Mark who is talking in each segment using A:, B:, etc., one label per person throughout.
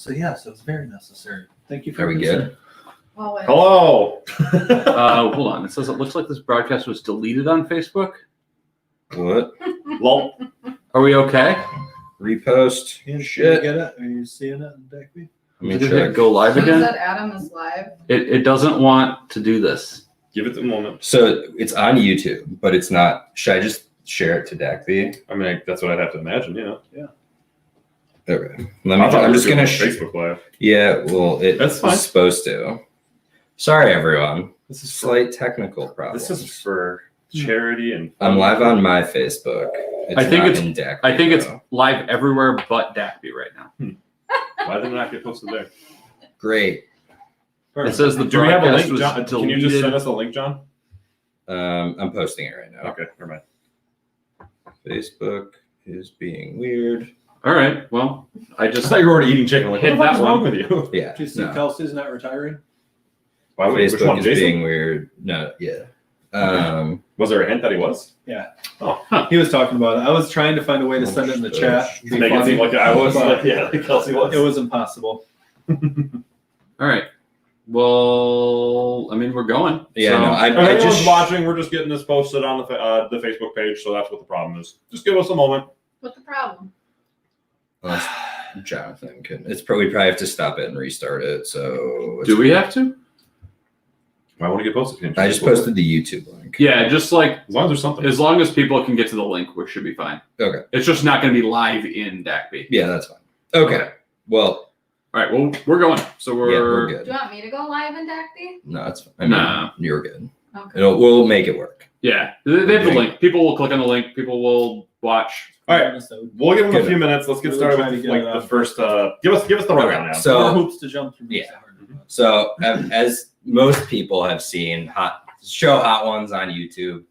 A: So it's very necessary. Thank you for.
B: Are we good?
C: Hello.
D: Hold on. It says it looks like this broadcast was deleted on Facebook.
B: What?
C: Lol.
D: Are we okay?
B: Repost.
A: Ian,
B: Shit.
A: Get it? Are you seeing it in DACBE?
B: Let me
D: Did it
B: check.
D: go live
E: Shows
D: again?
E: that Adam is live.
D: It doesn't want to do this.
C: Give it a moment.
B: So it's on YouTube, but it's not. Should I just share it to DACBE?
C: I mean, that's what I'd have to imagine. Yeah.
B: Okay. I'm just gonna.
C: Facebook Live.
B: Yeah. Well,
C: That's fine.
B: it's supposed to. Sorry, everyone.
C: This is
B: Slight technical problem.
C: This is for charity and.
B: I'm live on my Facebook.
D: I think
B: not
D: it's-
B: in DACBE,
D: I think it's
B: though.
D: live everywhere but DACBE right now.
C: Why did it not get posted there?
B: Great.
D: It says the
C: Do we have a
D: broadcast
C: link,
D: was
C: John?
D: deleted.
C: Can you just send us a link, John?
B: I'm posting it right now.
C: Okay, never mind.
B: Facebook is being weird.
D: All right. Well, I
C: I
D: just
C: thought you were already eating chicken. Like,
D: Hit
C: what the fuck's
D: that
C: wrong
D: one.
C: with you?
B: Yeah.
A: Did you see
B: No.
A: Kelsey's not retiring?
C: Why would which
B: Facebook
C: one,
B: is
C: Jason?
B: being weird. No, yeah.
C: Was there a hint that he was?
A: He was talking about it. I was trying to find a way to send it in the chat.
C: To make it seem like I was.
A: But
C: Like Kelsey was.
A: it was impossible.
D: all right. Well, I mean, we're going.
B: Yeah,
D: So-
B: no,
C: If
B: I
C: anyone's
B: just
C: watching, we're just getting this posted on the Facebook page, so that's what the problem is. Just give us a moment.
E: What's the problem?
B: unless Jonathan can. We probably have to stop it and restart it. So
D: Do we have to?
C: Why want to get posted?
B: I just posted the YouTube link.
D: Yeah, just like
C: As long as there's something.
D: as long as people can get to the link, we should be fine.
B: Okay.
D: It's just not going to be live in DACBE.
B: Yeah, that's fine. Okay. Well,
D: All right. Well, we're going. So we're,
B: yeah, we're
E: Do
B: good.
E: you want me to go live in DACBE?
B: No, it's fine. I mean,
D: Nah.
B: you're good.
E: Okay.
B: We'll make it work.
D: Yeah, they have the link. People will click on the link. People will watch.
C: All right. We'll give them a
B: Good.
C: few minutes. Let's get
A: We were
C: started
A: trying
C: with
A: to
C: like
A: get it
C: the
A: out.
C: first. Give us the rundown.
B: Okay,
C: Now.
B: so-
A: More hoops to jump through.
B: Yeah. So as most people have seen, Hot Ones on YouTube.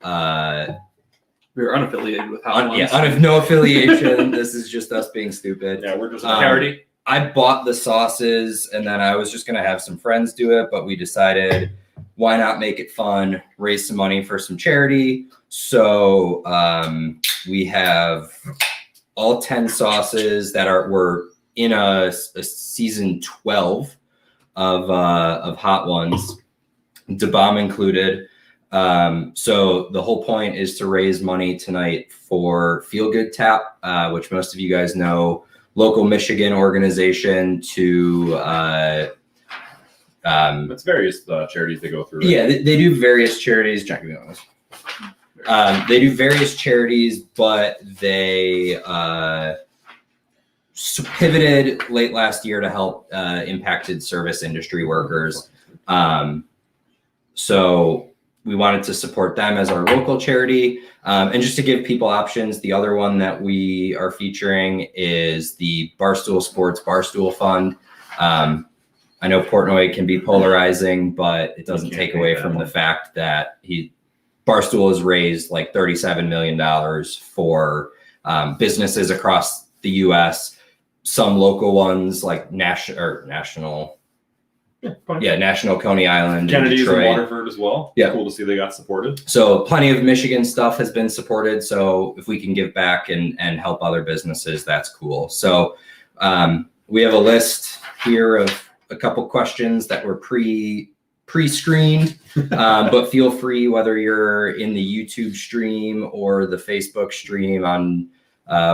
D: We're unaffiliated with Hot Ones.
B: Yeah, no affiliation. This is just us being stupid.
C: Yeah, we're just
D: Parody.
B: I bought the sauces and then I was just gonna have some friends do it, but we decided why not make it fun, raise some money for some charity. So we have all 10 sauces that were in a season 12 of Hot Ones, DACBE included. So the whole point is to raise money tonight for Feel Good Tap, which most of you guys know, local Michigan organization to
C: it's various charities they go through. Right?
B: yeah, they do various charities. Jack, be honest. They do various charities, but they pivoted late last year to help impacted service industry workers. So we wanted to support them as our local charity. And just to give people options, the other one that we are featuring is the Barstool Sports Barstool Fund. I know Portnoy can be polarizing, but it doesn't take away from the fact that Barstool has raised like $37 million for businesses across the U.S., some local ones like National Coney Island,
C: Kennedy's
B: in Detroit.
C: and Waterford as well.
B: Yeah.
C: Cool to see they got supported.
B: So plenty of Michigan stuff has been supported. So if we can give back and help other businesses, that's cool. So we have a list here of a couple questions that were pre-screened, but feel free, whether you're in the YouTube stream or the Facebook stream on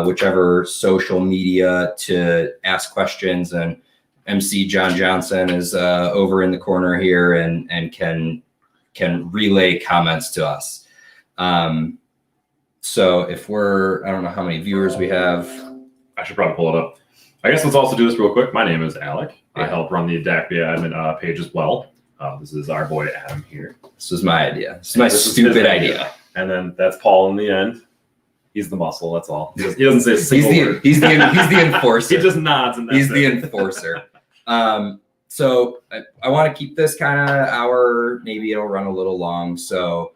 B: whichever social media, to ask questions. And MC John Johnson is over in the corner here and can relay comments to us. So if I don't know how many viewers we have.
C: I should probably pull it up. I guess let's also do this real quick. My name is Alec. I
B: Yeah.
C: help run the DACBE admin page as well. This is our boy Adam here.
B: This was my idea. This is my
C: This is
B: stupid
C: his
B: idea.
C: And then that's Paul in the end. He's the muscle, that's all. He doesn't say a single word.
B: He's the enforcer.
C: He just nods and that's
B: He's the
C: it.
B: enforcer. So I want to keep this kind of hour. Maybe it'll run a little long. So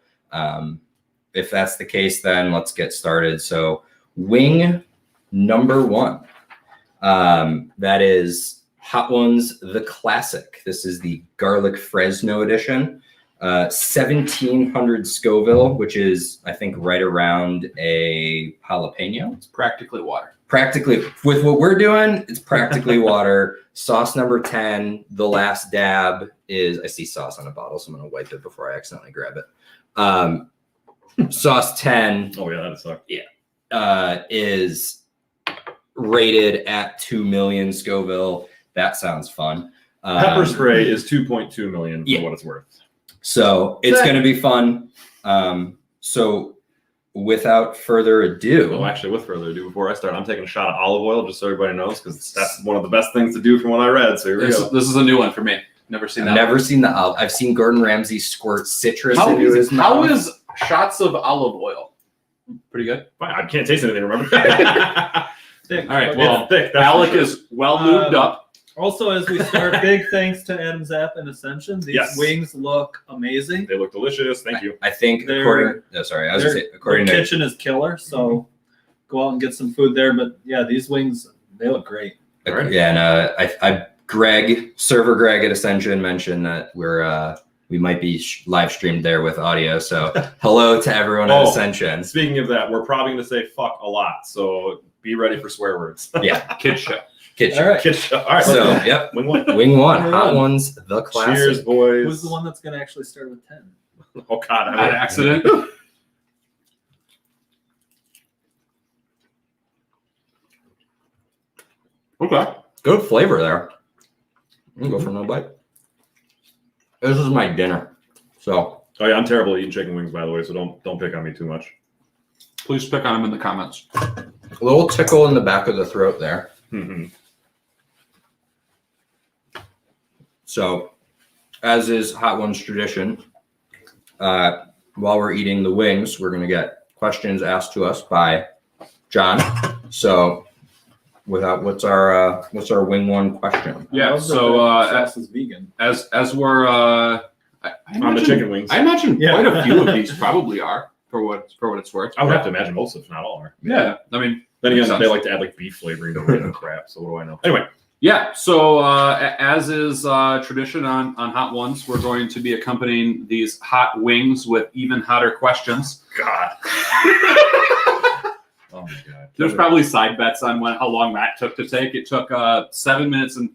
B: if that's the case, then let's get started. So wing number 1. That is Hot Ones, the classic. This is the garlic Fresno edition. 1700 Scoville, which is, I think, right around a jalapeno.
D: It's practically water.
B: practically with what we're doing, it's practically water. Sauce number 10, the last dab is, I see sauce on a bottle, so I'm gonna wipe it before I accidentally grab it. Sauce 10
C: Oh yeah, that sucked.
B: is rated at 2 million Scoville. That sounds fun.
C: Pepper spray is 2.2 million for
B: Yeah.
C: what it's worth.
B: So it's going to be fun. So without further ado,
C: Well, actually, with further ado, before I start, I'm taking a shot of olive oil just so everybody knows, because that's one of the best things to do from what I read. So here we go.
D: This is a new one for me. Never seen
B: I've
D: that.
B: never seen the olive. I've seen Gordon Ramsay squirt citrus
D: How
B: into his
D: how
B: mouth.
D: is shots of olive oil? Pretty good.
C: Fine, I can't taste anything, remember?
A: Thick.
D: All right.
A: Okay.
D: Well,
C: thick. That's
D: Alec
C: for sure.
D: is well lubed up.
A: Also, as we start, big thanks to Adam Zapp and Ascension. These
C: Yes.
A: wings look amazing.
C: They look delicious. Thank you.
B: I think
A: They're-
B: according. No, sorry, I was
A: Their
B: gonna say according
A: their
B: to.
A: kitchen is killer, so go out and get some food there. But yeah, these wings, they look great.
C: All right.
B: Yeah, and server Greg at Ascension mentioned that we might be live streamed there with audio. So hello to everyone at
C: Oh.
B: Ascension.
C: Speaking of that, we're probably going to say fuck a lot, so be ready for swear words.
B: Yeah,
D: Kid show.
B: kitchen.
A: All right.
C: All right,
B: So
C: let's go.
B: yep,
C: Wing one.
B: wing one,
A: Wing
B: hot
A: one.
B: ones, the classic.
C: Cheers, boys.
A: Who's the one that's going to actually start with 10?
C: Oh God,
D: An accident. Okay.
B: Good flavor there. I'm gonna go for another bite. This is my dinner, so
C: Oh yeah, I'm terrible at eating chicken wings, by the way, so don't pick on me too much.
D: Please pick on him in the comments.
B: a little tickle in the back of the throat there.
C: Mhm.
B: So, as is Hot Ones tradition, while we're eating the wings, we're gonna get questions asked to us by John. So, what's our wing one question?
D: Yeah.
A: I love
D: So
A: that the sauce is vegan.
D: as we're I
C: On the
D: imagine-
C: chicken wings.
D: I imagine
A: Yeah.
D: quite a few of these probably are for what it's worth.
C: I would have to imagine most, if not all, are.
D: Yeah. I mean,
C: Then again,
D: Makes
C: they
D: sense.
C: like to add like beef flavoring to random crap. So what do I know? Anyway,
D: yeah. So as is tradition on Hot Ones, we're going to be accompanying these hot wings with even hotter questions.
C: God. Oh my God.
D: There's probably side bets on how long that took to take. It took 7 minutes and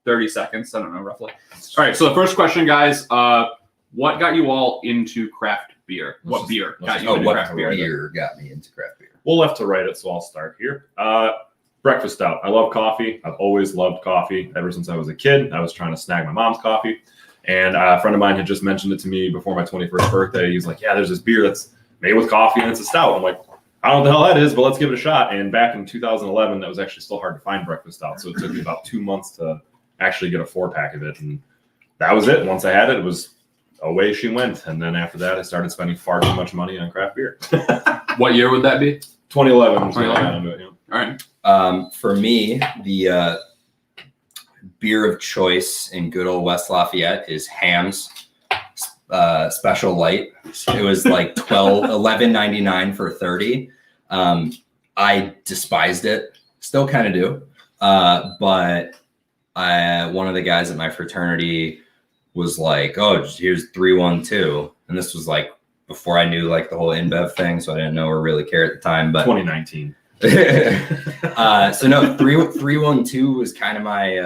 D: 30 seconds. I don't know, roughly. All right. So the first question, guys, what got you all into craft beer? What beer got you
B: Oh,
D: into
B: what
D: craft beer?
B: beer got me into craft beer?
C: We'll left to right it, so I'll start here. Breakfast stout. I love coffee. I've always loved coffee ever since I was a kid. I was trying to snag my mom's coffee, and a friend of mine had just mentioned it to me before my 21st birthday. He's like, "Yeah, there's this beer that's made with coffee and it's a stout." I'm like, "I don't know what the hell that is, but let's give it a shot." And back in 2011, that was actually still hard to find breakfast stout, so it took me about 2 months to actually get a 4-pack of it, and that was it. Once I had it, it was away she went. And then after that, I started spending far too much money on craft beer.
D: What year would that be?
C: 2011 was when I
D: 2011.
C: got into it, yeah.
D: All right.
B: For me, the beer of choice in good old West Lafayette is Ham's Special Light. It was like $11.99 for 30. I despised it, still kind of do. But one of the guys at my fraternity was like, "Oh, here's 312," and this was like before I knew like the whole InBev thing, so I didn't know or really care at the time. But
C: 2019.
B: so no, 312 was kind of my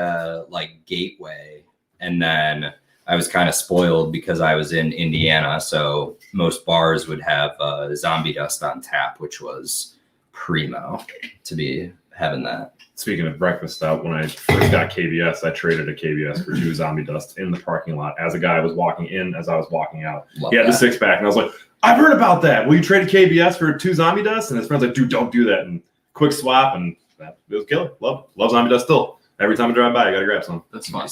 B: like gateway, and then I was kind of spoiled because I was in Indiana, so most bars would have Zombie Dust on tap, which was primo to be having that.
C: Speaking of breakfast stout, when I first got KBS, I traded a KBS for 2 Zombie Dust in the parking lot as a guy was walking in, as I was walking out.
B: Love
C: He had the
B: that.
C: 6-pack, and I was like, "I've heard about that. Will you trade a KBS for 2 Zombie Dust?" And his friend's like, "Dude, don't do that." And quick swap, and it was killer. Love Zombie Dust still. Every time I drive by, I gotta grab some.
D: That's fun.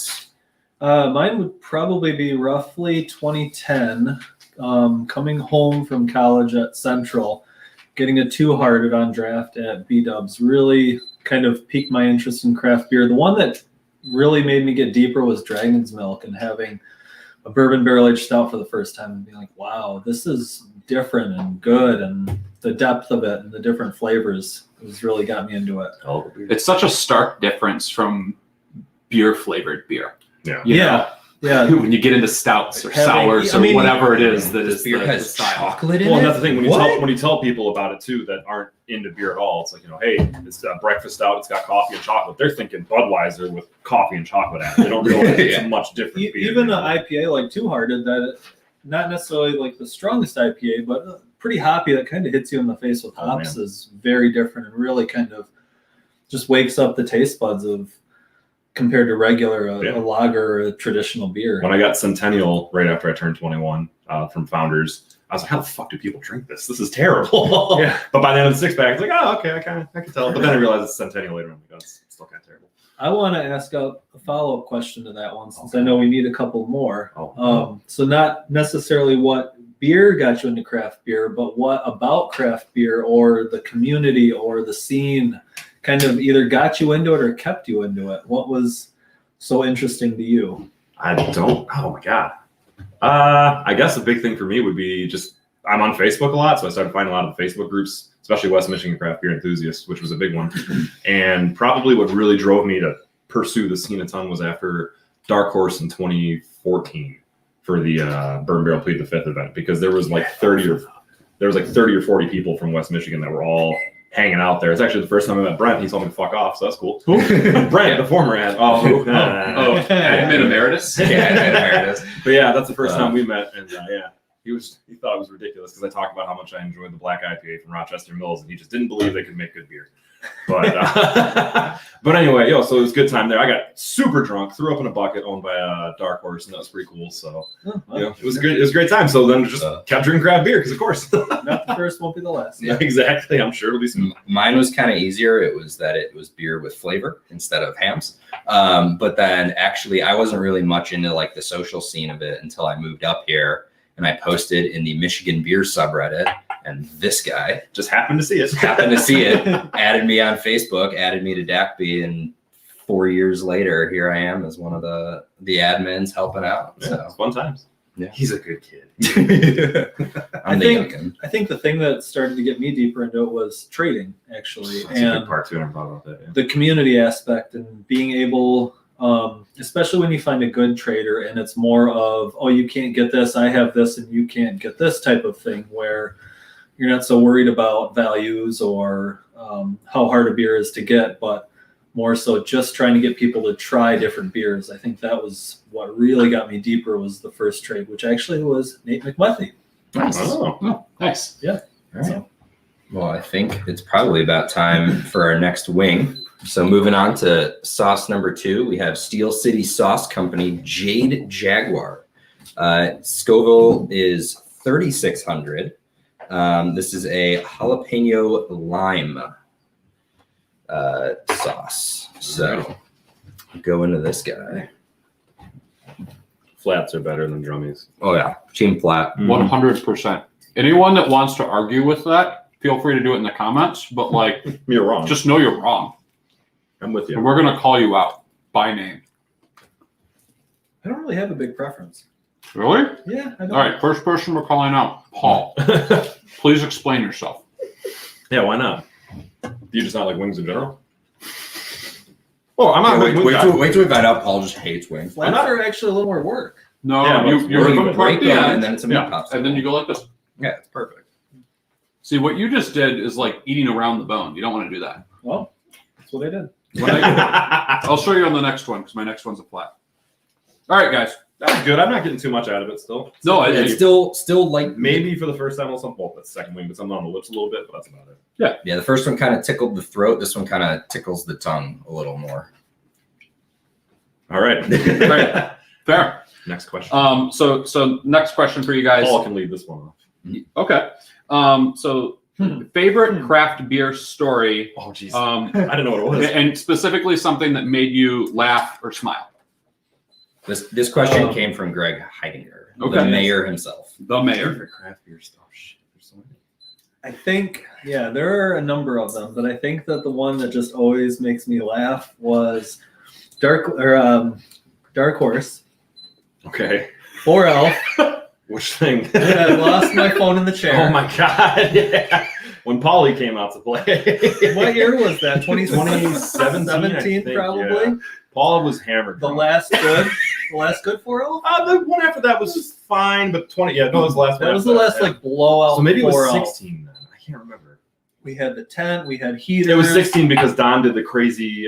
A: Mine would probably be roughly 2010. Coming home from college at Central, getting a 2-hearted on draft at B-Dubs really kind of piqued my interest in craft beer. The one that really made me get deeper was Dragon's Milk, and having a bourbon barrel-aged stout for the first time and being like, wow, this is different and good, and the depth of it and the different flavors has really got me into it.
D: It's such a stark difference from beer flavored beer.
C: Yeah.
D: You know?
A: Yeah. Yeah.
D: when you get into stouts or
A: Having-
D: sours
A: I
D: or
A: mean,
D: whatever it is that
B: This
D: is
B: beer
D: the
B: has
D: style.
B: chocolate in
C: Well, and
B: it.
C: that's the thing
A: What?
C: when you tell people about it too that aren't into beer at all. It's like, hey, it's a breakfast stout. It's got coffee and chocolate. They're thinking Budweiser with coffee and chocolate at it. They don't realize it's a much different beer.
A: Even an IPA like Two Hearted, that not necessarily like the strongest IPA, but pretty hoppy, that kind of hits you in the face with hops, is very different and really kind of just wakes up the taste buds of compared to regular a lager or a traditional beer.
C: When I got Centennial right after I turned 21 from Founders, I was like, how the fuck do people drink this? This is terrible.
A: Yeah.
C: But by the end of the six pack, it's like, oh, okay, I can tell. But then I realized it's Centennial later. I'm like, oh, it's still kind of terrible.
A: I want to ask a follow-up question to that one, since I know we need a couple more.
C: Oh.
A: So not necessarily what beer got you into craft beer, but what about craft beer or the community or the scene kind of either got you into it or kept you into it? What was so interesting to you?
C: I don't. Oh my god. I guess the big thing for me would be just I'm on Facebook a lot, so I started finding a lot of the Facebook groups, especially West Michigan Craft Beer Enthusiasts, which was a big one. And probably what really drove me to pursue the scene a ton was after Dark Horse in 2014 for the Burn Barrel Plead the Fifth event, because there was like 30 or 40 people from West Michigan that were all hanging out there. It's actually the first time I met Brent. He told me to fuck off, so that's cool. Brent, the former ad.
D: Admin emeritus.
B: Yeah, there it is.
C: But yeah, that's the first time we met, and he thought it was ridiculous because I talked about how much I enjoyed the black IPA from Rochester Mills, and he just didn't believe they could make good beer. But but anyway, so it was a good time there. I got super drunk, threw up in a bucket owned by a Dark Horse, and that was pretty cool. So it was good. It was a great time. So then just kept drinking craft beer because, of course,
A: Not the first, won't be the last.
C: yeah, exactly. I'm sure it'll be some.
B: Mine was kind of easier. It was that it was beer with flavor instead of hams. But then actually, I wasn't really much into like the social scene of it until I moved up here, and I posted in the Michigan beer subreddit. And this guy
C: Just happened to see it.
B: added me on Facebook, added me to DACBE, and 4 years later, here I am as one of the admins helping out.
C: Yeah,
B: So
C: it's fun times.
B: Yeah.
C: He's a good kid.
B: I'm the youngin'.
A: I think the thing that started to get me deeper into it was trading, actually,
C: That's a
A: and
C: big part too. I never thought about that. Yeah.
A: the community aspect and being able, especially when you find a good trader and it's more of, oh, you can't get this, I have this, and you can't get this type of thing, where you're not so worried about values or how hard a beer is to get, but more so just trying to get people to try different beers. I think that was what really got me deeper, was the first trade, which actually was Nate McMuffy.
B: Nice.
C: Oh.
D: Nice.
B: All right. Well, I think it's probably about time for our next wing. So moving on to sauce number 2, we have Steel City Sauce Company Jade Jaguar. Scoville is 3,600. This is a jalapeno lime sauce. So go into this guy.
C: Flats are better than drummies.
B: Oh yeah, team flat.
D: 100%. Anyone that wants to argue with that, feel free to do it in the comments. But like,
C: You're wrong.
D: just know you're wrong,
C: I'm with
D: and
C: you.
D: we're gonna call you out by name.
A: I don't really have a big preference.
D: Really?
A: Yeah. I don't.
D: All right. First person we're calling out, Paul. Please explain yourself.
C: Yeah, why not? Do you just not like wings in general? Oh, I'm not
B: Wait,
C: a big wing guy.
B: wait till we find out Paul just hates wings.
A: Flats are actually a little more work.
D: No,
C: Yeah,
D: you
C: but
D: you
C: we're
D: rip
C: even
D: them toward
B: break
D: the
B: them,
D: end,
B: and then it's a meat
D: yeah,
B: popsicle.
D: and then you go like this.
B: Yeah, it's perfect.
D: See, what you just did is like eating around the bone. You don't want to do that.
A: Well, that's what I did.
D: When I'll show you on the next one because my next one's a flat. All right, guys.
C: That's good. I'm not getting too much out of it still.
D: No,
B: It's still like
C: Maybe for the first time I'll both that second wing, but something on the lips a little bit, but that's about it.
B: yeah. The first one kind of tickled the throat. This one kind of tickles the tongue a little more.
C: All right.
D: Right. Fair.
C: Next question.
D: So next question for you guys.
C: Paul can lead this one off.
D: Okay. So favorite craft beer story.
C: Oh, jeez.
D: Um,
C: I didn't know what it was.
D: and specifically something that made you laugh or smile.
B: This question came from Greg Heidinger, the
D: Okay.
B: mayor himself.
D: The mayor.
C: Favorite craft beer stuff. Shit, there's so many.
A: I think, yeah, there are a number of them, but I think that the one that just always makes me laugh was Dark Horse,
C: Okay.
A: 4 Elf.
C: Which thing?
A: I lost my phone in the chair.
C: Oh my god! Yeah. When Polly came out to play.
A: What year was that?
C: 2017,
A: 2017
C: I think,
A: probably.
C: yeah. Paul was hammered.
A: The
C: drunk.
A: last good. The last good 4-0?
C: The one after that was just fine, but 20. Yeah, no, it was the last one.
A: That was the last like blowout.
C: So maybe it was
A: 4-0.
C: 16 then. I can't remember.
A: We had the tent. We had heaters.
C: It was 16 because Don did the crazy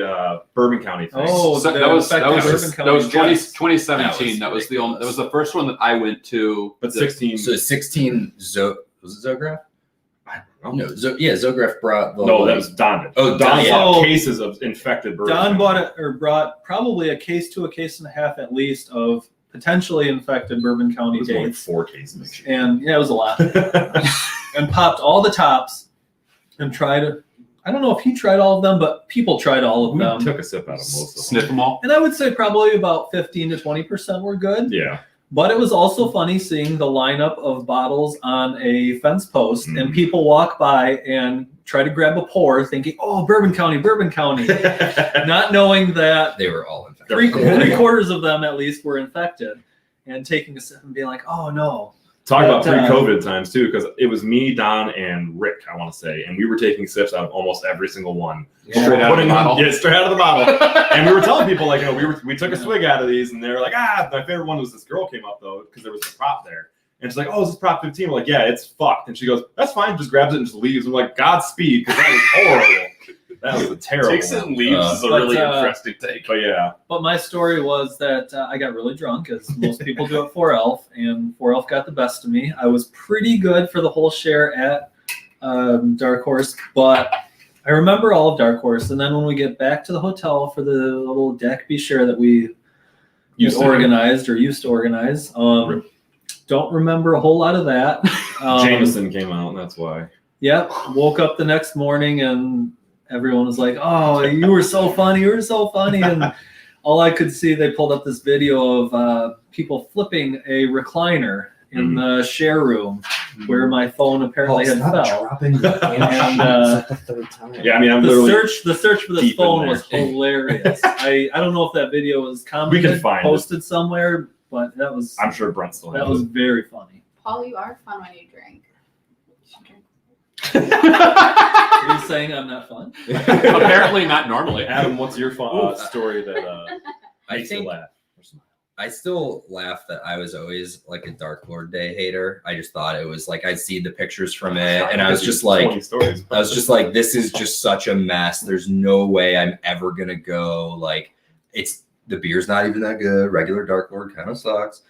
C: Bourbon County thing.
A: Oh,
D: So
A: the
D: that was
A: Bourbon County
D: 2017. That was the only. That was the first one that I went to.
C: But 16.
B: So 16 was it Zograf?
C: I don't know.
B: No, Zograf brought the.
C: No, that was Don. Did.
B: Oh,
C: Don
B: Don,
C: bought
A: yeah.
C: cases of infected bourbon.
A: Don brought probably a case to a case and a half at least of potentially infected Bourbon
C: It
A: County
C: was more like
A: dates.
C: 4 cases.
A: And yeah, it was a lot. And popped all the tops and tried. I don't know if he tried all of them, but people tried all of
C: We
A: them.
C: took a sip out of most of them.
D: Sniff them all.
A: And I would say probably about 15 to 20% were good.
C: Yeah.
A: But it was also funny seeing the lineup of bottles on a fence post and
C: Mhm.
A: people walk by and try to grab a pour thinking, oh, Bourbon County, not knowing that
B: They were all infected.
A: three quarters of them at least were infected and taking a sip and being like, oh no.
C: Talk about
A: But,
C: pre-COVID times too, because it was me, Don, and Rick, I want to say, and we were taking sips out of almost every single one.
D: Straight out of the bottle.
C: Yeah, straight out of the bottle. And we were telling people, like, we took a swig out of these, and they were like, my favorite one was this girl came up though, because there was a prop there. And she's like, oh, is this prop 15? We're like, yeah, it's fucked. And she goes, that's fine, just grabs it and just leaves. I'm like, Godspeed, because that was horrible. That was a terrible
D: Takes it
C: one.
D: and leaves is a
A: But,
D: really interesting take.
C: But yeah.
A: But my story was that I got really drunk, as most people do at 4-Elf, and 4-Elf got the best of me. I was pretty good for the whole share at Dark Horse, but I remember all of Dark Horse. And then when we get back to the hotel for the little DACBE share that we used to organize, don't remember a whole lot of that.
C: Jameson came out, and that's why.
A: Yep. Woke up the next morning and everyone was like, oh, you were so funny. You were so funny. And all I could see, they pulled up this video of people flipping a recliner in the share room where my phone apparently had fell.
F: Dropping the
A: And,
F: it's like the third time.
C: Yeah, I mean, I'm
A: The
C: literally.
A: search for this
C: deep in
A: phone
C: there.
A: was hilarious. I don't know if that video was commented,
C: find it.
A: posted somewhere, but that was
C: I'm sure Brent still has
A: that was
C: it.
A: very funny.
E: Paul, you are fun when you drink. You should drink.
A: Are you saying I'm not fun?
D: Apparently not normally.
C: Adam, what's your story that
B: I
C: makes you
B: think
C: laugh? Or smile?
B: I still laugh that I was always like a Dark Lord Day hater. I just thought it was like I'd see the pictures from it, and I was just like,
C: 20 stories.
B: this is just such a mess. There's no way I'm ever gonna go. Like, the beer's not even that good. Regular Dark Lord kind of sucks.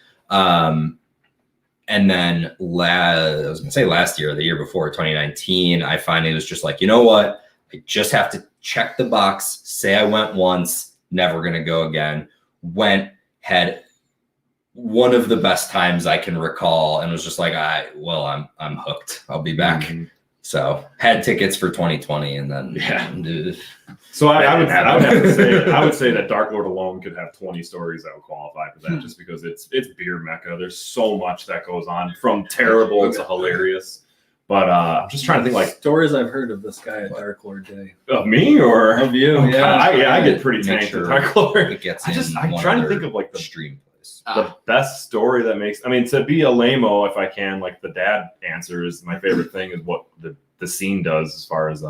B: And then I was gonna say last year or the year before, 2019, I finally was just like, you know what? I just have to check the box, say I went once, never gonna go again. Had one of the best times I can recall, and was just like, I'm hooked. I'll be back.
C: Mhm.
B: So had tickets for 2020, and then
C: So I would have to say, I would say that Dark Lord alone could have 20 stories that would qualify for that, just because it's beer mecca. There's so much that goes on, from terrible to hilarious. But I'm just trying to think, like,
A: Stories I've heard of this guy at Dark Lord Day.
C: of me or
A: Of you,
C: Oh,
A: yeah.
C: I get pretty
B: Make
C: tanked
B: sure
C: with Dark Lord.
B: it gets.
C: I'm
B: in one
C: trying to
B: of
C: think
B: their
C: of like the
B: stream place.
C: best story that makes. I mean, to be a lame-o, if I can, like the dad answer is my favorite thing, is what the scene does as far as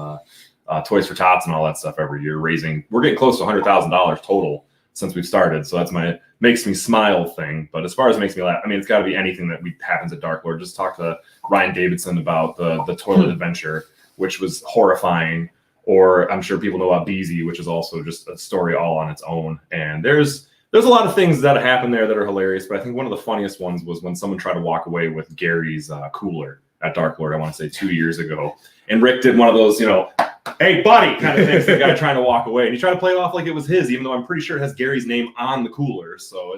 C: Toys for Tots and all that stuff every year. We're getting close to $100,000 total since we've started. So that's my makes me smile thing. But as far as makes me laugh, I mean, it's got to be anything that happens at Dark Lord. Just talk to Ryan Davidson about the toilet adventure, which was horrifying. Or I'm sure people know about Beezy, which is also just a story all on its own. And there's a lot of things that happen there that are hilarious. But I think one of the funniest ones was when someone tried to walk away with Gary's cooler at Dark Lord, I want to say 2 years ago. And Rick did one of those, hey, buddy, kind of things, the guy trying to walk away. And he tried to play it off like it was his, even though I'm pretty sure it has Gary's name on the cooler. So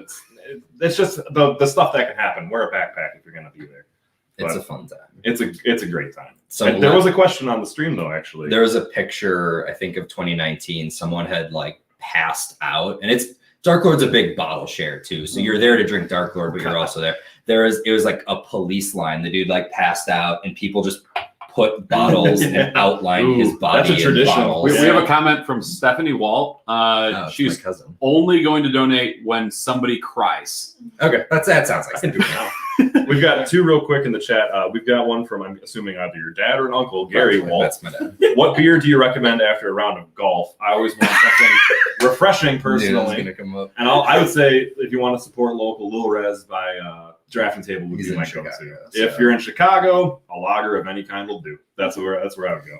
C: it's just the stuff that can happen. Wear a backpack if you're going to be there.
B: It's
C: But
B: a fun time.
C: It's a great time.
B: So
C: And there was a question on the stream, though, actually.
B: There was a picture, I think, of 2019. Someone had like passed out, and Dark Lord's a big bottle share too. So you're there to drink Dark Lord, but you're also there. It was like a police line. The dude like passed out, and people just put bottles and outlined his body.
C: that's a tradition.
B: In bottles.
D: We have a comment from Stephanie Walt.
B: Oh, it's
D: She's
B: my cousin.
D: only going to donate when somebody cries.
B: Okay, that sounds like
C: I can do it now. We've got two real quick in the chat. We've got one from, I'm assuming, either your dad or an uncle, Gary Walt.
B: That's my dad.
C: What beer do you recommend after a round of golf? I always want something refreshing personally.
B: Gonna come up.
C: And I would say if you want to support local, Lil Res by Drafting Table would
B: He's
C: be
B: in
C: my
B: Chicago,
C: go-to.
B: so-
C: If you're in Chicago, a lager of any kind will do. That's where I would go.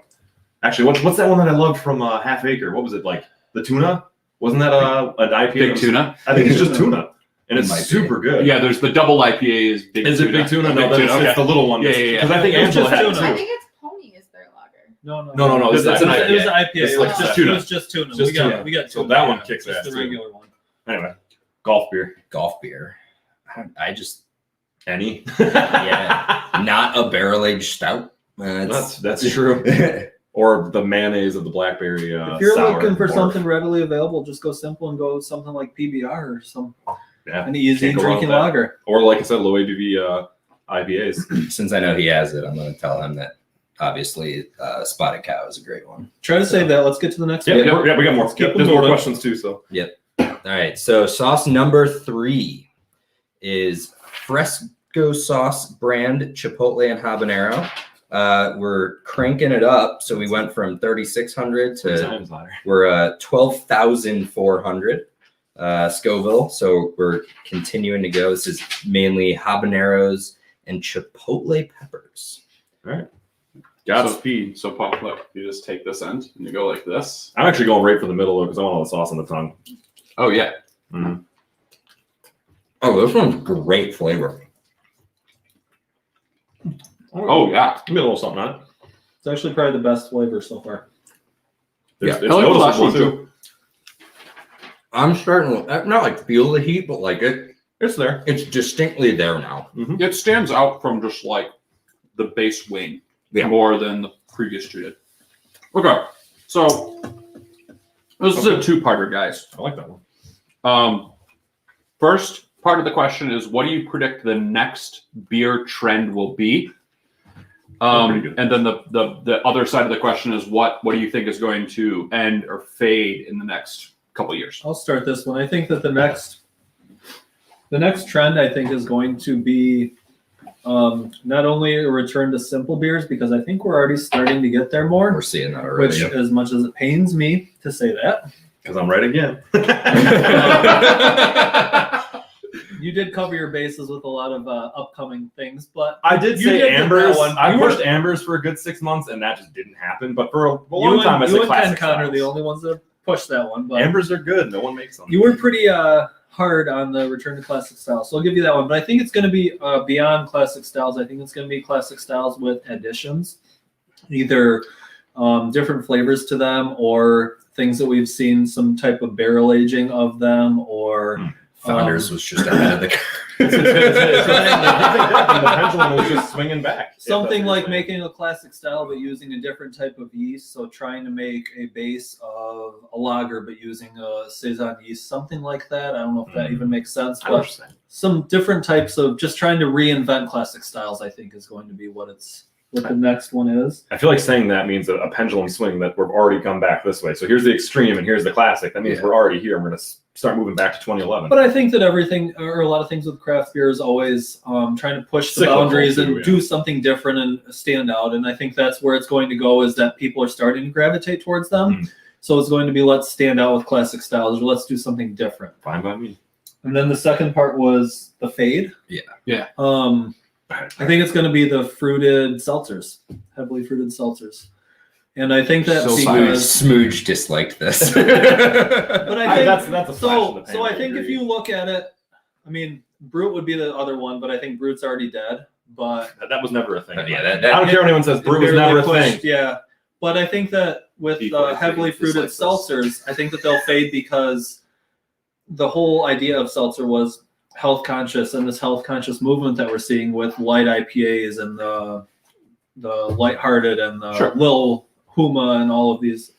C: Actually, what's that one that I loved from Half Acre? What was it, like the tuna? Wasn't that an IPA?
D: Big tuna.
C: I think it's just tuna, and it's
B: Might be.
C: super good.
D: Yeah, there's the double IPA is big
C: Is
D: tuna.
C: it big tuna?
D: Big
C: No, that's
D: tuna,
C: it's the little one.
D: Yeah.
C: Because I think
A: It's
C: Angela
A: just
C: had it
A: tuna.
E: I
C: too.
E: think it's Pony is their lager.
C: No,
A: It was,
C: it's an
A: it was an IPA.
C: It's
A: It
C: like
A: was
C: just
A: it
C: tuna.
A: was just tuna.
C: Just
A: we got
C: tuna.
A: we got
C: So
A: tuna.
C: that one kicks
A: just
C: ass,
A: the
C: too.
A: regular one.
C: Anyway, golf beer.
B: Golf beer. I just
C: Any?
B: not a barrel aged stout.
C: That's true. Or the mayonnaise of the blackberry.
A: If you're
C: sour
A: looking for
C: barf.
A: something readily available, just go simple and go with something like PBR or
C: Yeah,
A: an easy
C: can't go wrong
A: drinking
C: with that.
A: lager.
C: Or like I said, low ABV IPAs.
B: Since I know he has it, I'm going to tell him that obviously Spotted Cow is a great one.
A: Try to save that. Let's get to the next
C: Yeah,
A: one.
C: we got more.
A: keep them
C: There's more
A: moving.
C: questions too. So
B: All right. So sauce number 3 is Fresco Sauce brand Chipotle and Habanero. We're cranking it up. So we went from 3,600 to we're 12,400 Scoville. So we're continuing to go. This is mainly habaneros and chipotle peppers.
C: Godspeed.
D: So Paul, look, you just take this end and you go like this.
C: I'm actually going right for the middle because I want all the sauce on the tongue.
D: Oh yeah.
B: Oh, this one's great flavor.
D: Oh yeah.
C: Give me a little something on it.
A: It's actually probably the best flavor so far.
C: It's
D: I like the last
C: noticeable
D: one,
C: too.
B: I'm starting to not like feel the heat, but like
C: It's there.
B: it's distinctly there now.
D: It stands out from just like the base wing more than the previous two did. Okay, so this is a two-parter, guys.
C: I like that one.
D: First part of the question is, what do you predict the next beer trend will be?
C: Pretty good.
D: And then the other side of the question is, what do you think is going to end or fade in the next couple of years?
A: I'll start this one. I think that the next trend I think is going to be not only a return to simple beers, because I think we're already starting to get there
B: We're
A: more,
B: seeing that already.
A: which as much as it pains me to say that,
C: Because I'm right again.
A: you did cover your bases with a lot of upcoming things, but
C: I did
A: You
C: say
A: did get
C: Ambers.
A: that one.
C: I
A: You were-
C: pushed Ambers for a good 6 months, and that just didn't happen. But for a
A: you
C: long time, I
A: and,
C: said
A: you and Ken
C: classic
A: Con are
C: styles.
A: the only ones that have pushed that one. But
C: Ambers are good. No one makes them.
A: you were pretty hard on the return to classic styles, so I'll give you that one. But I think it's going to be beyond classic styles. I think it's going to be classic styles with additions, either different flavors to them or things that we've seen, some type of barrel aging of them, or
B: Founders was just ahead of the
C: The pendulum was just swinging back.
A: something like making a classic style but using a different type of yeast. So trying to make a base of a lager but using a saison yeast, something like that. I don't know if that even makes sense,
C: I
A: but
C: understand.
A: some different types of just trying to reinvent classic styles, I think, is going to be what the next one is.
C: I feel like saying that means a pendulum swing that we've already come back this way. So here's the extreme and here's the classic. That means we're already here. We're going to start moving back to 2011.
A: But I think that everything, or a lot of things with craft beer, is always trying to push the
C: Cyclical
A: boundaries and
C: too, yeah.
A: do something different and stand out. And I think that's where it's going to go, is that people are starting to gravitate towards them. So it's going to be, let's stand out with classic styles, or let's do something different.
C: Fine by me.
A: And then the second part was the fade.
D: Yeah.
A: I think it's going to be the fruited seltzers, heavily fruited seltzers. And I think that's
D: So
A: because
B: Smooge disliked this.
A: But I think
C: that's a flash in the pan,
A: so. I
C: I
A: think if
C: agree.
A: you look at it, I mean, Brute would be the other one, but I think Brute's already dead. But
C: That was never a thing.
B: Yeah,
C: I
B: that-
C: don't care what anyone says. Brew was
A: barely
C: never a
A: pushed,
C: thing.
A: Yeah, but I think that with
C: People
A: heavily fruited
C: dislike this.
A: seltzers, I think that they'll fade because the whole idea of seltzer was health conscious, and this health conscious movement that we're seeing with light IPAs and the lighthearted and the Lil Huma and all of these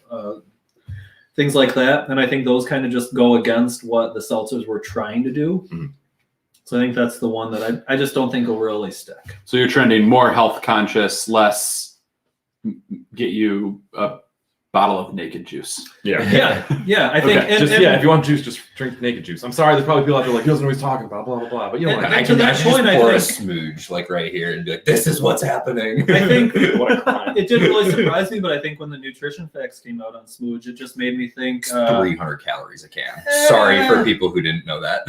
A: things like that. And I think those kind of just go against what the seltzers were trying to do.
C: Mhm.
A: So I think that's the one that I just don't think will really stick.
D: So you're trending more health conscious, less get you a bottle of naked juice.
C: Yeah.
A: Yeah. I think.
C: Okay,
A: And,
C: if you want juice, just drink naked juice. I'm sorry, there's probably people out there like, he doesn't know what he's talking about, blah, blah, blah. But you know
A: And
C: what?
B: I
A: to
B: can,
A: that
B: I can
A: point,
B: just
A: I
B: pour a
A: think-
B: smooge like right here and be like, this is what's happening.
A: I think
C: What a crime.
A: it didn't really surprise me, but I think when the nutrition facts came out on Smooge, it just made me think.
B: It's 300 calories a can. Sorry for people who didn't know that.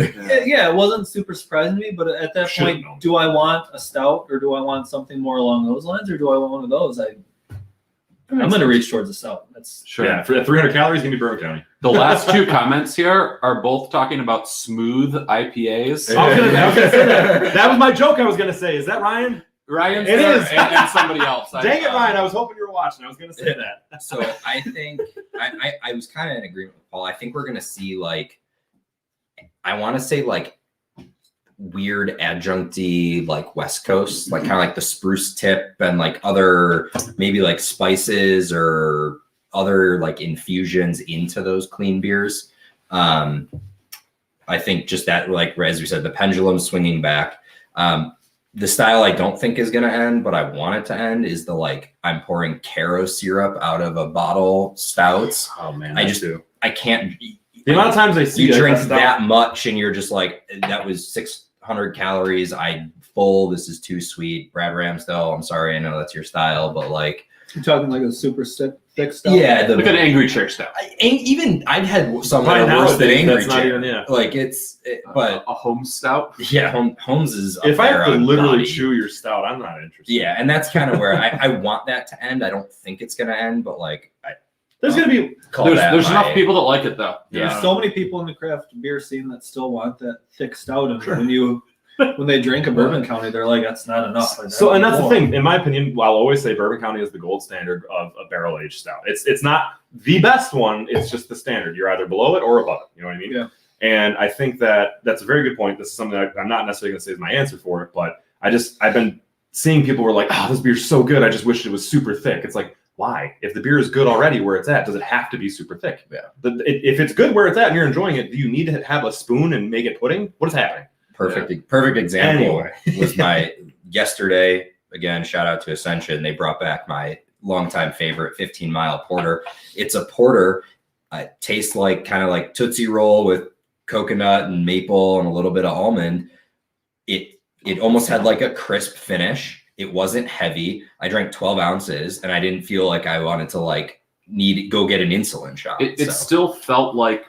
A: Yeah, it wasn't super surprising to me, but at that
C: Should've
A: point,
C: known.
A: do I want a stout or do I want something more along those lines or do I want one of those? I'm going to reach towards a stout. That's
D: Sure.
C: Yeah, for 300 calories, give me Bourbon County.
D: The last two comments here are both talking about smooth IPAs.
C: I was gonna say that. That was my joke I was going to say. Is that Ryan?
D: Ryan's
C: It
D: there
C: is.
D: and somebody else.
C: Dang it, Ryan. I was hoping you were watching. I was going to say that.
B: So I think I was kind of in agreement with Paul. I think we're gonna see like, I want to say like weird adjuncty like West Coast, like kind of like the spruce tip and like other maybe like spices or other like infusions into those clean beers. I think just that, like as we said, the pendulum swinging back. The style I don't think is going to end, but I want it to end is the like I'm pouring Caro syrup out of a bottle stouts.
C: Oh, man.
B: I can't.
C: The amount of times I see
B: You drink
C: stuff-
B: that much and you're just like, that was 600 calories. I'm full. This is too sweet. Brad Ramsdale, I'm sorry. I know that's your style, but like,
A: you're talking like a super thick stout.
B: yeah,
D: Like an angry church stout.
B: I'd had some
C: By
B: that are worse than
C: nowadays,
B: Angry
C: that's not
B: Chair.
C: even, yeah.
B: Like but
D: a home stout.
B: yeah, Holmes is.
C: If
B: up
C: I
B: there
C: have to
B: on
C: literally
B: body.
C: chew your stout, I'm not interested.
B: Yeah, and that's kind of where I want that to end. I don't think it's gonna end, but like
C: There's going to be.
D: There's enough people that like it though.
B: Yeah.
A: There's so many people in the craft beer scene that still want that thick stout, and when they drink a Bourbon County, they're like, "That's not enough."
C: So, and that's the thing. In my opinion, I'll always say Bourbon County is the gold standard of a barrel aged stout. It's not the best one. It's just the standard. You're either below it or above it. You know what I mean?
A: Yeah.
C: And I think that's a very good point. This is something that I'm not necessarily going to say is my answer for it, but I've been seeing people who are like, "Oh, this beer's so good. I just wish it was super thick." It's like, why? If the beer is good already where it's at, does it have to be super thick?
B: Yeah.
C: If it's good where it's at and you're enjoying it, do you need to have a spoon and make it pudding? What is happening?
B: perfect example
C: Anyway.
B: was my yesterday. Again, shout out to Ascension. They brought back my longtime favorite 15 Mile Porter. It's a porter. Tastes like kind of like Tootsie Roll with coconut and maple and a little bit of almond. It almost had like a crisp finish. It wasn't heavy. I drank 12 ounces and I didn't feel like I wanted to like go get an insulin shot.
D: It still felt like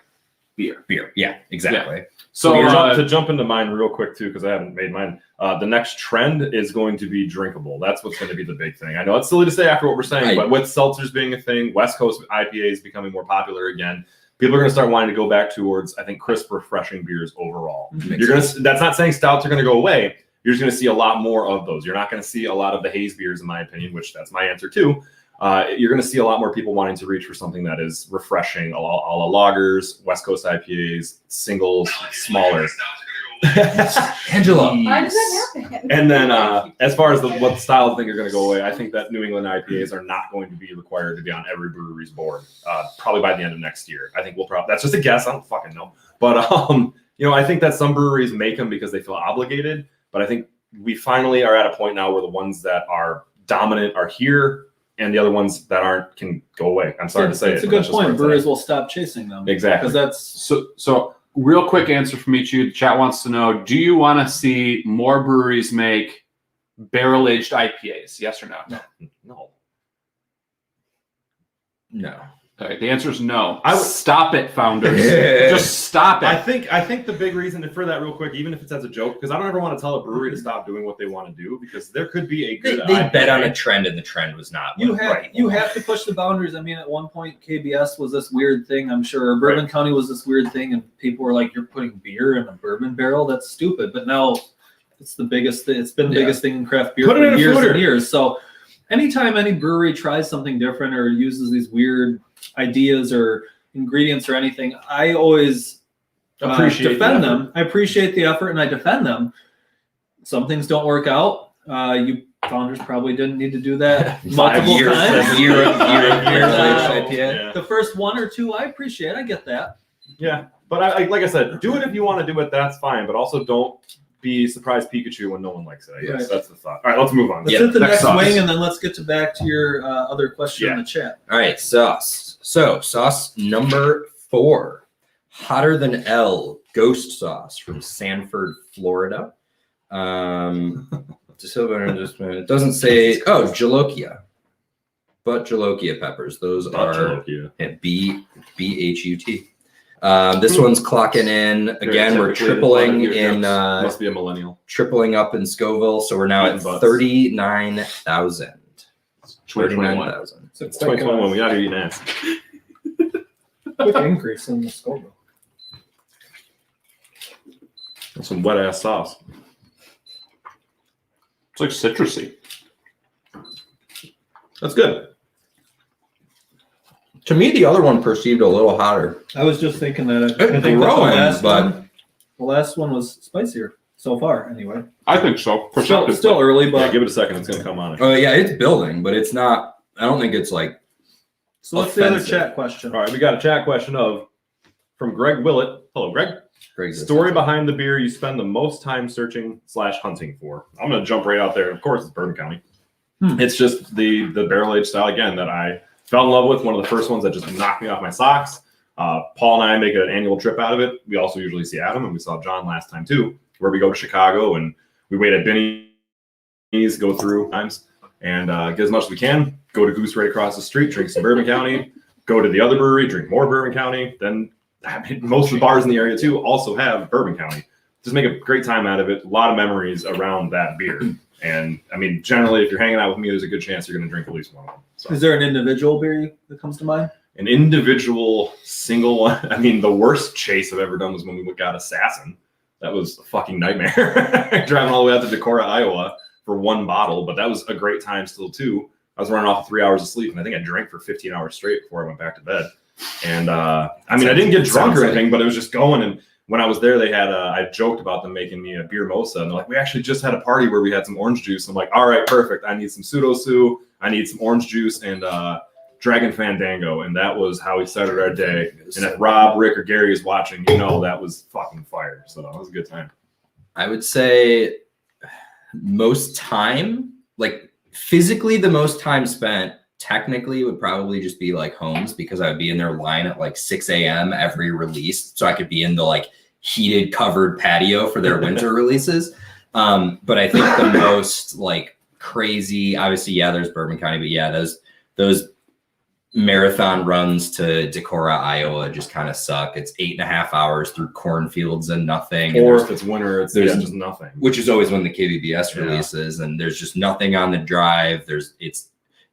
D: beer.
B: beer. Yeah, exactly.
D: So
C: to jump into mine real quick too, because I haven't made mine. The next trend is going to be drinkable. That's what's going to be the big thing. I know it's silly to say after what we're saying, but with seltzers being a thing, West Coast IPAs becoming more popular again, people are going to start wanting to go back towards, I think, crisp, refreshing beers overall. That's not saying stouts are going to go away. You're just going to see a lot more of those. You're not going to see a lot of the haze beers, in my opinion, which that's my answer too. You're going to see a lot more people wanting to reach for something that is refreshing, a la lagers, West Coast IPAs, singles, smaller.
B: Angela.
E: Why does that happen?
C: And then as far as what styles I think are going to go away, I think that New England IPAs are not going to be required to be on every brewery's board, probably by the end of next year. I think that's just a guess. I don't fucking know. But, I think that some breweries make them because they feel obligated. But I think we finally are at a point now where the ones that are dominant are here and the other ones that aren't can go away. I'm sorry to say
A: it's
C: it.
A: a good point. Breweries will stop chasing them.
C: Exactly.
A: Because that's
D: so real quick answer from each of you. The chat wants to know, do you want to see more breweries make barrel-aged IPAs? Yes or no?
C: No.
B: No.
D: All right, the answer is no.
C: I would
D: stop it, founders. Just stop it.
C: I think the big reason for that real quick, even if it's as a joke, because I don't ever want to tell a brewery to stop doing what they want to do, because there could be a good
B: They bet on a trend and the trend was not.
A: you
B: right.
A: have to push the boundaries. I mean, at one point, KBS was this weird thing. I'm sure Bourbon County was this weird thing, and people were like, "You're putting beer in a bourbon barrel? That's stupid." But now it's the biggest. It's been the biggest thing in craft beer
C: Put it
A: for
C: in a
A: years
C: footer.
A: and years. So anytime any brewery tries something different or uses these weird ideas or ingredients or anything, I always defend them. I appreciate the effort and I defend them. Some things don't work out. You founders probably didn't need to do that multiple times.
B: Year
C: Yeah.
A: The first one or two, I appreciate. I get that.
C: Yeah, but like I said, do it if you want to do it. That's fine. But also don't be surprise Pikachu when no one likes it. I guess
A: Right.
C: that's the thought. All right, let's move on.
A: Let's
B: Yeah,
A: hit the
D: next
A: next
D: sauce.
A: wing, and then let's get back to your other question in the chat.
B: All right, sauce. So sauce number 4, hotter than L ghost sauce from Sanford, Florida. It doesn't say. Oh, Jalokia, but Jalokia peppers. Those
C: Not
B: are
C: Jalokia.
B: BHUT. This one's clocking in again. We're
C: Typically,
B: tripling
C: your
B: in.
C: jokes must be a millennial.
B: Tripling up in Scoville, so we're now at
C: Butts.
B: 39,000.
D: 2021.
B: 39,000.
A: It's a
C: It's
A: quick,
C: 2021. We got to eat ass.
A: quick increase in the Scoville.
C: That's some wet ass sauce.
D: It's like citrusy.
C: That's good.
B: To me, the other one perceived a little hotter.
A: I was just thinking that. I
B: It's
A: think that
B: growing,
A: the last one was spicier so far. Anyway,
D: I think so.
A: still early,
C: Yeah,
A: but
C: give it a second. It's gonna come on.
B: Oh yeah, it's building, but it's not. I don't think it's like.
A: so what's the other
B: offensive.
A: chat question?
C: All right, we got a chat question from Greg Willett. Hello, Greg.
B: Greg's
C: Story behind the beer you spend the most time searching / hunting for. I'm gonna jump right out there. Of course, it's Bourbon County. It's just the barrel aged style again that I fell in love with. One of the first ones that just knocked me off my socks. Paul and I make an annual trip out of it. We also usually see Adam, and we saw John last time too, where we go to Chicago and we wait at Benny's, go through times, and get as much as we can. Go to Goose right across the street, drink some Bourbon County. Go to the other brewery, drink more Bourbon County. Then most of the bars in the area too also have Bourbon County. Just make a great time out of it. A lot of memories around that beer. And I mean, generally, if you're hanging out with me, there's a good chance you're going to drink at least one of them. So.
A: Is there an individual beer that comes to mind?
C: An individual single one. I mean, the worst chase I've ever done was when we got Assassin. That was a fucking nightmare. Driving all the way out to Decorah, Iowa for one bottle, but that was a great time still too. I was running off 3 hours of sleep, and I think I drank for 15 hours straight before I went back to bed. And I mean, I didn't get drunk or anything, but it was just going. And when I was there, they had I joked about them making me a beer mosa, and they're like, we actually just had a party where we had some orange juice. I'm like, all right, perfect. I need some Pseudo-Sue. I need some orange juice and Dragon Fandango. And that was how we started our day. And if Rob, Rick, or Gary is watching, you know that was fucking fire. So that was a good time.
B: I would say most time, like physically the most time spent technically would probably just be like Homes, because I would be in their line at like 6 a.m. every release. So I could be in the like heated covered patio for their winter releases. But I think the most like crazy, obviously, yeah, there's Bourbon County, but yeah, those marathon runs to Decorah, Iowa just kind of suck. It's 8.5 hours through cornfields and nothing.
C: Or
B: And
C: if it's winter, it's
B: there's
C: just nothing.
B: which is always when the KBBS
C: Yeah.
B: releases, and there's just nothing on the drive.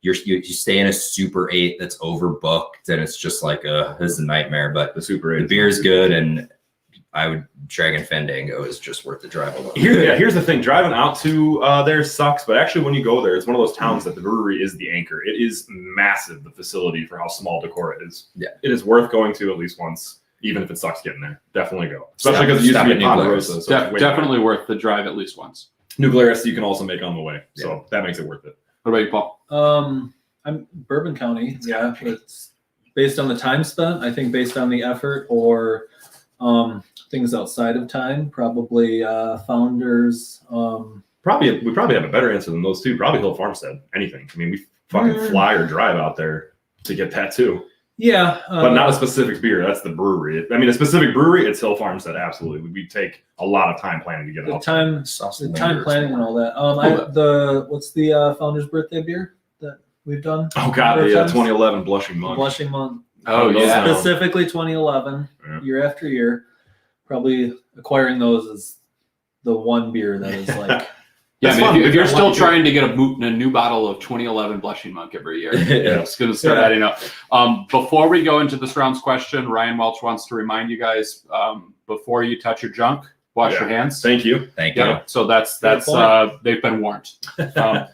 B: You stay in a Super 8 that's overbooked, and it's just like this is a nightmare. But
C: The Super 8.
B: the beer's good, and Dragon Fandango is just worth the drive alone.
C: Here's the thing. Driving out to there sucks, but actually when you go there, it's one of those towns that the brewery is the anchor. It is massive, the facility, for how small Decorah is.
B: Yeah.
C: It is worth going to at least once, even if it sucks getting there. Definitely go. Especially because it used to be in
B: Stop at New
C: Ponderosa. So it's way
D: Definitely worth the drive at least once.
C: New Glarus you can also make on the way. So that makes it worth it.
D: What about you, Paul?
A: I'm Bourbon County. Yeah, it's based on the time spent. I think based on the effort or things outside of time, probably Founders.
C: We probably have a better answer than those two. Probably Hill Farmstead. Anything. I mean, we fucking fly or drive out there to get that too.
A: Yeah,
C: But not a specific beer. That's the brewery. I mean, a specific brewery, it's Hill Farmstead. Absolutely. We take a lot of time planning to get it
A: the
C: out.
A: time planning and all that. What's the Founders birthday beer that we've done?
C: Oh God, the 2011 Blushing Monk.
A: Blushing Monk.
D: Oh, yeah.
A: Specifically 2011, year after year. Probably acquiring those is the one beer that is like.
D: Yeah,
C: That's
D: I mean,
C: fun.
D: if you're
C: That's
D: still
C: fun.
D: trying to get a new bottle of 2011 Blushing Monk every year, it's going to start adding up. Before we go into this round's question, Ryan Welch wants to remind you guys, before you touch your junk, wash your hands.
C: Thank you.
B: Thank you.
D: Yeah, so that's they've been warned.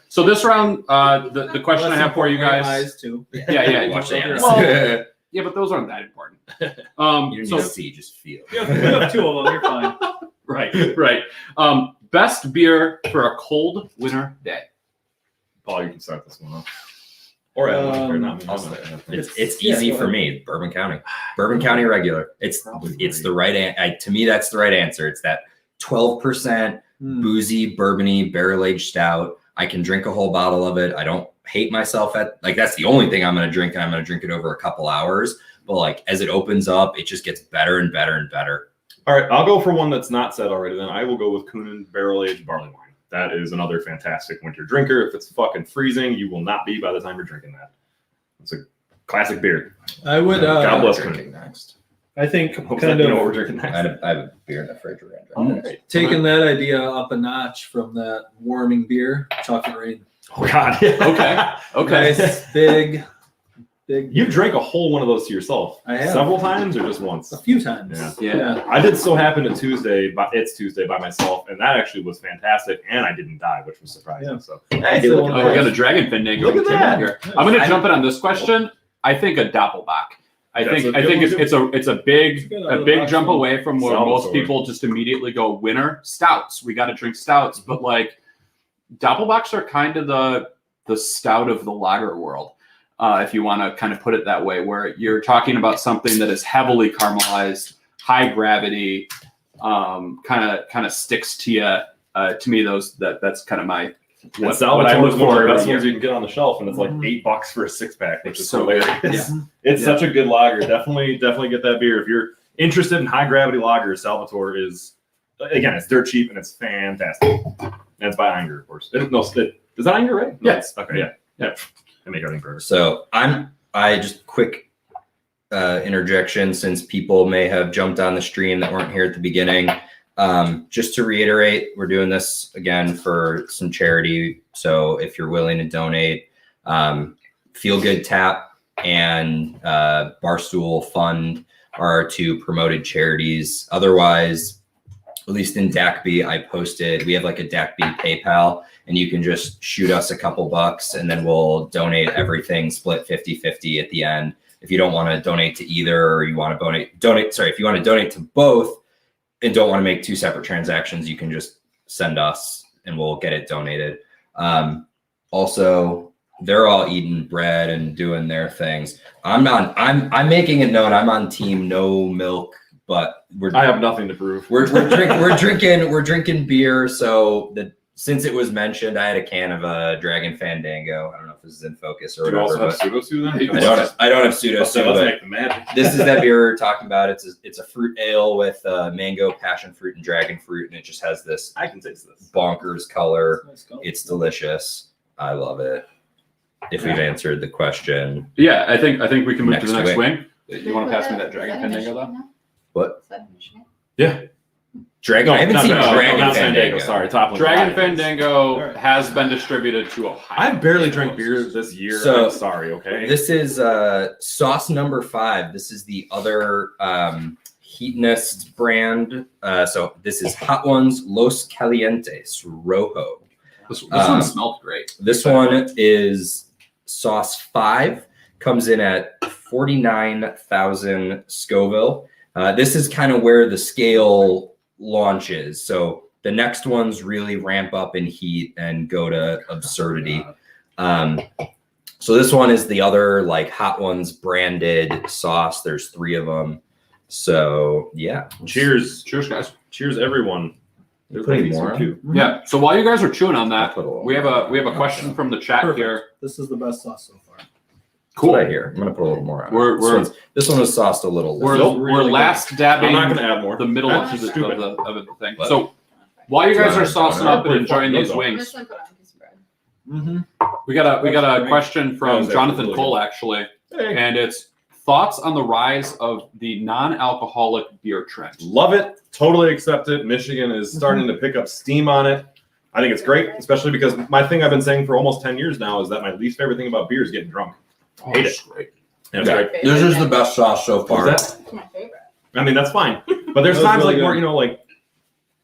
D: So this round, the question I have for you guys.
A: Eyes too.
D: Yeah,
B: Wash the hands.
D: Well, yeah, but those aren't that important.
B: You don't need
D: So
B: to see, just feel.
A: You have two of them. You're fine.
D: right. Best beer for a cold winter day.
C: Paul, you can start this one off. Or Adam, or not me.
B: It's
A: Yeah,
B: easy
A: go
B: for
A: ahead.
B: me. Bourbon County regular. It's
C: Probably
B: the right to me. That's the right answer. It's that 12% boozy, bourbony, barrel-aged stout. I can drink a whole bottle of it. I don't hate myself that's the only thing I'm going to drink, and I'm going to drink it over a couple hours. But like as it opens up, it just gets better and better and better.
C: All right, I'll go for one that's not said already. Then I will go with Kunin barrel-aged barley wine. That is another fantastic winter drinker. If it's fucking freezing, you will not be by the time you're drinking that. It's a classic beer.
A: I would.
C: God bless
B: drinking
C: Kunin.
B: next.
A: I think
C: You
A: kind
C: know what
A: of
C: we're drinking next.
B: I have a beer in the refrigerator.
A: taking that idea up a notch from that warming beer, chocolate rain.
C: Oh God.
D: Okay.
A: Nice, big.
C: You drank a whole one of those to yourself.
A: I have.
C: Several times or just once?
A: A few times.
C: Yeah. I did so happen to Tuesday, but it's Tuesday by myself, and that actually was fantastic, and I didn't die, which was surprising.
A: Yeah.
C: So
A: Hey,
C: look
A: so-
C: at
D: Oh, we got a Dragon Fandango.
C: Look at that.
D: Here. I'm going to jump in on this question. I think a Doppelbock. I
C: That's
D: think
C: a good
D: it's a big jump away from where most
C: Salvatore.
D: people just immediately go winter stouts. We got to drink stouts, but like Doppelbocks are kind of the stout of the lager world. If you want to kind of put it that way, where you're talking about something that is heavily caramelized, high gravity, kind of sticks to you. To me, that's kind of my what I look
C: Salvatore's one
D: for
C: of the best
D: every
C: ones
D: year.
C: you can get on the shelf, and it's like $8 for a 6-pack, which is
D: So
C: hilarious. It's such a good lager. Definitely get that beer if you're interested in high gravity lagers. Salvatore is, again, it's dirt cheap and it's fantastic. And it's by Einger, of course. Is that Einger, right? No,
D: Yes.
C: Okay. Yeah. I make everything perfect.
B: So I just quick interjection, since people may have jumped on the stream that weren't here at the beginning. Just to reiterate, we're doing this again for some charity. So if you're willing to donate, Feel Good Tap and Barstool Fund are our two promoted charities. Otherwise, at least in DACBE, I posted, we have like a DACBE PayPal, and you can just shoot us a couple bucks and then we'll donate everything, split 50-50 at the end. If you don't want to donate to either, or you want to if you want to donate to both and don't want to make two separate transactions, you can just send us and we'll get it donated. Also, they're all eating bread and doing their things. I'm making it known I'm on team no milk, but
C: I have nothing to prove.
B: we're drinking beer. So since it was mentioned, I had a can of Dragon Fandango. I don't know if this is in focus or
C: Do you
B: whatever.
C: also have
B: But
C: pseudo then?
B: I don't have pseudo.
C: Let's make the magic.
B: This is that beer we're talking about. It's a fruit ale with mango, passion fruit, and dragon fruit, and it just has this
C: I can taste this.
B: bonkers color.
A: Nice go.
B: It's delicious. I love it. If we've answered the question,
D: Yeah, I think we can move to the
B: Next
D: next
B: wing.
D: wing. You want to pass me that Dragon Fandango though?
B: what?
E: Is that in Michigan?
C: Yeah.
B: Dragon? I haven't seen Dragon
C: not
B: Fandango.
C: Sorry, top one.
D: Dragon Fandango has been distributed to Ohio.
C: I barely drank beer this year.
B: So-
C: I'm sorry, okay?
B: This is sauce number 5. This is the other Heatonist brand. So this is Hot Ones Los Calientes Rojo.
D: This one smelled great.
B: This one is sauce 5, comes in at 49,000 Scoville. This is kind of where the scale launches. So the next ones really ramp up in heat and go to absurdity. So this one is the other like Hot Ones branded sauce. There's 3 of them. So yeah.
C: Cheers.
D: Cheers, guys.
C: Cheers, everyone. There's
B: Putting
C: ladies
B: more
C: here,
B: on?
C: too.
D: Yeah. So while you guys are chewing on
B: I'll
D: that,
B: put a little
D: we have
B: more.
D: a question from the chat
A: Perfect.
D: here.
A: This is the best sauce so far.
B: Cool. Right here. I'm gonna put a little more on. This one was sauced a little.
D: We're
C: Nope,
D: we're last dabbing
C: I'm not going to add more.
D: the middle
C: That's
D: of the
C: stupid.
D: thing.
B: What?
D: So while you guys are
B: Do you want
D: saucing
B: to-
D: up and enjoying these
C: I'm
E: I'm
D: wings,
E: just gonna put on a piece of bread.
A: Mm-hmm.
D: we got a
A: Great.
D: question from
C: That was
D: Jonathan
C: actually really
D: Cole
C: good.
D: actually,
C: Hey.
D: and it's thoughts on the rise of the non-alcoholic beer trend.
C: Love it. Totally accept it. Michigan is starting to pick up steam on it. I think it's great, especially because my thing I've been saying for almost 10 years now is that my least favorite thing about beer is getting drunk. Hate it.
D: Great.
C: And it's
B: Yeah.
C: great.
B: This is the best sauce so far.
C: Is
E: It's my favorite.
C: I mean, that's fine. But there's
A: That was
C: times
A: really
C: like where,
A: good.
C: you know, like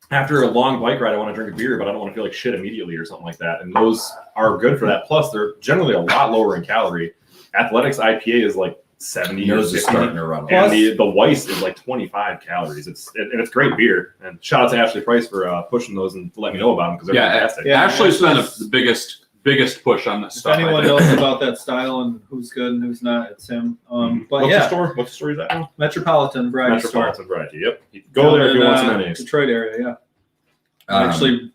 C: after a long bike ride, I want to drink a beer, but I don't want to feel like shit immediately or something like that. And those are good for that. Plus, they're generally a lot lower in calorie. Athletics IPA is like 70 or
B: Nose is
C: 60.
B: starting to run.
C: And the Weiss is like 25 calories. And it's great beer. And shout out to Ashley Price for pushing those and to let me know about them because they're
D: Yeah,
C: fantastic.
A: Yeah.
D: Ashley's been the biggest push on this
A: If
D: stuff. I
A: anyone
D: think.
A: knows about that style and who's good and who's not, it's him. But
C: What's the
A: yeah,
C: store? What's the store is that now?
A: Metropolitan Variety Store.
C: Metropolitan Variety. Yep. Go there if you want some
A: in,
C: mayonnaise.
A: Detroit area, yeah. Actually,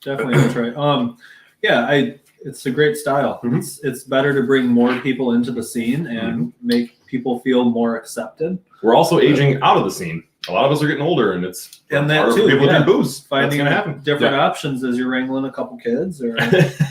A: definitely gonna try. Yeah, it's a great style.
C: Mhm.
A: It's better to bring more people into the scene and make people feel more accepted.
C: We're also aging out of the scene. A lot of us are getting older, and it's
A: And that
C: harder for
A: too,
C: people to
A: yeah.
C: do booze. That's
A: Finding
C: gonna happen.
A: different options as you're wrangling a couple kids, or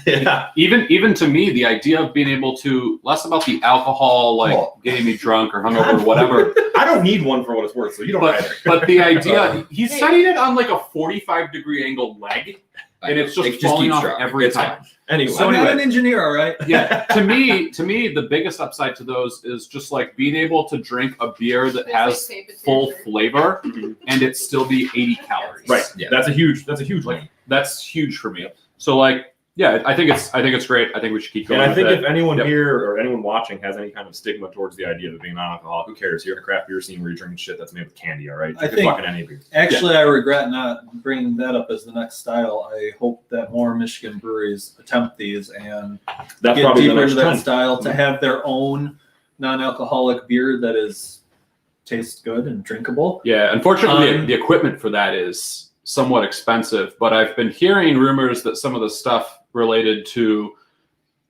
C: Yeah.
D: Even to me, the idea of being able to less about the alcohol, like getting me drunk or hungover or whatever.
C: I don't need one for what it's worth, so you don't
D: But,
C: either.
D: but the idea, he's setting it on like a 45-degree angle leg, and it's just
B: It
D: falling
B: keeps
D: off
B: dropping.
D: every
B: It's
D: time.
B: fine.
C: Anyway,
A: so I'm not an engineer, all right?
D: Yeah, to me, the biggest upside to those is just like being able to drink a beer that has full flavor and it still be 80 calories.
C: right.
B: Yeah.
C: That's a huge win.
D: That's huge for me. So like, yeah, I think it's great. I think we should keep going.
C: And I think
D: with
C: if
D: it.
C: anyone
D: Yep.
C: here or anyone watching has any kind of stigma towards the idea of being non-alcoholic, who cares? You're in a craft beer scene where you're drinking shit that's made with candy, all right?
A: I
C: You can
A: think-
C: fucking any beer.
A: Actually, I regret not bringing that up as the next style. I hope that more Michigan breweries attempt these and
C: That's
A: get
C: probably the
A: deeper
C: next
A: into that
C: trend.
A: style to have their own non-alcoholic beer that tastes good and drinkable.
D: Yeah, unfortunately,
A: Um,
D: the equipment for that is somewhat expensive. But I've been hearing rumors that some of the stuff related to,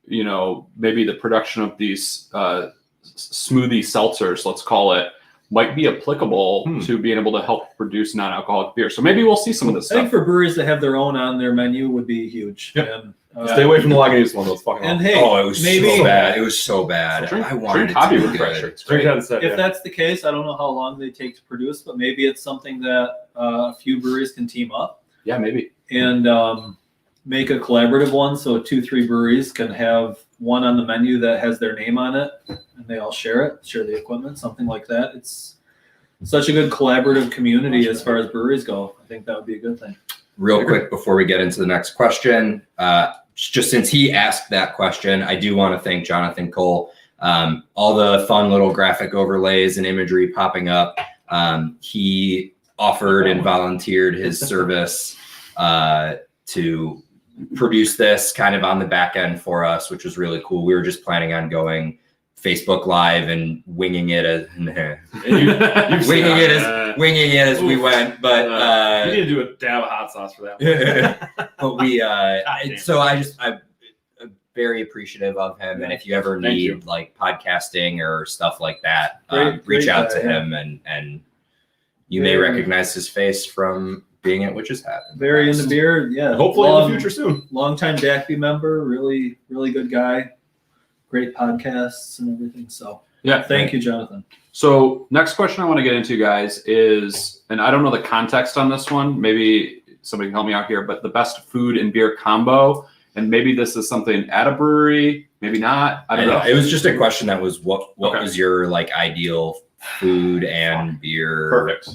D: maybe the production of these smoothie seltzers, let's call it, might be applicable to being able to help produce non-alcoholic beer. So maybe we'll see some of this
A: I think
D: stuff.
A: for breweries that have their own on their menu would be huge.
C: Yep.
A: And,
C: Stay away from the Lagunitas one. Those fucking
A: And
C: awful.
A: hey,
B: Oh, it was
A: maybe
B: so bad. It was so bad.
D: Drink-
B: I wanted
D: drink
B: it
D: hobby
B: to be
D: refresher.
B: good.
D: It's
C: Drink
D: great.
C: that instead.
A: if
C: Yeah.
A: that's the case, I don't know how long they take to produce, but maybe it's something that a few breweries can team up
D: Yeah, maybe.
A: and make a collaborative one, so 2-3 breweries can have one on the menu that has their name on it, and they all share the equipment, something like that. It's such a good collaborative community as far as breweries go. I think that would be a good thing.
B: Real quick before we get into the next question, just since he asked that question, I do want to thank Jonathan Cole. All the fun little graphic overlays and imagery popping up. He offered and volunteered his service to produce this kind of on the back end for us, which was really cool. We were just planning on going Facebook Live and winging it as winging it as we went, but
C: you need to do a dab of hot sauce for that one.
B: but we
C: damn.
B: so I'm very appreciative of him, and if you ever
C: Thank
B: need
C: you.
B: like podcasting or stuff like that,
A: Great
B: reach out
A: guy,
B: to him, and you may
A: Very-
B: recognize his face from being at Witch's Hat.
A: Very into beer, yeah.
C: Hopefully in the future soon.
A: Longtime DACBE member, really, really good guy. Great podcasts and everything. So
D: Yeah.
A: thank you, Jonathan.
D: So next question I want to get into, guys, is, and I don't know the context on this one. Maybe somebody can help me out here, but the best food and beer combo. And maybe this is something at a brewery, maybe not. I don't know.
B: It was just a question that was what
D: Okay.
B: was your like ideal food and beer?
D: Perfect.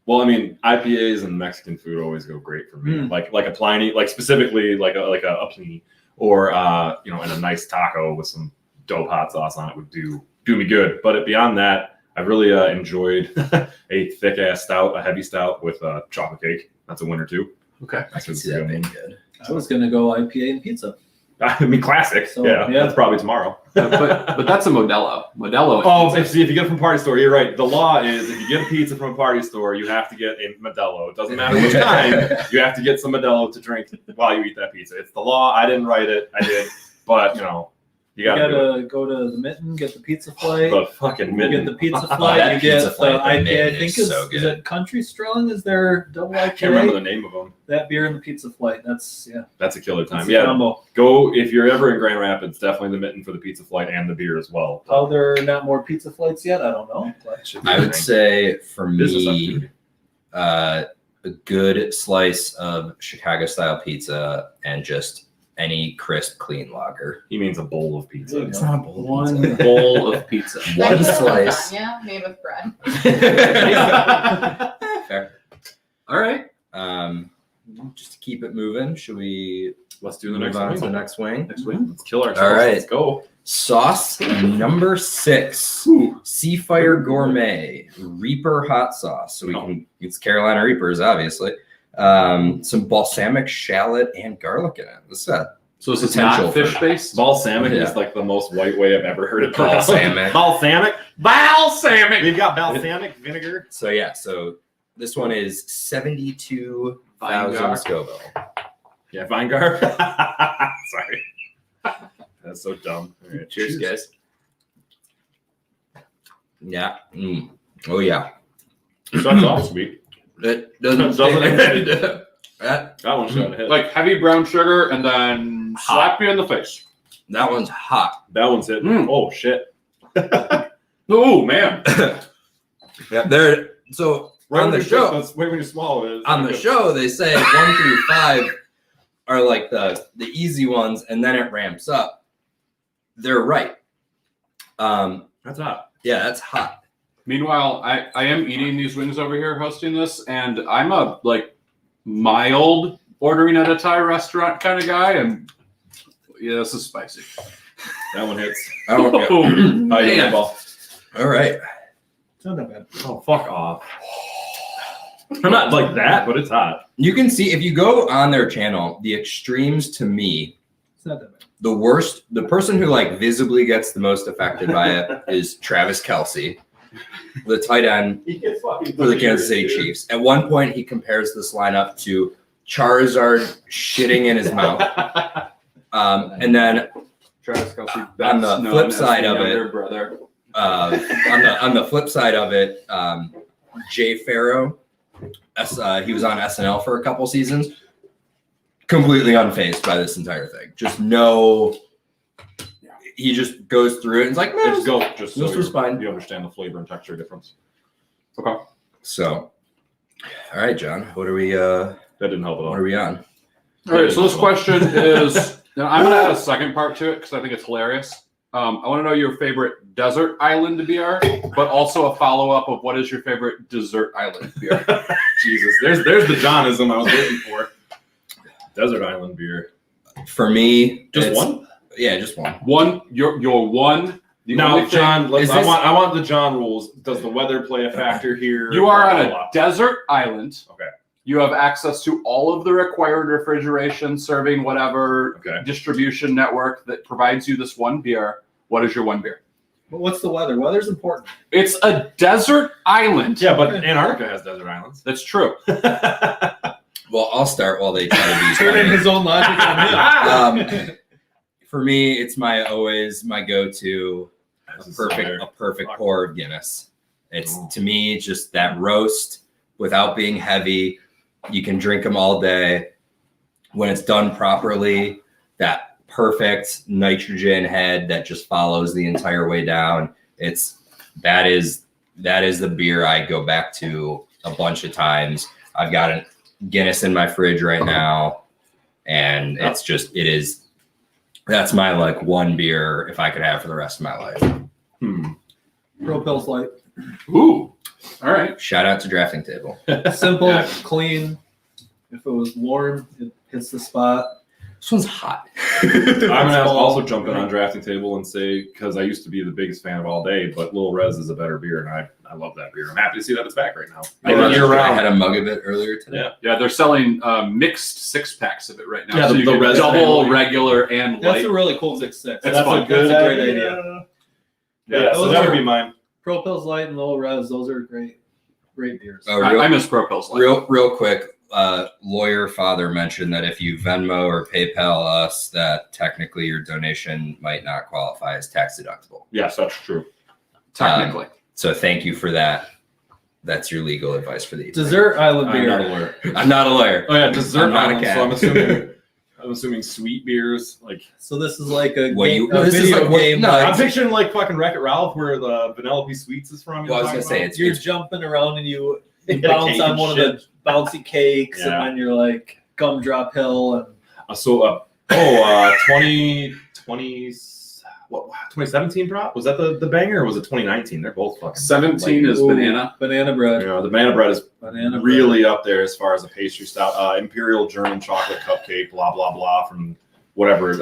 C: Well, I mean, IPAs and Mexican food always go great for me. Like a Pliny, like specifically like a Pliny, or and a nice taco with some dope hot sauce on it would do me good. But beyond that, I really enjoyed a thick ass stout, a heavy stout with chocolate cake. That's a winner too.
D: Okay.
B: I can see that being good.
A: I was gonna go IPA and pizza.
C: I mean, classic.
A: So,
C: yeah,
A: yeah.
C: that's probably tomorrow.
D: but that's a Modelo. Modelo.
C: Oh, if you get it from a party store, you're right. The law is if you get a pizza from a party store, you have to get a Modelo. It doesn't matter which kind. You have to get some Modelo to drink while you eat that pizza. It's the law. I didn't write it. I did. But, you
A: You
C: got to
A: gotta go to the Mitten, get the pizza flight.
C: the fucking
A: You
C: mitten.
A: get the pizza
B: that
A: flight. You get
B: pizza
A: the
B: flight, the
A: IPA. I
B: Mitten
A: think
B: is so
A: is
B: good.
A: it Country Strong? Is their double IPA?
C: I can't remember the name of them.
A: That beer and the pizza flight. That's
C: That's a killer time.
A: that's the
C: Yeah,
A: combo.
C: go if you're ever in Grand Rapids. Definitely the mitten for the pizza flight and the beer as well.
A: Oh, there are not more pizza flights yet. I don't know. But
C: Should be
B: I
C: a
B: would
C: thing.
B: say for
C: Business
B: me,
C: opportunity.
B: a good slice of Chicago style pizza and just any crisp, clean lager.
C: He means a bowl of pizza.
A: It's
B: not a bowl.
D: One bowl of pizza.
B: One
E: Like
B: slice.
E: lasagna made with bread.
B: Fair.
D: All right.
B: Just to keep it moving, should we
C: Let's do the
B: move
C: next
B: on
C: one.
B: to the next wing?
C: Next week. Let's kill ourselves.
B: All right.
C: Let's go.
B: Sauce number 6, Seafire Gourmet Reaper hot sauce. So it's Carolina Reapers, obviously. Some balsamic shallot and garlic in it. This is
D: So this is
B: Potential
D: not
B: for-
D: fish based.
C: Balsamic
B: Yeah.
C: is like the most white way I've ever heard it.
B: Balsamic.
C: Balsamic.
D: Balsamic.
C: We've got balsamic vinegar.
B: so yeah. So This one is 72,000
D: Vinegar.
B: Scoville.
C: Yeah, Vinegar. Sorry. That's so dumb. All right,
B: Cheers, guys. Yeah. Mm. Oh, yeah.
C: Starts off sweet.
B: It doesn't
C: Doesn't
B: that,
C: That one should have hit.
D: Like heavy brown sugar and then slap you in the face.
B: that one's hot.
C: That one's hit. Oh shit.
D: Oh man.
B: Yeah, there. So on the show,
C: Wait when you swallow it.
B: on the show, they say 1 through 5 are like the easy ones, and then it ramps up. They're right.
C: That's hot.
B: Yeah, that's hot.
D: Meanwhile, I am eating these wings over here, hosting this, and I'm a like mild ordering at a Thai restaurant kind of guy, and yeah, this is spicy.
C: That one hits.
B: Oh,
D: Oh,
C: Oh, yeah,
D: man.
C: ball.
B: all right.
A: It's not that bad.
C: Oh, fuck off. I'm not like that, but it's hot.
B: You can see if you go on their channel, the extremes to me,
A: It's not that bad.
B: the worst, the person who like visibly gets the most affected by it is Travis Kelce, the tight end
C: He gets fucking
B: for the Kansas City Chiefs. At one point, he compares this lineup to Charizard shitting in his mouth. And then
D: Travis Kelce,
B: On
D: best
B: the
D: known
B: flip
D: as
B: side
D: the
B: of it-
D: younger brother.
B: on the flip side of it, Jay Farrow, he was on SNL for a couple seasons, completely unfazed by this entire thing. Just no, he just goes through it and it's like,
C: Just go. Just so
B: This was fine.
C: you understand the flavor and texture difference.
D: Okay.
B: So, all right, John, what are we?
C: That didn't help at all.
B: What are we on?
D: All right, so this question is, now I'm going to add a second part to it because I think it's hilarious. I want to know your favorite desert island beer, but also a follow-up of what is your favorite dessert island beer.
C: Jesus, there's the Johnism I was waiting for. Desert Island beer.
B: For me,
C: Just
B: it's-
C: one?
B: Yeah, just one.
D: One, your one. The
C: Now,
D: only thing-
C: John,
B: is
C: I
B: this-
C: want the John rules. Does the weather play a factor here?
D: You are on
C: Blah,
D: a
C: blah, blah.
D: desert island.
C: Okay.
D: You have access to all of the required refrigeration, serving, whatever
C: Okay.
D: distribution network that provides you this one beer. What is your one beer?
A: But what's the weather? Weather's important.
D: It's a desert island.
C: Yeah, but Antarctica has desert islands.
D: That's true.
B: Well, I'll start while they try to be
A: Turning
B: funny.
A: his own logic on him.
B: For me, it's my go-to
C: This is
B: a perfect
C: Fuck.
B: pour of Guinness. It's
C: Ooh.
B: to me just that roast without being heavy. You can drink them all day. When it's done properly, that perfect nitrogen head that just follows the entire way down. That is the beer I go back to a bunch of times. I've got a Guinness in my fridge right now, and that's my like one beer if I could have for the rest of my life.
A: Pro Pills Light.
D: Ooh. All right.
B: Shout out to Drafting Table.
A: Simple,
C: Yeah.
A: clean. If it was warm, it hits the spot.
B: This one's hot.
C: I'm gonna
A: all-
C: also jump in on Drafting Table and say, because I used to be the biggest fan of all day, but Little Res is a better beer, and I love that beer. I'm happy to see that it's back right now.
B: I had a mug of it earlier today.
C: Yeah.
D: Yeah, they're selling mixed 6-packs of it right now.
C: Yeah,
D: so
C: the
D: you get
C: Res
D: double,
C: family.
D: regular, and
A: That's
D: light.
A: a really cool 6-6.
C: That's a
A: That's a great idea.
C: Yeah, so
A: Those
C: that would
A: are-
C: be mine.
A: Pro Pills Light and Low Res, those are great beers.
B: Oh,
D: I miss Pro Pills.
B: real quick. Lawyer father mentioned that if you Venmo or PayPal us, that technically your donation might not qualify as tax deductible.
C: Yes, that's true.
D: Technically.
B: So thank you for that. That's your legal advice for the evening.
A: Dessert Island
C: I'm not a
A: beer.
C: lawyer.
B: I'm not a lawyer.
C: Oh yeah, dessert
B: I'm not a
C: island,
B: cat.
C: so I'm assuming sweet beers. Like
A: So this is like a,
B: What you-
A: a
B: this is
A: video
B: like what-
A: game.
B: no,
C: I'm
B: it's-
C: picturing like fucking Wreck-It Ralph, where the Vanellope Sweets is from. you
B: Well, I
C: know
B: was
C: what
B: gonna
C: I'm
B: say
C: talking
A: You're
B: it's
A: jumping around and you
C: Get a
A: bounce
C: cake
A: on
C: and
A: one
C: shit.
A: of the bouncy cakes,
C: Yeah.
A: and then you're like gumdrop hill, and
C: about? 2017 prop? Was that the banger, or was it 2019? They're both fucking
D: 17 is
A: Ooh,
D: banana.
A: banana bread.
C: You know, the banana bread is
A: Banana
C: really up there as far as a pastry stout. Imperial German chocolate cupcake, blah blah blah, from whatever.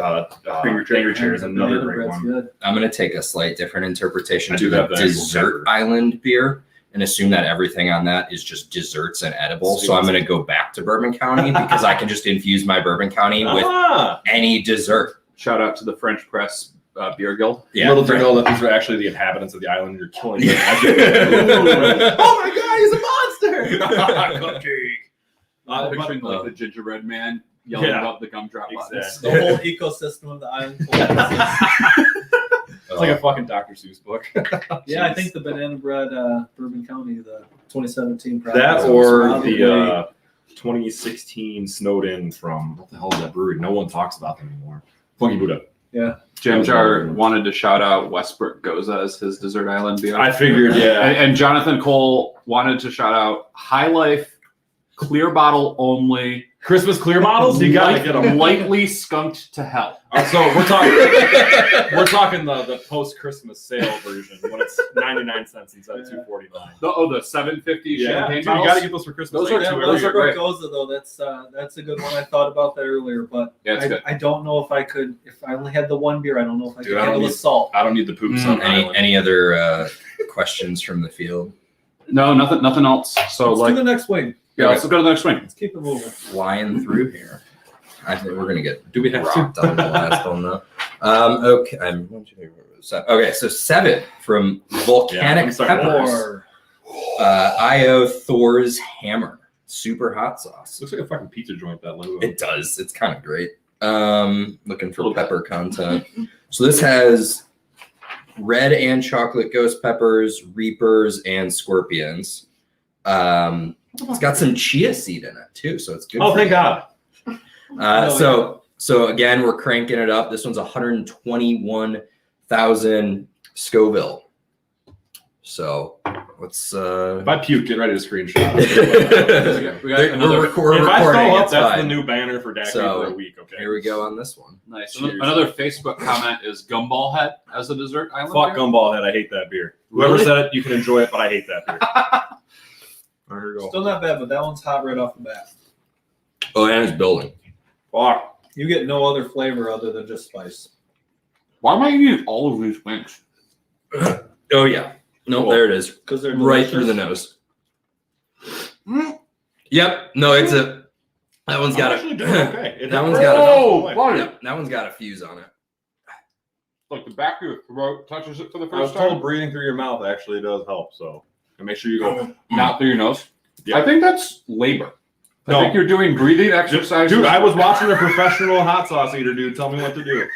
C: Finger Cheers,
A: bread.
C: another
A: Banana
C: great
A: bread's
C: one.
A: good.
B: I'm going to take a slight different interpretation
C: I
B: to
C: do
B: the
C: have the actual
B: dessert
C: pepper.
B: island beer and assume that everything on that is just desserts and edible. So I'm going to go back to Bourbon County because I can just infuse my Bourbon County with
C: Ah,
B: any dessert.
D: Shout out to the French Press Beer Guild.
B: Yeah.
C: little do you know that these are actually the inhabitants of the island. You're killing them. Oh my god, he's a Cupcake.
D: I'm
C: But-
D: picturing like the gingerbread man yelling
C: Yeah.
D: about the gumdrop buttons.
C: Exactly.
A: The whole ecosystem of the island.
C: It's like a fucking Dr. Seuss book.
A: Yeah, I think the banana bread, Bourbon County, the 2017
C: That
A: project was
C: or
A: probably-
C: the 2016 Snowden from what the hell is that brewery? No one talks about them anymore. Funky Buddha.
D: Jam Jar wanted to shout out Westbrook Goza as his dessert island beer.
C: I figured, yeah.
D: And Jonathan Cole wanted to shout out High Life, clear bottle only,
C: Christmas clear bottles, you gotta get them.
D: lightly skunked to hell.
C: So we're talking the post Christmas sale version when it's 99 cents instead of $2.49.
D: The 750
C: Yeah,
D: champagne
C: dude, you
D: bottles.
C: gotta get those for Christmas.
D: Those are-
C: like,
D: yeah,
C: two
D: those
C: every
D: are
C: year.
D: great.
A: Goza though, that's a good one. I thought about that earlier, but
D: Yeah, it's good.
A: I don't know if I could. If I only had the one beer, I don't know if I
C: Dude,
A: could
C: I don't
A: handle the
C: need-
A: salt.
C: I don't need the poops on
B: Any
C: island.
B: any other questions from the field?
D: No, nothing else. So
A: Let's do the next wing.
D: yeah, let's go to the next swing.
A: Let's keep it moving.
B: Flying through here. I think we're gonna get
C: Do we have to?
B: rocked on the last one though. Okay, I'm 1, 2, 3, 4, 5, 7. Okay, so 7 from
C: Yeah,
B: Volcanic
C: I'm starting to
B: Peppers.
A: Or
B: IO Thor's Hammer, super hot sauce.
C: Looks like a fucking pizza joint, that logo.
B: It does. It's kind of great. Looking for
C: Little bit.
B: pepper content. So this has red and chocolate ghost peppers, reapers, and scorpions. It's got some chia seed in it too, so it's good.
C: Oh,
B: for
C: thank
B: you.
C: God.
B: So again, we're cranking it up. This one's 121,000 Scoville. So let's.
C: If I puke, get ready to screenshot.
D: We got
B: We're
D: another
C: If I
B: recording.
C: throw up,
B: It's
C: that's the
B: fine.
C: new banner for DACBE
B: So,
C: for a week, okay?
B: Here we go on this one.
D: nice.
C: Cheers.
D: Another Facebook comment is Gumball Head as a dessert island.
C: Fuck
D: beer?
C: Gumball Head, I hate that beer. Whoever
D: Really?
C: said it, you can enjoy it, but I hate that beer. There you go.
A: still not bad, but that one's hot right off the bat.
B: Oh, and it's building.
C: Fuck.
A: You get no other flavor other than just spice.
D: Why am I eating all of these wings?
B: Oh yeah. No,
C: Cool.
B: there it is.
A: Because they're
B: Right through the
A: delicious.
B: nose. Yep. No, it's a. That one's got
C: I'm actually
B: a.
C: doing okay. It
B: That one's
C: happened.
B: got a-
D: Oh, buddy.
B: Yep, that one's got a fuse on it.
D: Like the back of your throat touches it for the
C: I was
D: first time.
C: told breathing through your mouth actually does help, so and make sure you go.
D: Not through your nose.
C: Yeah.
D: I think that's labor. I
C: No.
D: think you're doing breathing exercises.
C: Dude, I was watching a professional hot sauce eater dude tell me what to do.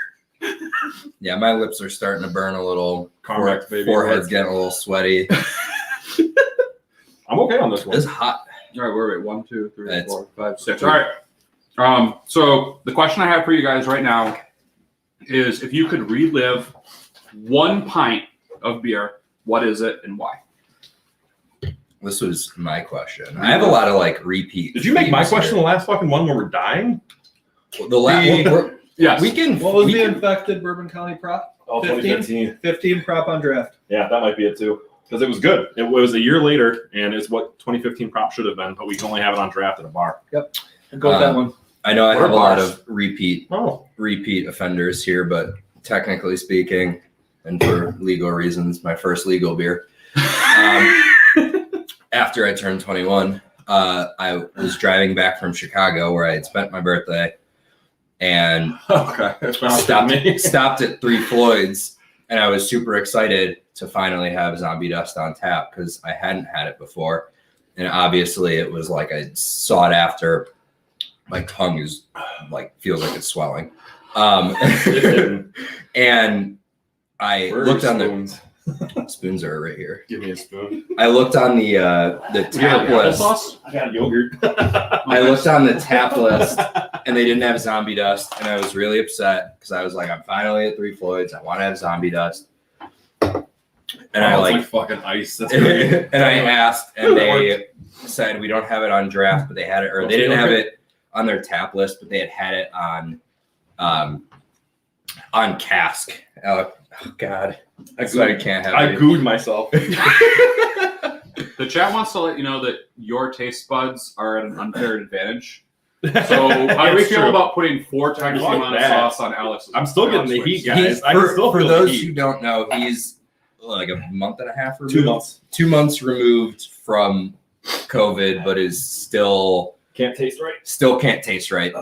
B: Yeah, my lips are starting to burn a little.
C: Correct, baby.
B: Forehead's getting a little sweaty.
C: I'm okay on this one.
B: It's hot.
D: All right, wait. 1, 2, 3,
B: That's-
D: 4, 5, 6. All right. So the question I have for you guys right now is if you could relive one pint of beer, what is it and why?
B: This was my question. I have a lot of like repeat.
C: Did you make my
B: themes
C: question the
B: here.
C: last fucking one when we're dying?
B: The last
D: Yes.
B: we can.
A: What was
B: we
A: the
B: can-
A: infected Bourbon County prop?
C: Oh,
A: 15?
C: 2015.
A: 15 prop on draft.
C: Yeah, that might be it too. Because it was good. It was a year later, and it's what 2015 prop should have been, but we can only have it on draft at a bar.
A: Go with that one.
B: I know I
C: What
B: have
C: are
B: a lot
C: bars?
B: of repeat
C: Oh,
B: offenders here, but technically speaking, and for legal reasons, my first legal beer. After I turned 21, I was driving back from Chicago where I had spent my birthday and
C: okay. That's not me.
B: stopped at Three Floyds, and I was super excited to finally have Zombie Dust on tap because I hadn't had it before. And obviously it was like I sought after. My tongue is like feels like it's swelling. And I looked on
C: spoons.
B: the spoons are right here.
C: Give me a spoon.
B: I looked on the tap list.
C: I got yogurt.
B: I looked on the tap list and they didn't have Zombie Dust, and I was really upset because I was like, I'm finally at Three Floyds. I want to have Zombie Dust. And I
C: Oh,
B: like,
C: it's fucking ice. That's great.
B: and I asked, and they said we don't have it on draft, but they had it, or they didn't have it on their tap list, but they had it on cask. Oh God, that's why I can't have
C: I
B: it.
C: gooed myself.
D: The chat wants to let you know that your taste buds are at an unfair advantage. So how do we
C: It's
D: feel
C: true.
D: about putting 4 times the
C: Fuck
D: amount of
C: that.
D: sauce on Alex's?
C: I'm still getting the
D: Alex's
C: heat,
D: wings?
C: guys. I can still
B: For
C: feel the
B: those
C: heat.
B: who don't know, he's like a month and a half removed.
C: 2 months.
B: 2 months removed from COVID, but is still
C: Can't taste right.
B: can't taste right.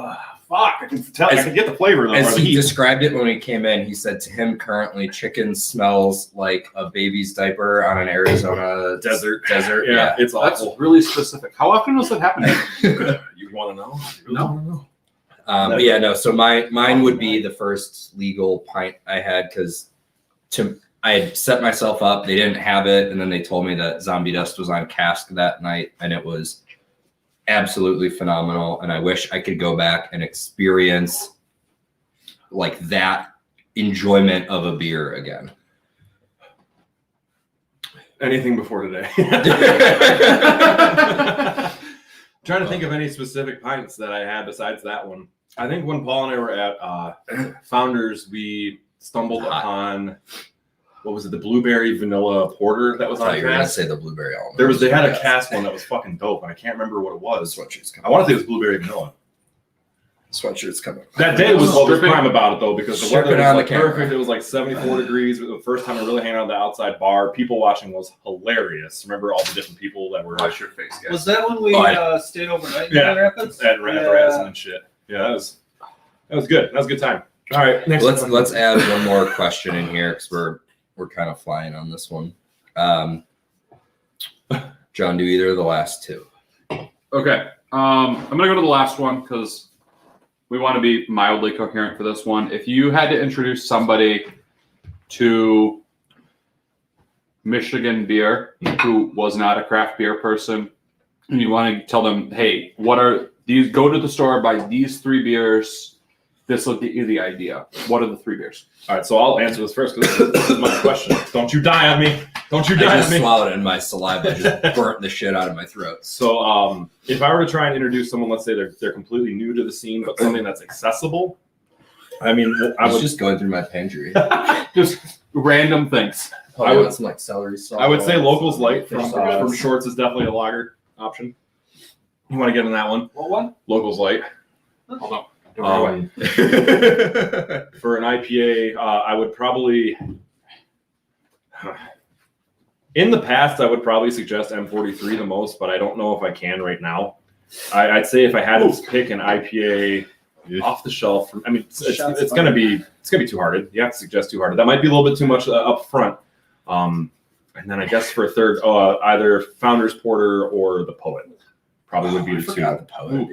C: fuck, I can tell. I can get the flavor though.
B: As
C: or the
B: he
C: heat.
B: described it when he came in, he said to him currently chicken smells like a baby's diaper on an Arizona
C: Desert.
B: Yeah.
C: It's
D: That's
C: awful.
D: really specific. How often does that happen?
C: You want to know? You
D: No.
C: wanna know?
B: But yeah, no. So mine would be the first legal pint I had because I had set myself up. They didn't have it, and then they told me that Zombie Dust was on cask that night, and it was absolutely phenomenal. And I wish I could go back and experience like that enjoyment of a beer again.
C: Anything before today. Trying to think of any specific pints that I had besides that one. I think when Paul and I were at Founders, we stumbled upon, what was it, the blueberry vanilla porter that was
B: I thought
C: on
B: you were gonna
C: cask.
B: say the blueberry almond.
C: They had a cask one that was fucking dope, and I can't remember what it was.
B: Sweatshirt's
C: I
B: coming.
C: want to say it was blueberry vanilla.
B: Sweatshirt's coming.
C: That day was what was
D: Stripping-
C: prime about it though, because the
B: Strip
C: weather
B: it
C: was
B: on
C: like
B: the camera.
C: perfect. It was like 74 degrees. It was the first time I really hang out at the outside bar. People watching was hilarious. Remember all the different people that were
D: Wash your face, guys.
A: Was that when we stayed overnight in
C: Yeah.
A: Grand Rapids?
C: at Radisson and shit. Yeah, that was good. That was a good time. All right, next.
B: Let's add one more question in here because we're kind of flying on this one. John, do either of the last two.
D: Okay. I'm gonna go to the last one because we want to be mildly coherent for this one. If you had to introduce somebody to Michigan beer who was not a craft beer person, and you want to tell them, hey, what are these? Go to the store, buy these 3 beers. This will get you the idea. What are the 3 beers?
C: All right, so I'll answer this first because this is my question. Don't you die on me. Don't you
B: I
C: die
B: just
C: on me.
B: swallowed it in my saliva. Just burnt the shit out of my throat.
C: So if I were to try and introduce someone, let's say they're completely new to the scene, but something that's accessible, I mean,
B: I
C: I
B: was
C: would
B: just going through my pantry.
D: Just random things.
B: I
C: would-
B: want some like celery sauce.
C: I would say Locals Light
B: Fish
C: from
B: sauce.
C: Shorts is definitely a lager option. You want to get in that one?
A: What one?
C: Locals Light.
D: Hold on.
C: For an IPA, I would probably. In the past, I would probably suggest M43 the most, but I don't know if I can right now. I'd say if I had to pick an IPA off the shelf, I mean, it's gonna be Two Hearted. You have to suggest Two Hearted. That might be a little bit too much up front. And then I guess for a third, either Founders Porter or the Poet probably would be the two.
B: The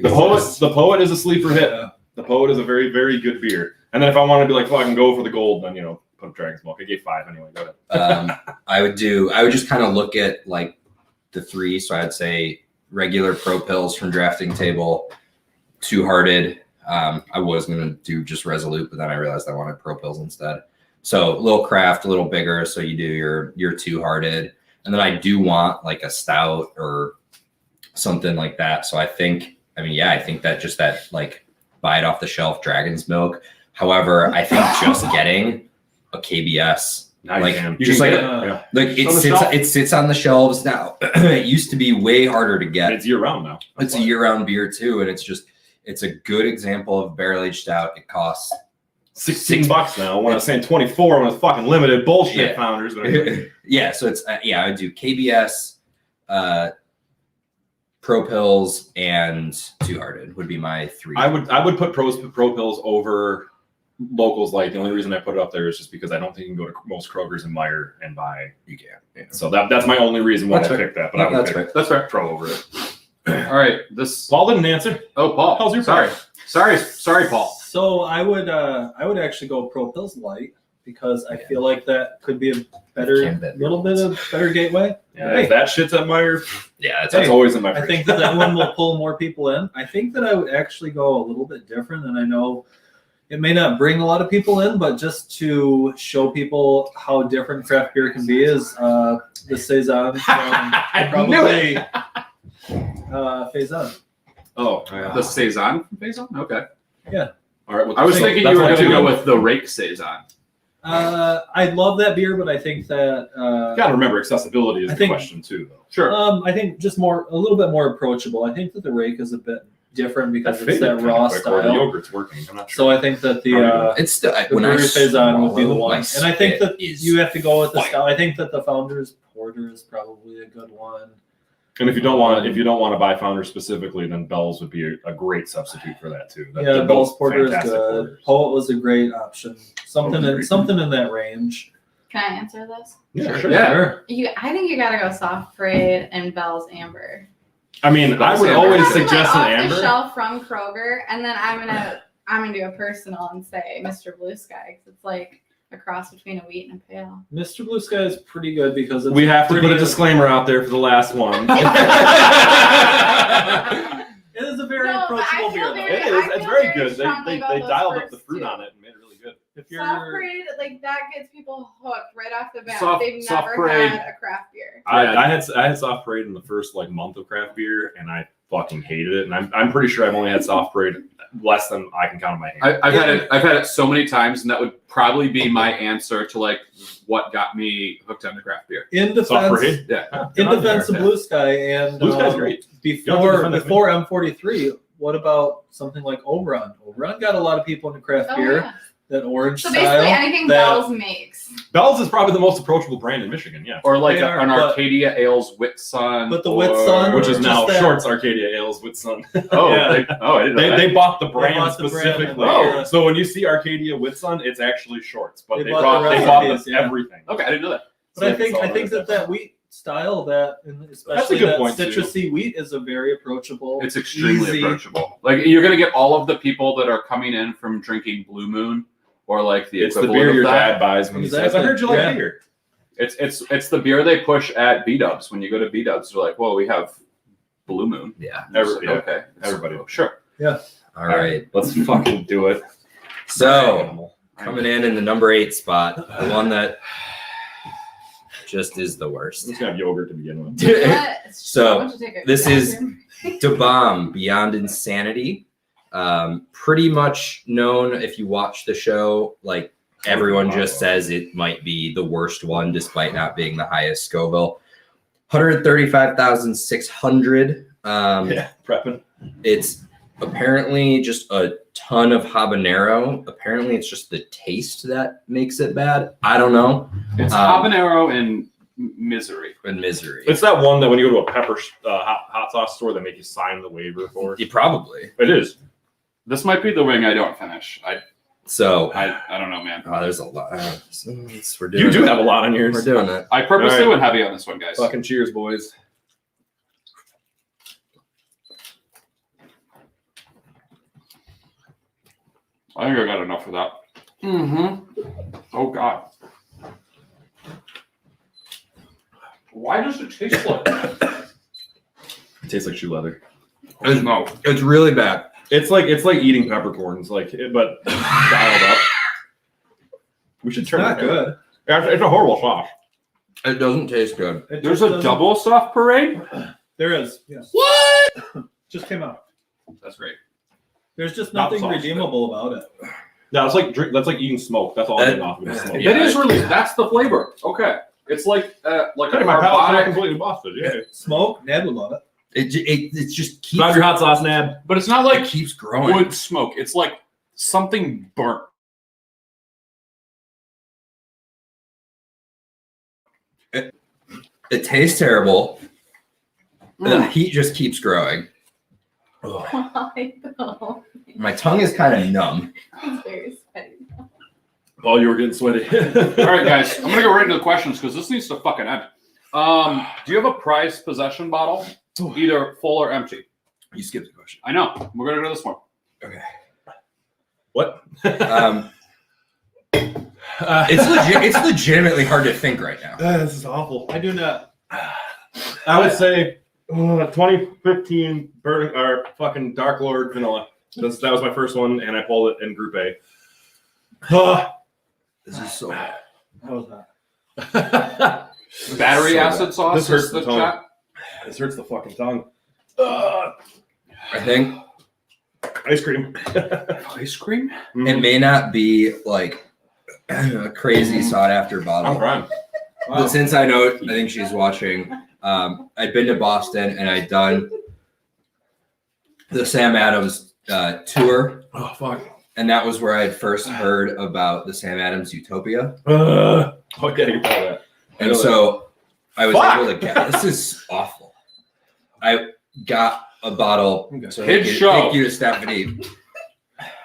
B: poet.
C: The Poet is a sleeper hit. The Poet is a very, very good beer. And then if I want to be like, fucking go for the gold, then put up Dragon's Milk. I gave 5 anyway. Go ahead.
B: I would just kind of look at like the 3. So I'd say regular Pro Pills from Drafting Table, Two Hearted. I was going to do just Resolute, but then I realized I wanted Pro Pills instead. So a little craft, a little bigger. So you do your Two Hearted. And then I do want like a stout or something like that. So I think that just that like buy it off the shelf Dragon's Milk. However, I think just getting a KBS,
C: Now
B: like
C: you can.
B: just like
C: Yeah.
B: it sits on the shelves now. It used to be way harder to get.
C: It's year round now.
B: It's a year-round beer too, and it's a good example of barrel aged stout. It costs
C: $16 now. When I was saying 24, when it's fucking limited bullshit,
B: Yeah.
C: Founders. But anyway.
B: yeah. So it's I would do KBS, Pro Pills, and Two Hearted would be my 3.
C: I would put Pro Pills over Locals Light. The only reason I put it up there is just because I don't think you can go to most Kroger's and Meijer and buy.
B: You can. Yeah.
C: So that's my only reason why
B: That's
C: I
B: fair.
C: picked that. But I would
B: That's
C: pick
B: right.
D: That's fair.
C: Pro over it.
D: All right. This.
C: Paul didn't answer.
D: Oh, Paul.
C: How's your
D: Sorry, Paul.
A: So I would actually go Pro Pills Light because I feel like that could be a little bit of better gateway.
C: Yeah,
A: Hey.
C: if that shit's at Meijer,
B: Yeah.
C: that's always in my
A: I
C: fridge.
A: think that one will pull more people in. I think that I would actually go a little bit different, and I know it may not bring a lot of people in, but just to show people how different craft beer can be is the Saison from probably Faison.
C: Oh, yeah.
D: The Saison from Faison? Okay.
C: All right.
D: I was thinking
C: that's
D: you were
C: what
D: going to
C: I
D: go
C: do.
D: with the Rake Saison.
A: I love that beer, but I think that
C: You gotta remember accessibility is
A: I
C: the
A: think-
C: question too, though.
D: Sure.
A: I think just a little bit more approachable. I think that the Rake is a bit different because it's that raw
C: Or the
A: style.
C: yogurt's working. I'm not
A: So
C: sure.
A: I think that the
B: It's still
A: the
B: when I
A: brewery Saison would be the
B: swallow,
A: one,
B: my
A: and I think
B: spit
A: that
B: is
A: you have to go with the
B: white.
A: style. I think that the Founders Porter is probably a good one.
C: And if you don't want to buy Founder specifically, then Bell's would be a great substitute for that too.
A: Yeah,
C: They're
A: Bell's
C: both
A: Porter is
C: fantastic
A: good.
C: porters.
A: Poet was a great option. Something in that range.
E: Can I answer this?
C: Yeah, sure.
D: Yeah.
E: I think you gotta go soft parade and Bell's Amber.
C: I mean, I would
D: Amber.
C: always
E: Something
C: suggest
E: like
C: an
E: off the
C: Amber.
E: shelf from Kroger, and then I'm gonna do a personal and say Mr. Blue Sky, because it's like a cross between a wheat and a pail.
A: Mr. Blue Sky is pretty good because it's
C: We have to put a
A: pretty-
C: disclaimer out there for the last one.
A: It is a very
E: No, but I
A: approachable
E: feel
A: beer.
E: very-
C: It is.
E: I
C: It's
E: feel
C: very
E: very
C: good.
E: strongly
C: They
E: about those
C: dialed up the
E: first
C: fruit
E: two.
C: on it and made it really good.
A: If
E: Soft
A: you're
E: parade, like that gets people hooked right off the bat.
D: Soft-
E: They've
D: soft
E: never
D: parade.
E: had a craft beer.
C: I had soft parade in the first month of craft beer, and I fucking hated it. And I'm pretty sure I've only had soft parade less than I can count on my hand.
D: I've had it so many times, and that would probably be my answer to like what got me hooked on the craft beer.
A: in
C: Soft
A: defense,
C: parade.
D: Yeah.
A: in
C: On
A: defense
C: there.
A: of Blue Sky and
C: Blue Sky's great.
A: before
C: defend it.
A: before M43, what about something like Oberon? Oberon got a lot of people into craft
E: Oh,
A: beer.
E: yeah.
A: That orange
E: So
A: style.
E: basically anything
A: that-
E: Bell's makes.
C: Bell's is probably the most approachable brand in Michigan. Yeah.
D: Or like
A: They are,
D: an
A: but-
D: Arcadia Ales Whitsun.
A: But the
D: or-
A: Whitsun,
C: Which is
A: just
C: now
A: that-
C: Shorts Arcadia Ales with Sun.
D: Oh,
A: Yeah.
D: I didn't know that.
C: They bought the brand
A: bought the brand
C: specifically.
A: and they-
C: So when you see Arcadia with Sun, it's actually Shorts, but
A: They
C: they
A: bought
C: bought
A: the
C: they bought
A: recipes, yeah.
C: everything.
D: Okay, I didn't know that.
A: But I
C: So
A: think
C: it's all
A: that
C: different.
A: wheat style, that and
C: That's a
A: especially
C: good
A: that
C: point, too.
A: citrusy wheat, is a very approachable.
D: It's extremely
A: easy-
D: approachable. Like you're gonna get all of the people that are coming in from drinking Blue Moon, or like the
C: It's the
D: equivalent
C: beer
D: of
C: your
D: that.
C: dad buys when he says, "I
A: Exactly.
C: heard you like
A: Yeah.
C: beer."
D: It's the beer they push at B-Dubs. When you go to B-Dubs, they're like, "Well, we have Blue Moon."
B: Yeah.
C: Everybody,
D: Okay,
C: everybody.
D: sure.
B: All right.
C: Let's fucking do it.
B: So coming in the number 8 spot, the one that just is the
C: I'm
B: worst.
C: just gonna have yogurt to begin with.
E: What?
B: So,
E: I want to take a
B: this is-
E: bathroom.
B: DACBE Beyond Insanity. Pretty much known if you watch the show, like everyone just says it might be the worst one despite not being the highest Scoville. 135,600.
C: Yeah, prepping.
B: It's apparently just a ton of habanero. Apparently it's just the taste that makes it bad. I don't know.
D: It's habanero and misery.
B: And misery.
C: It's that one that when you go to a pepper hot sauce store, they make you sign the waiver for.
B: Yeah, probably.
C: It is.
D: This might be the wing I don't finish.
B: So
D: I don't know, man.
B: there's a lot. So we're doing
C: You do
B: it.
C: have a lot on yours.
B: We're doing it.
D: I purposely
C: All right.
D: went heavy on this one, guys.
C: Fucking cheers, boys.
D: I think I got enough of that. Mm-hmm. Oh God. Why does it taste like that?
C: It tastes like shoe leather.
D: No.
B: It's really bad.
C: It's like eating peppercorns, but dialed up. We should
A: It's
C: turn
A: not
C: it.
A: good.
C: It's a horrible sauce.
B: It doesn't taste good.
A: It
D: There's
A: just
D: a
A: doesn't-
D: double soft parade?
A: There is. Yes.
B: What?
A: Just came out.
D: That's great.
A: There's just
C: Not
A: nothing
C: sauce,
A: redeemable about it.
C: No, it's like that's like eating smoke. That's all I'm getting off of it. Smoke.
B: Yeah,
D: it is
B: I-
D: really, that's the flavor. Okay. It's like a
C: Hey, my palate's not
D: carbonic,
C: completely busted. Yeah.
A: Smoke, Ned would love it.
B: It just keeps.
C: Grab your hot sauce, Nab.
D: but it's not
B: It
D: like
B: keeps growing.
D: wood smoke. It's like something burnt.
B: It tastes terrible. The
D: Mm.
B: heat just keeps growing.
E: Why though?
B: My tongue is kind of numb.
E: It's very sweaty.
C: Oh, you were getting sweaty.
D: All right, guys. I'm gonna go right into the questions because this needs to fucking end. Do you have a prized possession bottle, either full or empty?
B: You skipped the question.
D: I know. We're gonna do this one.
B: Okay.
C: What?
B: It's legitimately hard to think right now.
C: This is awful.
A: I do not.
C: I would say 2015 Burning or fucking Dark Lord Vanilla. That was my first one, and I pulled it in Group A.
B: This is so bad.
A: How was that?
D: Battery
B: So
D: acid sauce.
C: This hurts
D: is
C: the
D: the
C: tongue.
D: chat.
C: This hurts the fucking tongue.
B: I think
C: Ice cream.
D: Ice cream.
B: it may not be like a crazy sought after
C: I'm
B: bottle.
C: crying.
B: But since I know, I think she's watching. I'd been to Boston and I'd done the Sam Adams tour,
C: Oh fuck.
B: and that was where I'd first heard about the Sam Adams Utopia.
C: Oh yeah, you call that.
B: And so I was
C: Fuck!
B: able to get this is awful. I got a bottle.
A: Okay.
B: So
D: Kid show.
B: thank you to Stephanie.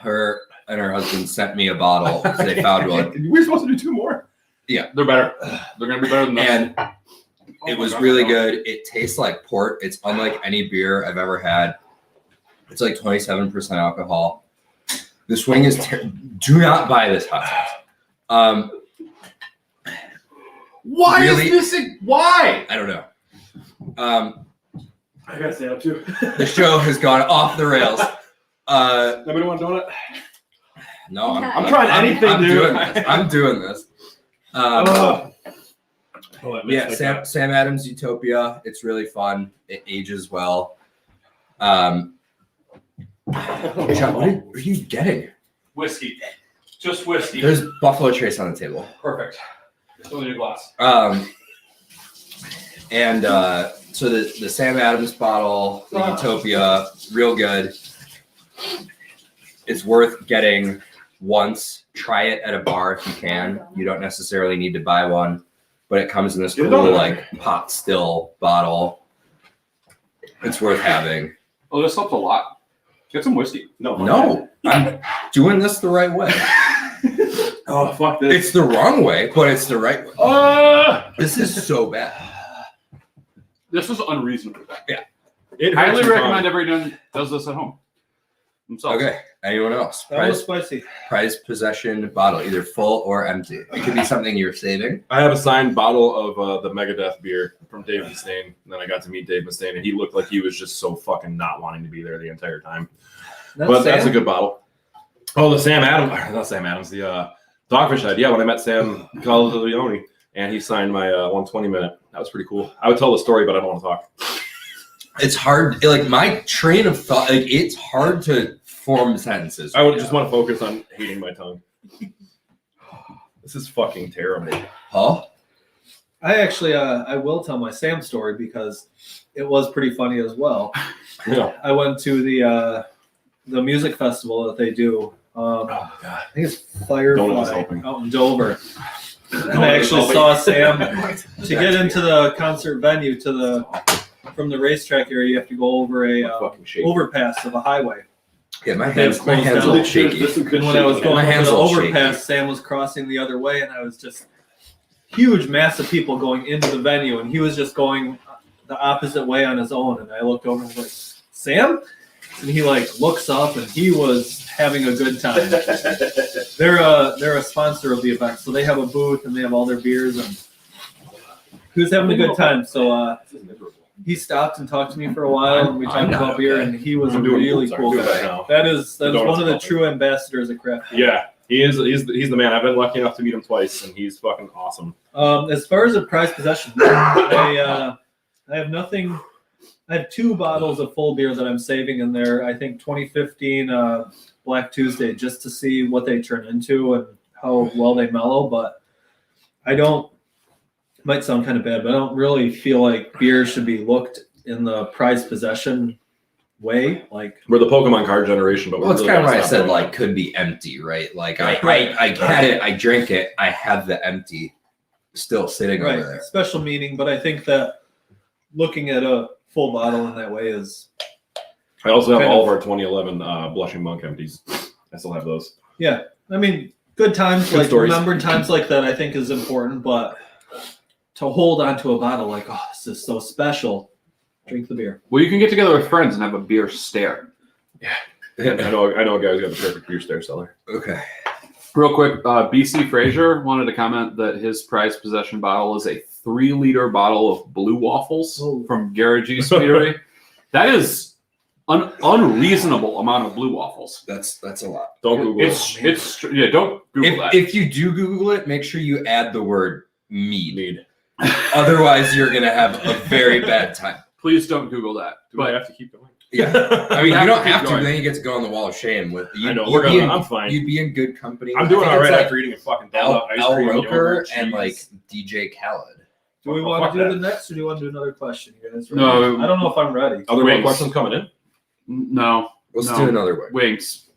B: Her and her husband sent me a bottle. They found one.
C: We're supposed to do 2 more.
D: They're better. They're gonna be better than this.
B: And
D: Oh
B: it
D: my
B: was
D: God,
B: really
D: no.
B: good. It tastes like port. It's unlike any beer I've ever had. It's like 27% alcohol. The swing is do not buy this hot sauce.
D: Why
B: really-
D: is this? Why?
B: I don't know.
C: I gotta stay up too.
B: The show has gone off the rails.
C: Nobody want a donut?
B: No,
C: I'm trying anything,
B: I'm
C: dude.
B: doing this. I'm doing this. Yeah, Sam Adams Utopia. It's really fun. It ages well. John, what are you getting?
D: Whiskey. Just whiskey.
B: There's Buffalo Trace on the table.
D: Perfect. Fill your glass.
B: And so the Sam Adams bottle, the Utopia, real good. It's worth getting once. Try it at a bar if you can. You don't necessarily need to buy one, but it comes in this
C: Get it
B: cool
C: on.
B: like pot still bottle. It's worth having.
D: Oh, this helps a lot. Get some whiskey.
B: No, I'm doing this the right way.
C: Oh, fuck this.
B: It's the wrong way, but it's the right way.
C: Oh,
B: This is so bad.
D: This was unreasonable.
C: it
D: Highly
C: hurts your
D: recommend
C: tongue.
D: everyone does this at home. Themselves.
B: Okay, anyone else?
A: That was spicy.
B: Prized possession bottle, either full or empty. It could be something you're saving.
C: I have a signed bottle of the Megadeth beer from Dave Mustaine. And then I got to meet Dave Mustaine, and he looked like he was just so fucking not wanting to be there the entire time. But that's a good bottle. Oh, the Sam Adams, not Sam Adams, the Dogfish Head. Yeah, when I met Sam Calazione, and he signed my 120 minute. That was pretty cool. I would tell the story, but I don't want to talk.
B: It's hard, like my train of thought, like it's hard to form sentences.
C: I would just want to focus on hating my tongue. This is fucking terrible.
B: Huh?
A: I actually, I will tell my Sam story because it was pretty funny as well.
C: Yeah.
A: I went to the music festival that they do.
C: Oh, God.
A: I think it's Firefly
C: open.
A: out in Dover. And I actually saw Sam to get into the concert venue from the racetrack area. You have to go over a
C: Fucking shaky.
A: overpass of a highway.
B: Yeah, my
A: They've
B: hands
A: closed
B: look
A: down.
B: shaky.
A: And when I was going
B: My
A: over
B: hands
A: the
B: all shaky.
A: overpass, Sam was crossing the other way, and I was just huge mass of people going into the venue, and he was just going the opposite way on his own. And I looked over and was like, Sam? And he like looks up, and he was having a good time. They're a sponsor of the event, so they have a booth and they have all their beers, and he was having a good time. So he stopped and talked to me for a while, and we
B: I'm
A: talked
B: not
A: about beer,
B: okay.
A: and he was a
C: I'm doing-
A: really
C: sorry,
A: cool
C: doing that
A: guy.
C: now.
A: That is
C: The
A: one
C: donuts
A: of the
C: helping.
A: true ambassadors of craft beer.
C: Yeah, he's the man. I've been lucky enough to meet him twice, and he's fucking awesome.
A: As far as a prized possession, I have nothing. I have 2 bottles of full beer that I'm saving in there. I think 2015 Black Tuesday, just to see what they turn into and how well they mellow. But I don't. Might sound kind of bad, but I don't really feel like beer should be looked in the prized possession way. Like,
C: We're the Pokemon card generation, but
B: Well, it's
C: we're
B: kind of
C: really
B: why I
C: gonna
B: said
C: stop doing
B: like could be empty, right? Like I
A: Right.
B: had it, I drank it, I have the empty still sitting
A: right,
B: over there.
A: special meaning. But I think that looking at a full bottle in that way is.
C: that. I also have
A: kind
C: all
A: of-
C: of our 2011 Blushing Monk empties. I still have those.
A: Yeah, I mean, good times,
C: Good
A: like
C: stories.
A: remembered times like that, I think is important. But to hold onto a bottle like, oh, this is so special, drink the beer.
D: Well, you can get together with friends and have a beer stare.
C: I know a guy who's got the perfect beer stare cellar.
B: Okay.
D: Real quick, BC Fraser wanted to comment that his prized possession bottle is a 3-liter bottle of blue waffles
A: Oh.
D: from Garage Speedery. That is an unreasonable amount of blue waffles.
B: That's a lot.
C: Don't Google it.
D: Don't Google that.
B: If you do Google it, make sure you add the word mead.
C: Need.
B: Otherwise, you're gonna have a very bad time.
D: Please don't Google that.
C: Do I
D: But
C: have to keep going?
B: Yeah. I mean,
D: We
B: you
D: have
B: don't
D: to keep
B: have to,
D: going.
B: but then you get to go on the wall of shame with
C: I know. We're gonna. I'm fine.
B: You'd be in good company.
C: I'm doing
B: I think
C: all right
B: it's
C: after eating a fucking
B: like
C: donut, ice
B: Al
C: cream,
B: Roker
C: yogurt,
B: and
C: cheese.
B: like DJ Khaled.
A: Do we
C: Well,
A: want
C: fuck
A: to do
C: that.
A: the next, or do you want to do another question? You guys ready?
D: No.
A: I don't know if I'm ready.
C: Are there more
D: Wings.
C: questions coming in?
D: no,
B: Let's
D: No.
B: do another one.
D: wings.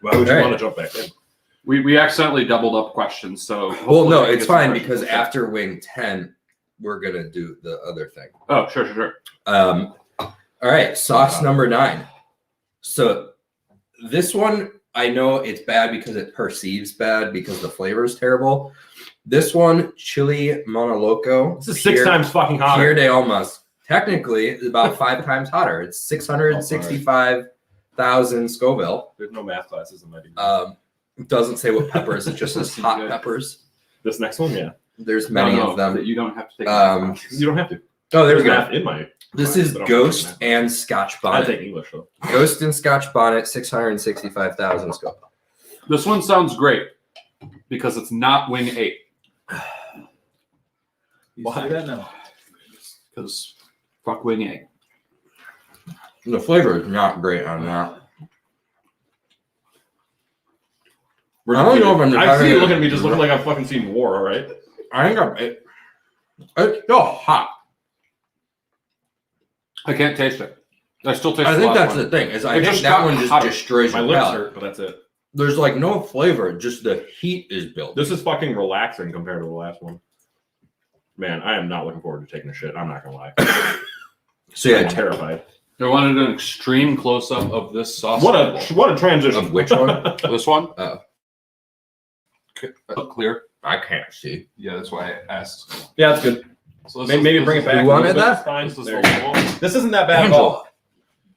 C: Why would you
B: Alright.
C: want to jump back in?
D: We accidentally doubled up questions, so
B: Well,
D: hopefully
B: no,
D: we can
B: it's
D: get some
B: fine
D: questions.
B: because after wing 10, we're gonna do the other thing.
D: Oh, sure.
B: All right, sauce number 9. So this one, I know it's bad because it perceives bad because the flavor is terrible. This one, chili monoloco.
C: This is 6 times fucking hotter.
B: Pierre de Almas. Technically, it's about 5 times hotter. It's 665,000 Scoville.
C: There's no math classes in my degree.
B: It doesn't say what peppers. It just says hot peppers.
C: This next one, yeah.
B: There's many of them.
D: You don't have to take
C: You don't have to.
B: Oh, there's
C: math
B: that.
C: in my.
B: This is Ghost and Scotch
C: I
B: Bonnet.
C: take English though.
B: Ghost and Scotch Bonnet, 665,000 Scoville.
D: This one sounds great because it's not Wing 8.
A: You say that now.
D: Because fuck Wing 8.
B: The flavor is not great on that. I don't know if I'm.
C: I see you looking at me, just looking like I've fucking seen war. All right.
B: I think it's still hot.
D: I can't taste it. I still taste
B: I
D: the
B: think
D: last
B: that's
D: one.
B: the thing. Is I
D: It
B: think
D: just
B: that
D: got
B: one just
D: hotter.
B: destroys
C: My
B: your
C: lips
B: palate.
C: hurt, but that's it.
B: There's like no flavor, just the heat is built.
C: This is fucking relaxing compared to the last one. Man, I am not looking forward to taking a shit. I'm not gonna lie.
B: So
C: I'm
B: yeah,
C: terrified.
D: I wanted an extreme close up of this sauce.
C: What a transition.
B: Of which one?
D: This one?
B: Oh.
D: Clear.
B: I can't see.
D: Yeah, that's why I asked.
C: Yeah, that's good.
D: So this
C: Maybe
D: is,
C: bring it back.
B: You wanted
C: a little bit.
B: that?
C: It's fine.
D: This is
C: There
D: the
C: you go.
D: one.
C: This isn't that bad at all.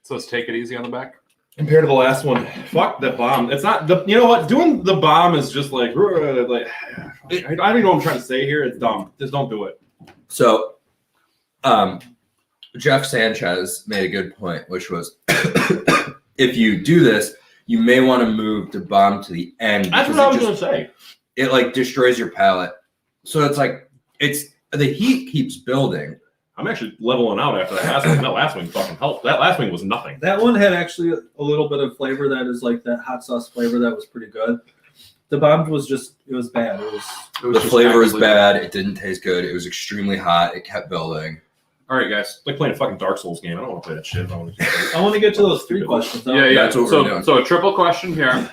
D: So let's take it easy on the back.
C: Compared to the last one, fuck the bomb. It's not the. You know what? Doing the bomb is just like I don't even know what I'm trying to say here. It's dumb. Just don't do it.
B: So, Jeff Sanchez made a good point, which was if you do this, you may want to move the bomb to the end.
C: That's
B: because
C: what I was
B: it
C: gonna
B: just-
C: say.
B: It like destroys your palate. So it's like the heat keeps building.
C: I'm actually leveling out after that last wing. That last wing fucking helped. That last wing was nothing.
A: That one had actually a little bit of flavor that is like that hot sauce flavor that was pretty good. The bomb was just, it was bad. It was
B: The
D: just
B: flavor was
D: actively-
B: bad. It didn't taste good. It was extremely hot. It kept building.
D: All right, guys.
C: It's like playing a fucking Dark Souls game. I don't want to play that shit. I want to
A: I want to get to those 3 questions. Though.
D: Yeah.
B: That's what we're doing.
D: So a triple question here.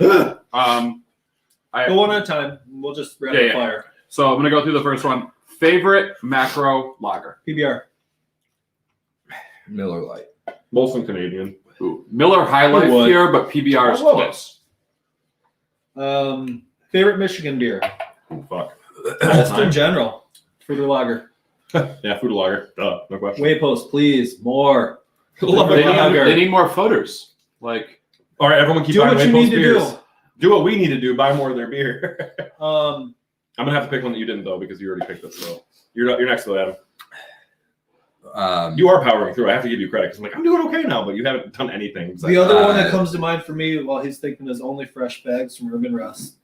A: Go one at a time. We'll just rapid fire.
D: So I'm gonna go through the first one. Favorite macro lager.
A: PBR.
B: Miller Lite.
C: Molson Canadian.
D: Ooh. Miller High Life
A: would.
D: here, but PBR is
C: I love
D: close.
A: Favorite Michigan beer.
C: Fuck.
A: Just in general. Fruiter lager.
C: Yeah, food lager. Duh, no question.
A: Waypost, please. More.
C: Love
D: They
C: it.
A: lager.
D: need more footers. Like
C: All right, everyone keep
A: Do
C: buying
A: what you
C: Waypost
A: need to
C: beers.
A: do.
C: Do what we need to do. Buy more of their beer.
A: Um,
C: I'm gonna have to pick one that you didn't though because you already picked it. So you're next to Adam. You are powering through. I have to give you credit because I'm like I'm doing okay now, but you haven't done anything.
A: the other one that comes to mind for me while he's thinking is Only Fresh Bags from Urban Rust.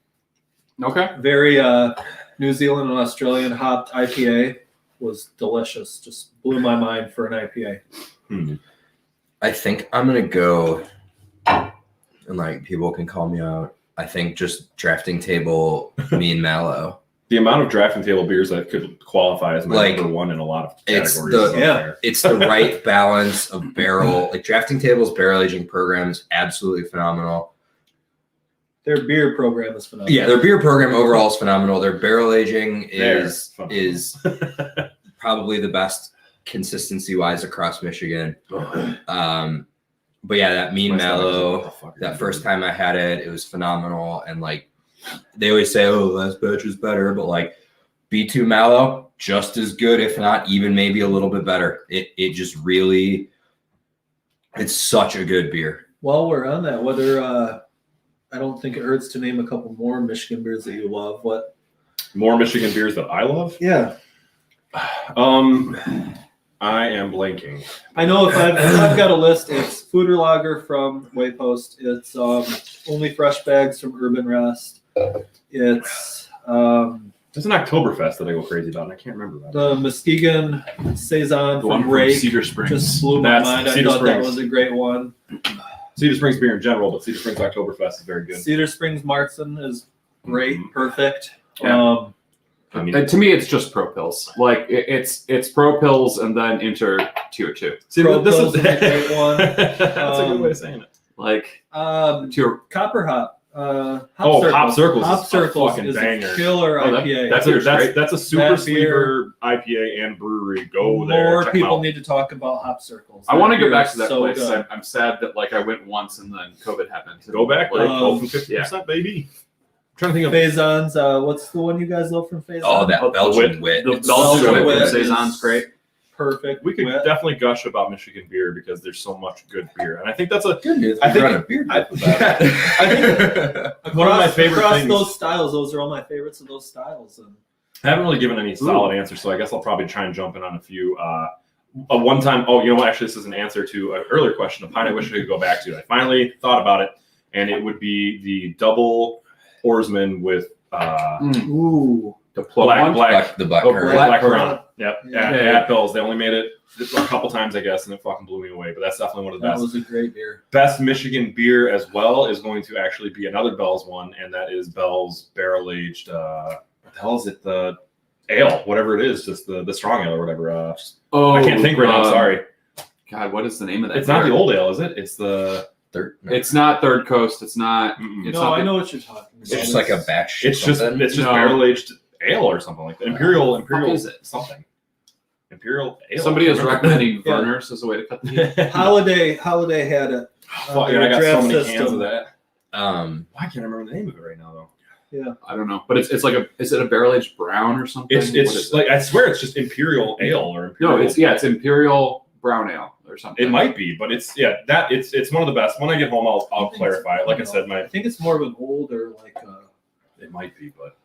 D: okay.
A: Very New Zealand and Australian hopped IPA was delicious. Just blew my mind for an IPA.
B: I think I'm gonna go, and like people can call me out. I think just drafting table Mean Mallow.
C: The amount of drafting table beers that could qualify as my
B: Like,
C: number one in a lot of
B: it's
C: categories.
B: the-
C: is
A: yeah.
C: unfair.
B: It's the right balance of barrel. Like drafting tables barrel aging program is absolutely phenomenal.
A: Their beer program is phenomenal.
B: Yeah, their beer program overall is phenomenal. Their barrel aging
C: They're
B: is
C: phenomenal.
B: probably the best consistency wise across Michigan. But yeah, that Mean
C: My stomach is like,
B: Mallow.
C: what the fuck
B: That
C: is
B: first
C: this?
B: time I had it, it was phenomenal. And like they always say, oh, last batch was better, but like B2 Mallow, just as good, if not even maybe a little bit better. It just really, it's such a good beer.
A: While we're on that, whether I don't think it hurts to name a couple more Michigan beers that you love. What?
C: More Michigan beers that I love.
A: Yeah,
C: I am blanking.
A: I know if I've got a list, it's Fruiter Lager from Waypost. It's Only Fresh Bags from Urban Rust. It's
C: There's an Oktoberfest that I go crazy about, and I can't remember that.
A: the Muskegon Saison
D: The one
A: from
D: from
A: Rake.
D: Cedar Springs.
A: Just blew my
C: That's
A: mind. I
C: Cedar
A: thought that
C: Springs.
A: was a great one.
C: Cedar Springs beer in general, but Cedar Springs Oktoberfest is very good.
A: Cedar Springs Martzen is great,
C: Mhm.
A: perfect.
D: Yeah.
C: I mean,
D: To me, it's just Pro Pills. Like it's Pro Pills and then enter tier 2.
C: see,
A: Pro
C: this is
A: Pills is a great one.
C: That's a good way of saying it.
D: Like
A: Um,
D: tier.
A: Copper Hop.
C: Hop Circles
A: Hop
C: is a
A: Circles
C: fucking
A: is
C: banger.
A: a killer
D: Oh, that-
A: IPA.
C: That's a super
A: That
C: sleeper IPA and brewery. Go there.
A: More
C: check 'em
A: people
C: out.
A: need to talk about Hop Circles.
D: I want to
A: beer
D: go back
A: is
D: to that
A: so
D: place.
A: good.
D: I'm sad that like I went once and then COVID happened.
C: Go back.
D: Like,
C: Go from 50%, baby. I'm trying to think of
A: Faison's. What's the one you guys love from Faison?
B: Oh, that
D: Oh,
B: Belgian wit.
D: the
B: It's
D: Belgian
B: so
D: wit
B: good.
D: from Saison's great.
A: Perfect.
C: we could
A: wit.
C: definitely gush about Michigan beer because there's so much good beer, and I think that's a
B: Good news.
C: I think-
B: Run a beer
C: I-
B: group about it.
C: I think one of my favorite
A: across
C: things.
A: those styles. Those are all my favorites of those styles. And
C: I haven't really given any solid answers, so I guess I'll probably try and jump in on a few. A one time, you know what? Actually, this is an answer to an earlier question. A pint I wish I could go back to. I finally thought about it, and it would be the double orsman with
A: ooh,
D: The plug
C: black
B: The Black
C: Oh,
B: Currant.
C: Black
A: Currant.
C: Currant. Yep.
A: Yeah.
C: Yeah. Bills. They only made it a couple times, I guess, and it fucking blew me away. But that's definitely one of the
A: that
C: best.
A: was a great beer.
C: Best Michigan beer as well is going to actually be another Bell's one, and that is Bell's barrel aged. What the hell is it? The ale, whatever it is, just the strong ale or whatever. I can't think right now. Sorry,
D: God, what is the name of that?
C: it's not
D: beer?
C: the old ale, is it? It's the.
B: Third.
D: It's not Third Coast. It's not.
C: Mm-mm.
D: It's
A: No,
D: not
A: I
D: the-
A: know what you're talking about.
B: It's just like a batch.
C: It's just
B: something.
C: it's just
D: No.
C: barrel aged ale or something like that. Imperial
D: is it?
C: something. Imperial ale.
D: Somebody is
C: Remember?
D: recommending
A: Yeah.
D: Verner's as a way to cut the heat.
A: Holiday had it.
C: Fuck, yeah, I got so
A: draft
C: many
A: system.
C: cans of that.
B: Um,
C: Why can't I remember the name of it right now though?
D: I don't know, but it's like is it a barrel aged brown or something?
C: It's
D: What is it?
C: like I swear it's just Imperial ale or Imperial.
D: No, it's Imperial Brown Ale or something.
C: It might be, but it's one of the best. When I get home, I'll clarify it. Like I said,
A: I think it's more of an older
C: it might be, but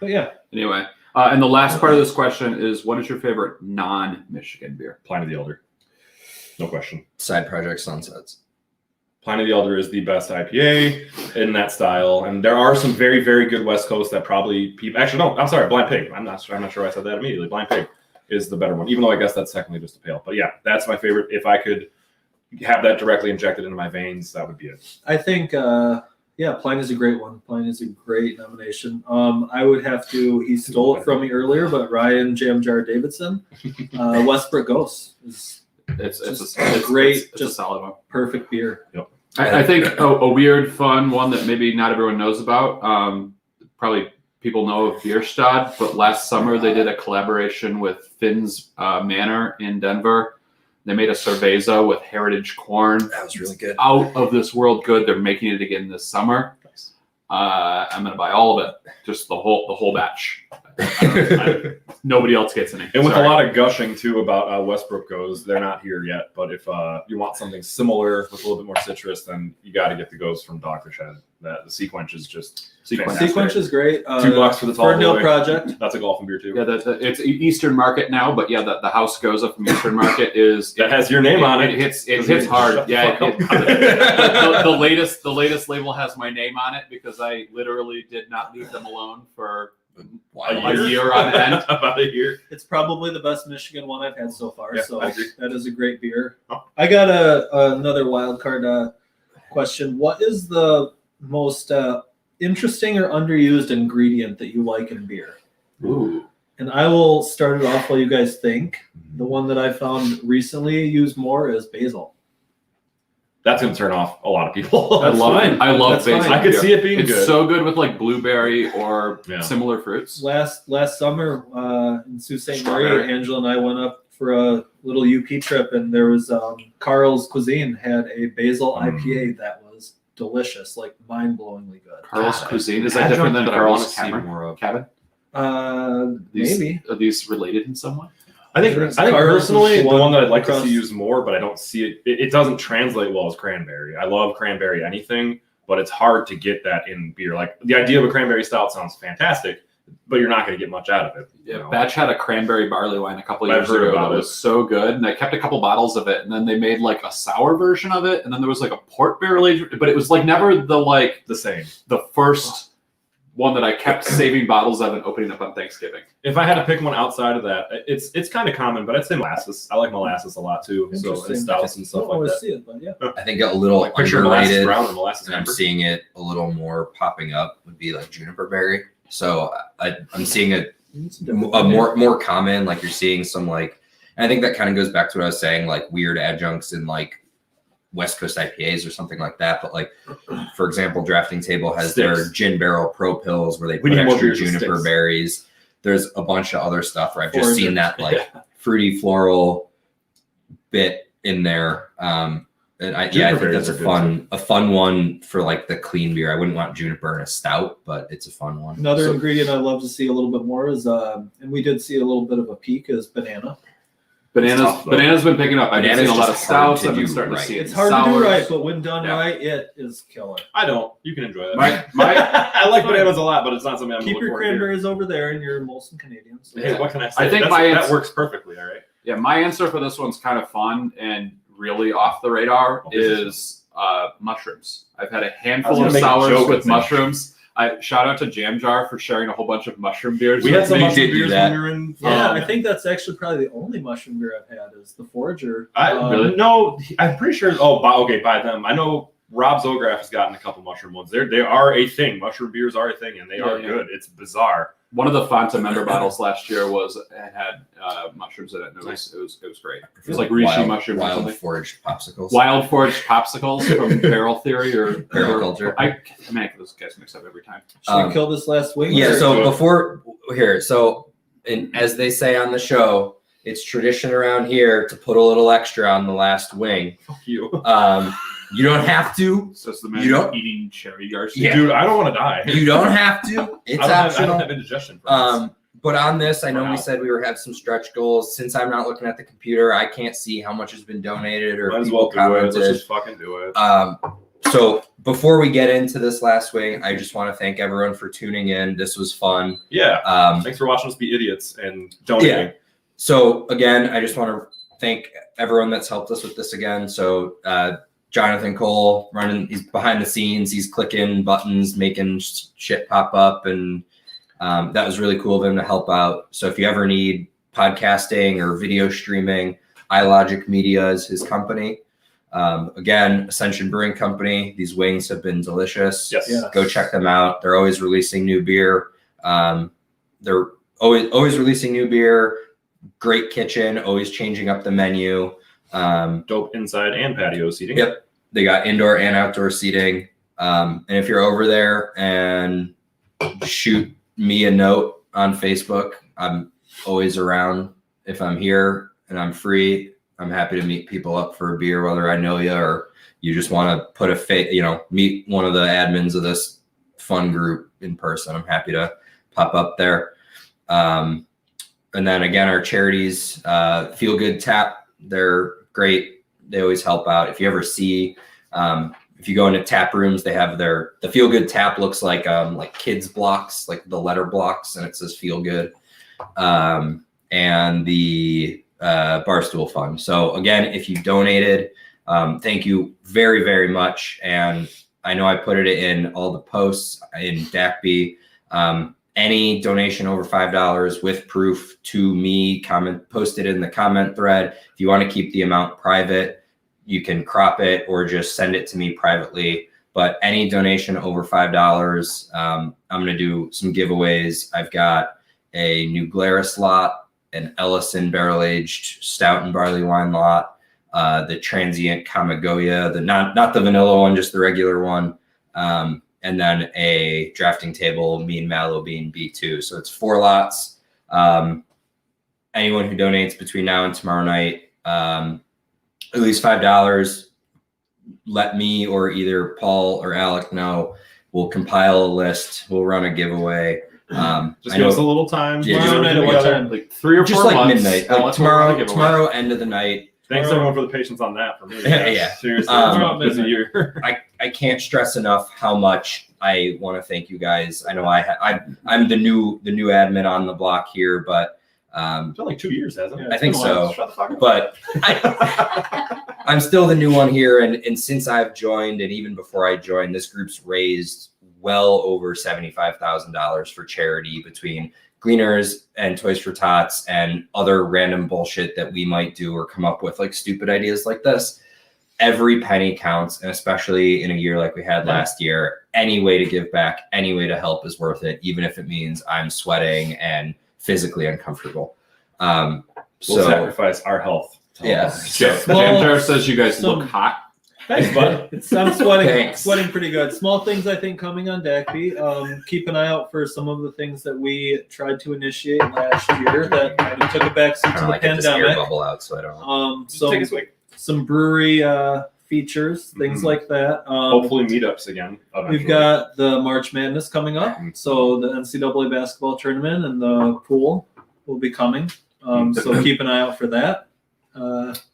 A: yeah.
D: Anyway, and the last part of this question is, what is your favorite non-Michigan beer?
C: Pliny the Elder, no question.
B: Side Project Sunsets.
C: Pliny the Elder is the best IPA in that style, and there are some very, very good West Coast that probably people. Actually, no, I'm sorry, Blind Pig. I'm not sure I said that immediately. Blind Pig is the better one, even though I guess that's technically just a pale. But yeah, that's my favorite. If I could have that directly injected into my veins, that would be it.
A: I think Pliny is a great one. Pliny is a great nomination. I would have to. He stole it from me earlier, but Ryan Jam Jar Davidson, Westbrook Ghost is
D: It's
A: great,
D: It's a
A: just
D: solid one.
A: perfect beer.
D: I think a weird, fun one that maybe not everyone knows about. Probably people know of Bierstadt, but last summer they did a collaboration with Finn's Manor in Denver. They made a cerveza with heritage corn.
B: That was really good.
D: Out of this world good. They're making it again this summer. I'm gonna buy all of it, just the whole batch. Nobody else gets any.
C: And with
D: Sorry.
C: a lot of gushing too about Westbrook goes, they're not here yet. But if you want something similar with a little bit more citrus, then you got to get the goes from Dogfish Head. That the Sequench is just fantastic.
A: Sequence is great.
C: $2 for the tall
A: Fernhill
C: boy.
A: Project.
C: That's a golfing beer too.
D: Yeah, it's Eastern Market now, but yeah, the House Goza from Eastern Market is
C: That has your name on it.
D: It hits hard.
C: Shut the
D: Yeah,
C: fuck up.
D: the latest label has my name on it because I literally did not leave them alone for a year on end.
C: About a year.
A: It's probably the best Michigan one I've had so far.
C: Yeah,
A: So
C: I agree.
A: that is a great beer.
C: Oh.
A: I got another wild card question. What is the most interesting or underused ingredient that you like in beer?
D: Ooh.
A: And I will start it off while you guys think. The one that I found recently used more is basil.
C: That's going to turn off a lot of people.
A: That's fine.
D: I love
A: That's
D: basil.
A: fine.
C: I could see it being
D: It's
C: good.
D: so good with like blueberry or
C: Yeah.
D: similar fruits.
A: Last summer in Sault Ste.
D: Strawberry.
A: Marie, Angela and I went up for a little UP trip, and there was Carl's Cuisine had a basil IPA that was delicious, like mind-blowingly good.
D: Carl's Cuisine, is that different than
C: that I want
D: Carl's
C: to see
D: Cabin?
C: more of.
D: Cabin?
A: Maybe.
D: Are these related in some way?
C: I think
A: Carl's
C: personally,
A: is
C: the one that I'd like to
A: across-
C: see used more, but I don't see it. It doesn't translate well as cranberry. I love cranberry anything, but it's hard to get that in beer. Like the idea of a cranberry stout sounds fantastic, but you're not going to get much out of it.
D: Yeah,
C: you know?
D: Batch had a cranberry barley wine a couple of
C: I've
D: years
C: heard
D: ago
C: about
D: that
C: it.
D: was so good, and I kept a couple bottles of it, and then they made like a sour version of it, and then there was like a port barrel aged, but it was like never
C: The same.
D: the first one that I kept saving bottles of and opening up on Thanksgiving.
C: If I had to pick one outside of that, it's kind of common, but I'd say molasses. I like molasses a lot too. So
A: Interesting.
C: and stouts and
A: I
C: stuff
A: don't
C: like
A: always
C: that.
A: see it, but yeah.
B: I think a little
C: Like picture molasses
B: underrated,
C: brown or molasses
B: and I'm
C: amber.
B: seeing it a little more popping up, would be like juniper berry. So I'm seeing it a more common, like you're seeing some like, and I think that kind of goes back to what I was saying, like weird adjuncts in like West Coast IPAs or something like that. But like, for example, Drafting Table has
C: Sticks.
B: their Gin Barrel Pro Pills where they
C: We
B: put
C: need more
B: extra
C: beers with
B: juniper
C: sticks.
B: berries. There's a bunch of other stuff where I've just
A: Forager.
B: seen that like fruity floral bit in there. And I
C: Juniper
B: think that's
C: berries are good,
B: a fun one for like the clean beer. I wouldn't want juniper in a stout, but it's a fun one.
A: Another
C: So-
A: ingredient I'd love to see a little bit more is, and we did see a little bit of a peak, is banana.
C: tough, though.
D: Bananas been picking up. I've been
B: Banana's
D: seeing a lot of
B: just hard
D: stouts.
B: to
D: I've been
B: do
D: starting
B: right.
D: to see it.
A: It's
D: in
A: hard to do
D: sours.
A: right, but when done
D: Yeah.
A: right, it is killer.
C: I don't. You can enjoy that.
D: My
C: I like bananas a lot, but it's not something I'm
A: Keep
C: looking
A: your
C: for here.
A: cranberries over there, and your Molson Canadian. So
C: Hey, what can I say?
D: I think
C: that works perfectly. All right.
D: Yeah, my answer for this one's kind of fun and really off the radar is mushrooms. I've had a handful
C: I was
D: of
C: gonna make a
D: sours
C: joke
D: with
C: and say-
D: mushrooms. I shout out to Jam Jar for sharing a whole bunch of mushroom beers.
C: We
D: with
C: had some
D: me.
B: did
C: mushroom
B: do
C: beers
B: that.
C: when we were in.
A: Yeah, I think that's actually probably the only mushroom beer I've had is the Forager.
D: Really?
C: No, I'm pretty sure. Oh, by them. I know Rob Zograf has gotten a couple mushroom ones. They are a thing. Mushroom beers are a thing, and they are
D: Yeah.
C: good. It's bizarre.
D: One of the Fanta member bottles last year had mushrooms in it. And it was great. It was like reishi mushrooms or
B: wild
D: something.
B: foraged popsicles.
D: Wild foraged popsicles from Barrel Theory or
B: Barrel Culture.
D: I get those guys mixed up every time.
A: Should we kill this last wing?
B: Yeah,
A: or-
B: so
C: Good.
B: before here, and as they say on the show, it's tradition around here to put a little extra on the last wing.
C: Fuck you,
B: You don't have to.
D: It's just the
B: You don't-
D: man eating cherry Garcia.
B: Yeah.
C: dude. I don't want to die.
B: You don't have to. It's
C: I don't
B: optional.
C: have indigestion. For this.
B: But on this, I know
C: Wow.
B: we said we were have some stretch goals. Since I'm not looking at the computer, I can't see how much has been donated or
C: Might as
B: people
C: well do it. Let's
B: commented.
C: just fucking do it.
B: So before we get into this last wing, I just want to thank everyone for tuning in. This was fun.
C: Yeah. Thanks for watching us be idiots and donating.
B: So again, I just want to thank everyone that's helped us with this again. So Jonathan Cole he's behind the scenes, he's clicking buttons, making shit pop up, and that was really cool of him to help out. So if you ever need podcasting or video streaming, iLogic Media is his company. Again, Ascension Brewing Company. These wings have been delicious.
C: Yes.
A: Yeah.
B: Go check them out. They're always releasing new beer. They're always releasing new beer. Great kitchen, always changing up the menu.
C: Dope inside and patio seating.
B: Yep. They got indoor and outdoor seating. And if you're over there and shoot me a note on Facebook, I'm always around. If I'm here and I'm free, I'm happy to meet people up for a beer, whether I know you or you just want to put meet one of the admins of this fun group in person. I'm happy to pop up there. And then again, our charities, Feel Good Tap, they're great. They always help out. If you ever see, if you go into tap rooms, they have the Feel Good Tap looks like kids blocks, like the letter blocks, and it says Feel Good. And the Barstool Fund. So again, if you donated, thank you very, very much. And I know I put it in all the posts in DACBE. Any donation over $5 with proof to me, post it in the comment thread. If you want to keep the amount private, you can crop it or just send it to me privately. But any donation over $5, I'm going to do some giveaways. I've got a new Glarus lot, an Ellison barrel-aged stout and barley wine lot, the transient Kamigoya, not the vanilla one, just the regular one. And then a Drafting Table Mean Mallow Bean B2. So it's 4 lots. Anyone who donates between now and tomorrow night, at least $5, let me or either Paul or Alec know. We'll compile a list. We'll run a giveaway.
C: Just give us a little time.
B: Yeah,
A: Tomorrow night at what time?
D: Like 3 or 4
B: just like
D: months.
B: midnight.
D: I'll
B: Like
D: let you run a giveaway.
B: tomorrow, end of the night.
C: Thanks everyone for the patience on that for me.
B: Yeah.
C: Seriously,
B: Um,
C: it's been a busy year.
B: I can't stress enough how much I want to thank you guys. I know I'm the new admin on the block here, but
C: It's been like 2 years, hasn't it?
B: I think
C: It's been a while.
B: so.
C: Shut the fuck up.
B: but I'm still the new one here. And since I've joined, and even before I joined, this group's raised well over $75,000 for charity between Gleaners and Toys for Tots and other random bullshit that we might do or come up with, like stupid ideas like this. Every penny counts, and especially in a year like we had last year, any way to give back, any way to help is worth it, even if it means I'm sweating and physically uncomfortable.
C: We'll
B: So
C: sacrifice our health. to help
B: Yeah.
C: others.
D: Jam
A: Well,
D: Jar says you guys
A: so-
D: look hot.
C: Thanks, bud.
A: I'm sweating,
B: Thanks.
A: sweating pretty good. Small things I think coming on DACBE. Keep an eye out for some of the things that we tried to initiate last year that kind of took a backseat
B: Kind
A: to
B: of
A: the
B: like get this air
A: pandemic.
B: bubble out, so I don't.
C: Just take a
A: So
C: swig.
A: some brewery features, things
C: Mhm.
A: like that.
C: Hopefully meetups again. Eventually.
A: We've got the March Madness coming up, so the NCAA basketball tournament and the pool will be coming. So keep an eye out for that.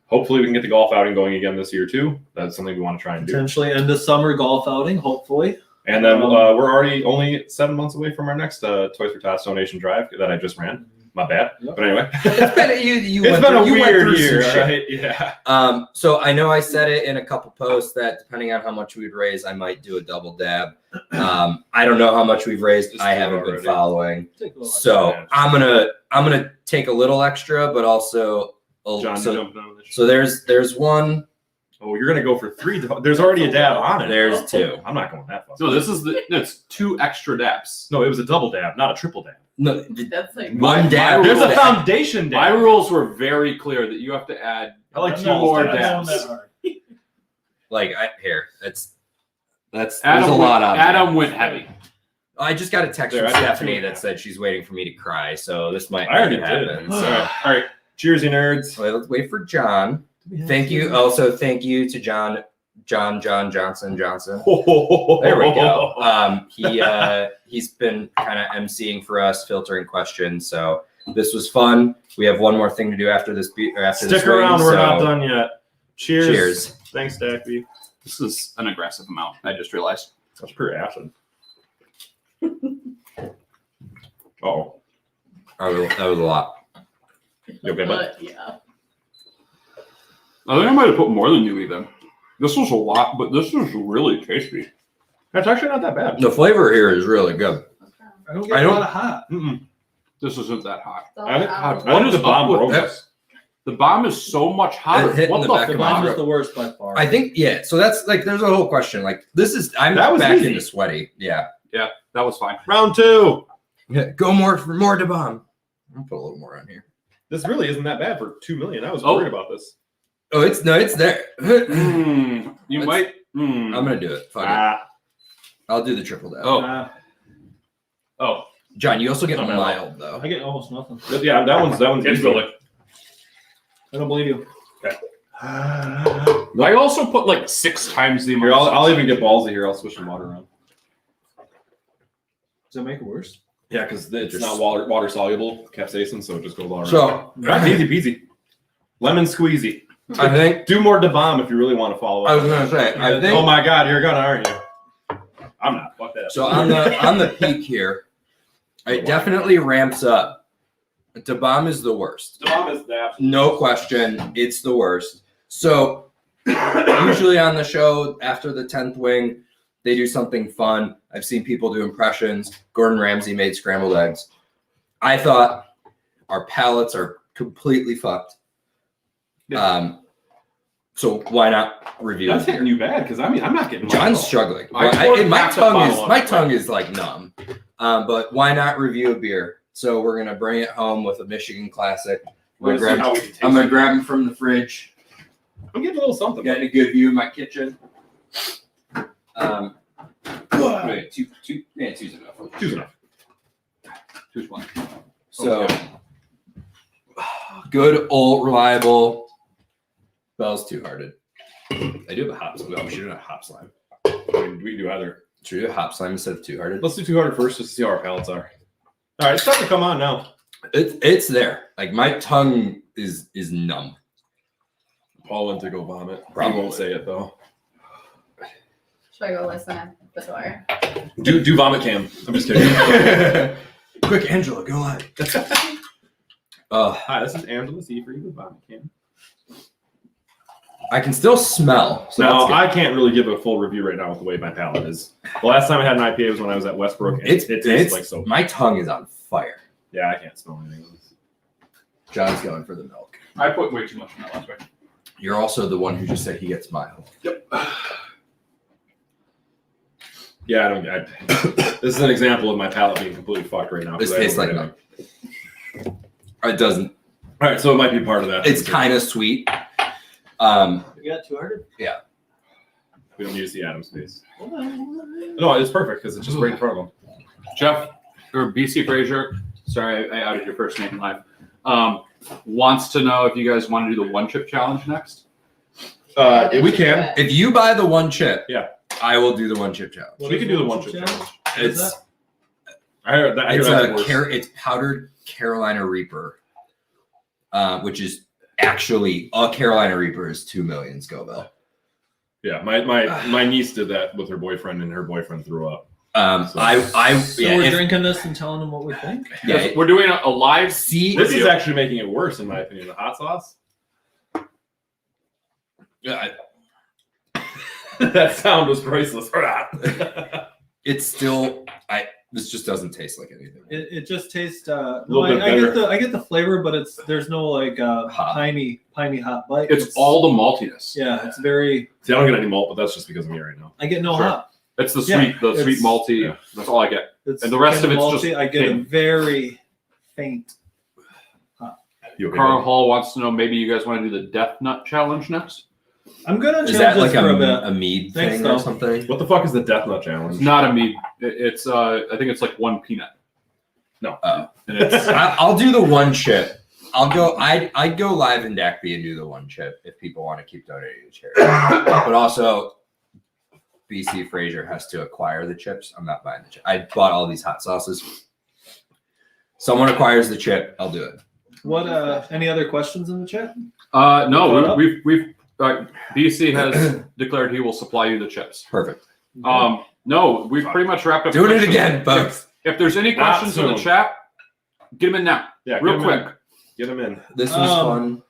C: Hopefully we can get the golf outing going again this year too. That's something we want to try and do.
A: Potentially end of summer golf outing, hopefully.
C: And then we're already only 7 months away from our next Toys for Tots donation drive that I just ran. My bad.
A: Yep.
C: But anyway,
B: It's been
C: it's been a weird year,
B: Shit.
C: right? Yeah.
B: So I know I said it in a couple posts that depending on how much we'd raise, I might do a double dab. I don't know how much we've raised.
C: Just
B: I
C: do it
B: haven't been
C: already.
B: following.
A: Take a little
B: So
C: extra.
B: I'm gonna take a little extra, but also
C: John,
B: so,
C: jumping on this.
B: so there's one,
C: Oh, you're gonna go for 3. There's already a dab on it.
B: there's 2.
C: I'm not going that far.
D: So this is it's 2 extra dabs.
C: No, it was a double dab, not a triple dab.
B: No,
E: That's like
B: one dab.
C: There's a
B: dab.
C: foundation dab.
D: My rules were very clear that you have to add
C: I like
A: I'm
C: 2
A: not
C: more
A: going
C: dabs.
A: that hard.
B: Like here, that's there's
D: Adam.
B: a lot on there.
D: Adam went heavy.
B: I just got a text
C: There,
B: from
C: I did
B: Stephanie
C: 2.5.
B: that said she's waiting for me to cry, so this might
C: I already
B: happen.
C: did.
B: So
C: All right. Cheers, you nerds.
B: wait, let's wait for John. Thank you. Also, thank you to John Johnson. There we go. He's been kind of emceeing for us, filtering questions. So this was fun. We have one more thing to do after this. After this
C: Stick around.
B: ring,
C: We're
B: so
C: not done yet. Cheers.
B: Cheers.
C: Thanks, DACBE.
D: This is an aggressive amount. I just realized.
C: That's pretty acid. Oh,
B: That was a lot.
C: you okay, bud?
E: Yeah.
D: I think I might have put more than you even. This was a lot, but this is really tasty.
C: That's actually not that bad.
B: The flavor here is really good.
A: I don't get
B: I
A: a
B: don't-
A: lot of hot.
C: Mm-mm.
D: This isn't that hot.
C: I think
D: What
C: I think
D: is
C: the bomb
D: up with
C: broke
D: that?
C: us.
D: The bomb is so much hotter.
B: It hit in
D: What
B: the
D: the
B: back of my
A: Mine
D: fuck?
A: was the worst by far.
B: I think So that's like there's a whole question. Like this is I'm
C: That was
B: back
C: easy.
B: into sweaty. Yeah.
D: That was fine.
C: Round 2.
B: Go more for more to bomb. I'll put a little more on here.
C: This really isn't that bad for 2 million. I was
D: Oh.
C: worried about this.
B: Oh, it's there. I'm
D: You
B: It's-
D: might.
B: gonna do it. Fuck it.
C: Ah,
B: I'll do the triple dab.
D: Oh. Oh.
B: John, you also get
C: I'm out.
B: mild though.
A: I get almost nothing.
C: yeah, that one's
D: It's
C: easy.
D: really.
A: I don't believe you.
D: I also put like 6 times the amount.
C: Here,
D: of
C: I'll
D: sauce.
C: even get ballsy here. I'll switch some water around.
A: Does that make it worse?
C: Yeah, because it's
B: Just-
C: not water soluble capsaicin, so it just goes all around.
B: So
C: That's easy peasy. Lemon squeezy.
B: I think
C: Do more DeBomb if you really want to follow up.
B: I was gonna say I think
C: Oh my God, you're gonna, aren't you? I'm not. Fuck that.
B: so on the peak here, it definitely ramps up. The bomb is the worst.
C: DeBomb is that.
B: No question, it's the worst. So usually on the show after the 10th wing, they do something fun. I've seen people do impressions. Gordon Ramsay made scrambled eggs. I thought our palates are completely fucked. So why not review
C: That's
B: it here?
C: hitting you bad because I'm not getting.
B: John's struggling.
D: I
B: Well,
D: poured
B: my
D: half that
B: tongue
D: bottle
B: is
D: on
B: my
D: it.
B: tongue is like numb. But why not review a beer? So we're gonna bring it home with a Michigan classic. I'm gonna grab them from the fridge.
C: I'm getting a little something.
B: Getting a good view of my kitchen. Wait, two's enough.
C: Two's enough.
D: Two's fine.
B: So good, old, reliable. Bell's two-hearted. I do have a hop. Oh, we should do a hop slime.
C: We do either.
B: Should we do a hop slime instead of two-hearted?
C: Let's do 200 first just to see how our palates are. All right, it's starting to come on now.
B: It's there. Like my tongue is numb.
C: Paul went to go vomit.
B: Probably.
C: He won't say it though.
E: Should I go listen at the door?
C: Do vomit cam. I'm just kidding.
B: Quick, Angela, go live.
C: Hi, this is Angela Seafree with vomit cam.
B: I can still smell. So
C: Now
B: that's good.
C: I can't really give a full review right now with the way my palate is. The last time I had an IPA was when I was at Westbrook. And it tastes like soap.
B: My tongue is on fire.
C: Yeah, I can't smell anything else.
B: John's going for the milk.
D: I put way too much in that last week.
B: You're also the one who just said he gets mild.
C: Yep. Yeah, this is an example of my palate being completely fucked right now.
B: This
C: 'cause I
B: tastes like
C: don't
B: milk. It doesn't.
C: All right, so it might be part of that.
B: It's kind of sweet.
A: You got 200?
C: We don't use the Adam space. No, it's perfect because it's just right in front of them.
D: Jeff or BC Fraser, sorry, I outed your first name live. Wants to know if you guys want to do the one chip challenge next.
C: We can.
B: If you buy the one chip,
C: Yeah.
B: I will do the one chip challenge.
C: We can do the one chip challenge.
B: It's
C: I heard that.
B: it's powdered Carolina Reaper, which is actually a Carolina Reaper is 2 million Scoville.
C: Yeah, my niece did that with her boyfriend, and her boyfriend threw up.
B: So
A: we're drinking this and telling them what we think.
B: Yeah,
D: We're doing a live
C: This
D: video.
C: is actually making it worse, in my opinion. The hot sauce.
B: yeah,
C: That sound was priceless. Or not.
B: it's still this just doesn't taste like anything.
A: It just tastes.
C: little bit better.
A: I get the flavor, but there's no like
B: Hot.
A: piney hot bite.
D: It's all the maltiness.
A: Yeah, it's very.
C: See, I don't get any malt, but that's just because of me right now.
A: I get no
C: Sure.
A: hot.
D: It's the
A: Yeah,
D: sweet
A: it's-
D: malty.
C: yeah.
D: That's all I get.
A: It's
D: And the rest
A: kind
D: of it's
A: malty.
D: just
A: I get a
D: pink.
A: very faint.
C: You okay,
D: Carl
C: buddy?
D: Hall wants to know maybe you guys want to do the Death Nut Challenge next.
A: I'm gonna
B: Is
A: change
B: that
A: this
B: like
A: for a bit.
B: a mead
A: Thanks,
B: thing
A: though.
B: or something?
C: What the fuck is the Death Nut
D: It's
C: Challenge?
D: not a mead. It's I think it's like one peanut.
C: No.
B: Oh.
D: And it's
B: I'll do the one chip. I'd go live in DACBE and do the one chip if people want to keep donating to charity. But also, BC Fraser has to acquire the chips. I'm not buying the chip. I bought all these hot sauces. Someone acquires the chip, I'll do it.
A: What? Any other questions in the chat?
D: no, we've BC has declared he will supply you the chips.
B: Perfect.
D: No, we've pretty much wrapped up.
B: Doing it
D: questions.
B: again, folks.
D: If there's any
C: Not
D: questions in the
C: soon.
D: chat, get them in now,
C: Yeah,
D: real
C: get 'em
D: quick.
C: in. Get them in.
B: This was fun.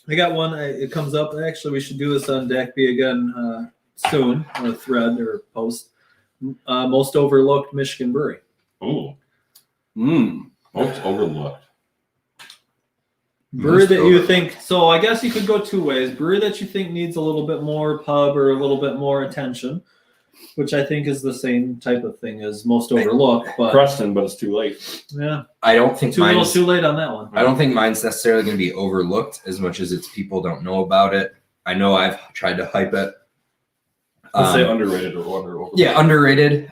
A: I got one. It comes up. Actually, we should do this on DACBE again soon on a thread or post. Most overlooked Michigan brewery.
C: Ooh,
D: Mm.
C: most overlooked.
A: Brewery
B: Most
A: that you
B: overlooked.
A: think. So I guess you could go two ways. Brewery that you think needs a little bit more pub or a little bit more attention, which I think is the same type of thing as most overlooked. But
C: Preston, but it's too late.
A: yeah,
B: I don't think
A: too little,
B: mine's.
A: too late on that one.
B: I don't think mine's necessarily going to be overlooked as much as it's people don't know about it. I know I've tried to hype it.
C: Let's say underrated or overlooked.
B: Yeah, underrated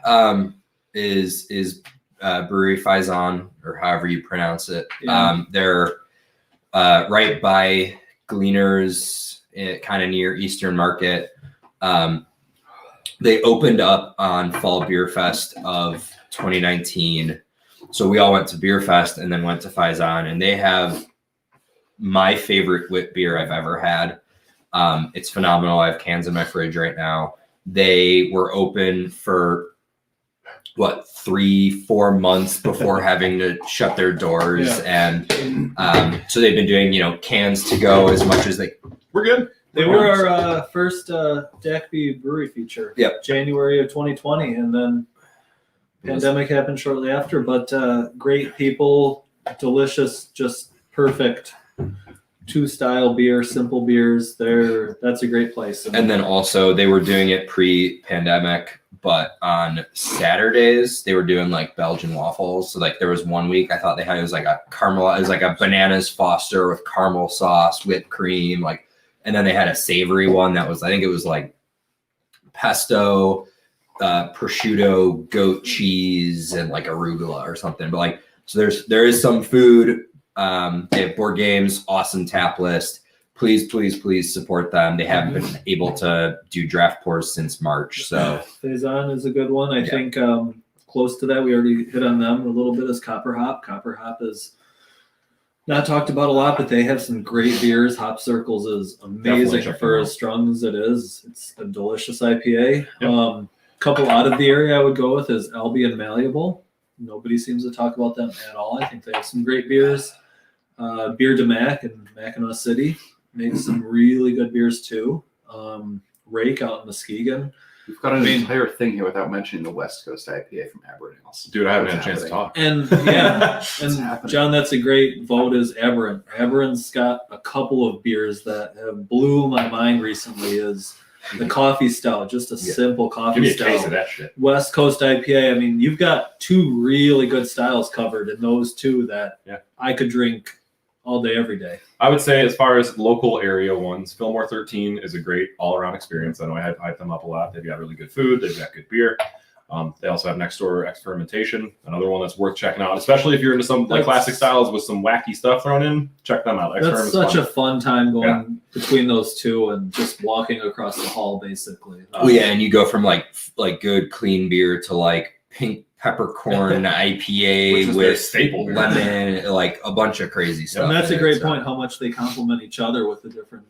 B: is Brewery Faison, or however you pronounce it.
A: Yeah.
B: They're right by Gleaners, kind of near Eastern Market. They opened up on Fall Beer Fest of 2019. So we all went to Beer Fest and then went to Faison, and they have my favorite wit beer I've ever had. It's phenomenal. I have cans in my fridge right now. They were open for 3-4 months before having to shut their doors.
A: Yeah.
B: And so they've been doing, cans to go as much as they.
C: We're good.
A: They were our first DACBE brewery feature.
B: Yep.
A: January of 2020, and then pandemic happened shortly after. But great people, delicious, just perfect. 2-style beer, simple beers. That's a great place.
B: And then also they were doing it pre-pandemic, but on Saturdays they were doing like Belgian waffles. So like there was one week I thought they had it was like a bananas Foster with caramel sauce, whipped cream, and then they had a savory one that was, I think it was like pesto, prosciutto, goat cheese, and like arugula or something. But so there is some food. They have board games, awesome tap list. Please support them. They haven't been able to do draft pours since March. So
A: Faison is a good one. I think close to that, we already hit on them a little bit, is Copper Hop. Copper Hop is not talked about a lot, but they have some great beers. Hop Circles is amazing
C: check
A: for
C: them out.
A: as strong as it is. It's a delicious IPA.
C: Yep.
A: Couple out of the area I would go with is Albion Malleable. Nobody seems to talk about them at all. I think they have some great beers. Beer to Mac in Mackinac City makes some really good beers too. Rake out in Muskegon.
D: We've got an entire thing here without mentioning the West Coast IPA from Aberdeen.
C: Dude, I haven't had a
D: What's
C: chance to talk.
A: And yeah, and
D: happening?
A: John, that's a great vote, is Aberrant. Aberrant's got a couple of beers that have blew my mind recently. Is the coffee stout, just a simple
C: Give
A: coffee
C: me a case of
A: stout.
C: that shit.
A: West Coast IPA. I mean, you've got two really good styles covered, and those two that I could drink all day, every day.
C: I would say as far as local area ones, Fillmore 13 is a great all-around experience. I know I hype them up a lot. They've got really good food. They've got good beer. They also have Next Door Experimentation, another one that's worth checking out, especially if you're into some like classic styles with some wacky stuff thrown in. Check them out.
A: That's such a fun time going between those two and just walking across the hall, basically.
B: Oh yeah, and you go from like good clean beer to like pink peppercorn IPA with
C: staple beer.
B: lemon, like a bunch of crazy stuff.
A: And that's a
B: in
A: great
B: it,
A: point, how much they complement each other with the different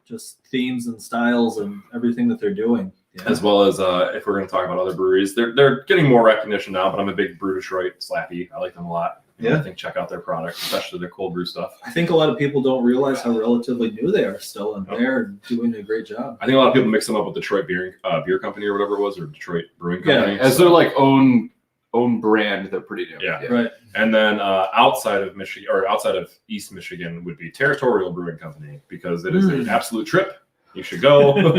A: just themes and styles and everything that they're doing. Yeah.
C: As well as if we're going to talk about other breweries, they're getting more recognition now. But I'm a big Brew Detroit Slappy. I like them a lot. I think check out their product, especially their cold brew stuff.
A: I think a lot of people don't realize how relatively new they are still, and they're doing a great job.
C: I think a lot of people mix them up with Detroit Beer Company or whatever it was, or Detroit Brewing Company.
D: As their like own brand, they're pretty new.
C: Yeah.
A: Right.
C: And then outside of Michigan or outside of East Michigan would be Territorial Brewing Company, because it is an absolute trip. You should go.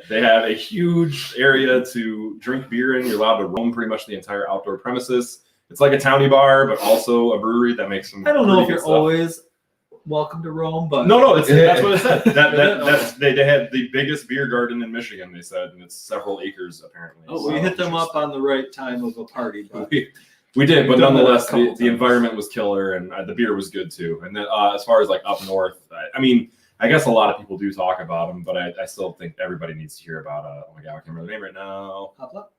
C: They have a huge area to drink beer in. You're allowed to roam pretty much the entire outdoor premises. It's like a towny bar, but also a brewery that makes some.
A: I don't know if you're always welcome to Rome, but
C: no, that's what it said. That's they had the biggest beer garden in Michigan. They said, and it's several acres apparently.
A: Oh, we hit them up on the right time of a party. But
C: we did, but
A: done that
C: nonetheless,
A: a couple times.
C: the environment was killer, and the beer was good too. And then as far as like up north, I mean, I guess a lot of people do talk about them, but I still think everybody needs to hear about. Oh my god, I can't remember the name right now.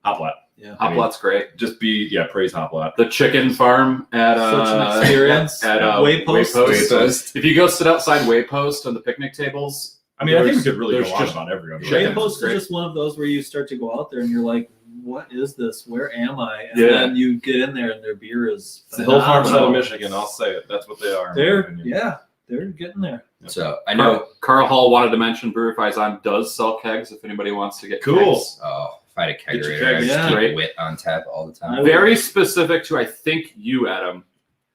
C: Hoplat.
A: Yeah,
D: Hoplat's great.
C: Just praise Hoplat.
D: The chicken farm at
A: such an experience
D: at
A: Waypost.
D: If you go sit outside Waypost on the picnic tables,
C: I mean, I think we could really
D: there's
C: go on
D: just
C: about every other.
A: Waypost is just one of those where you start to go out there and you're like, what is this? Where am I? And
D: Yeah.
A: then you get in there and their beer is
C: It's the Hill Farm side of
A: phenomenal.
C: Michigan. I'll say it. That's what they are. in my
A: They're
C: opinion.
A: they're getting there.
B: So I know.
D: Carl Hall wanted to mention Brewer Faison does sell kegs if anybody wants to get
C: Cool.
D: kegs.
B: Oh, if I had a
C: Get your
B: kegerator, I
C: kegs.
B: just
A: Yeah.
B: keep
D: Great.
B: wit on tap all the time.
A: I
D: Very specific to, I think, you, Adam.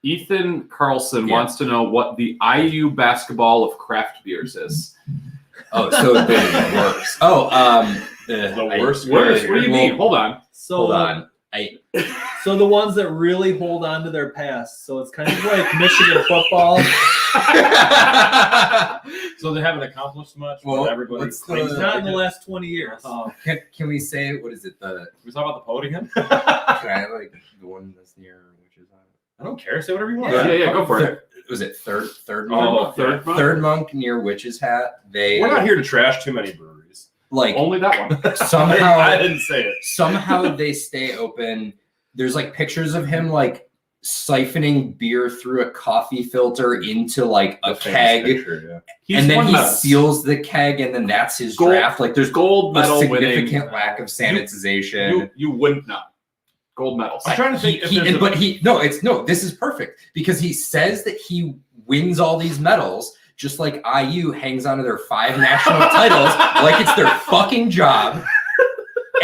D: Ethan Carlson wants to know what the IU basketball of craft beers is.
B: Oh, so the worst.
C: The worst.
D: What do you mean? Hold on.
A: So
B: Hold on.
A: So the ones that really hold on to their past. So it's kind of like Michigan football.
C: So they haven't accomplished much.
B: Well,
C: but everybody
B: what's
C: claims
B: the-
C: that
A: Not
C: they
A: in the
C: did.
A: last 20 years.
B: Can we say, what is it?
C: Can we talk about the podium?
B: Can I have like the one that's near Witch's Hut?
C: I don't care. Say whatever you want.
D: Yeah, go for it.
B: Was it third
C: Oh,
B: monk?
D: Third month?
B: Third monk near Witch's Hat. They
C: We're not here to trash too many breweries.
B: like
D: Only that one.
B: somehow
C: I didn't say it.
B: somehow they stay open. There's like pictures of him like siphoning beer through a coffee filter into like a
C: The famous
B: keg,
C: picture,
D: He's
B: and then
D: won
B: he
D: medals.
B: seals the keg, and then that's his
D: Gold-
B: draft. Like there's
D: gold
B: a
D: medal
B: significant
D: winning.
B: lack of sanitization.
D: You wouldn't know. Gold medals.
C: I'm trying to think if there's
B: This is perfect because he says that he wins all these medals, just like IU hangs onto their 5 national titles like it's their fucking job.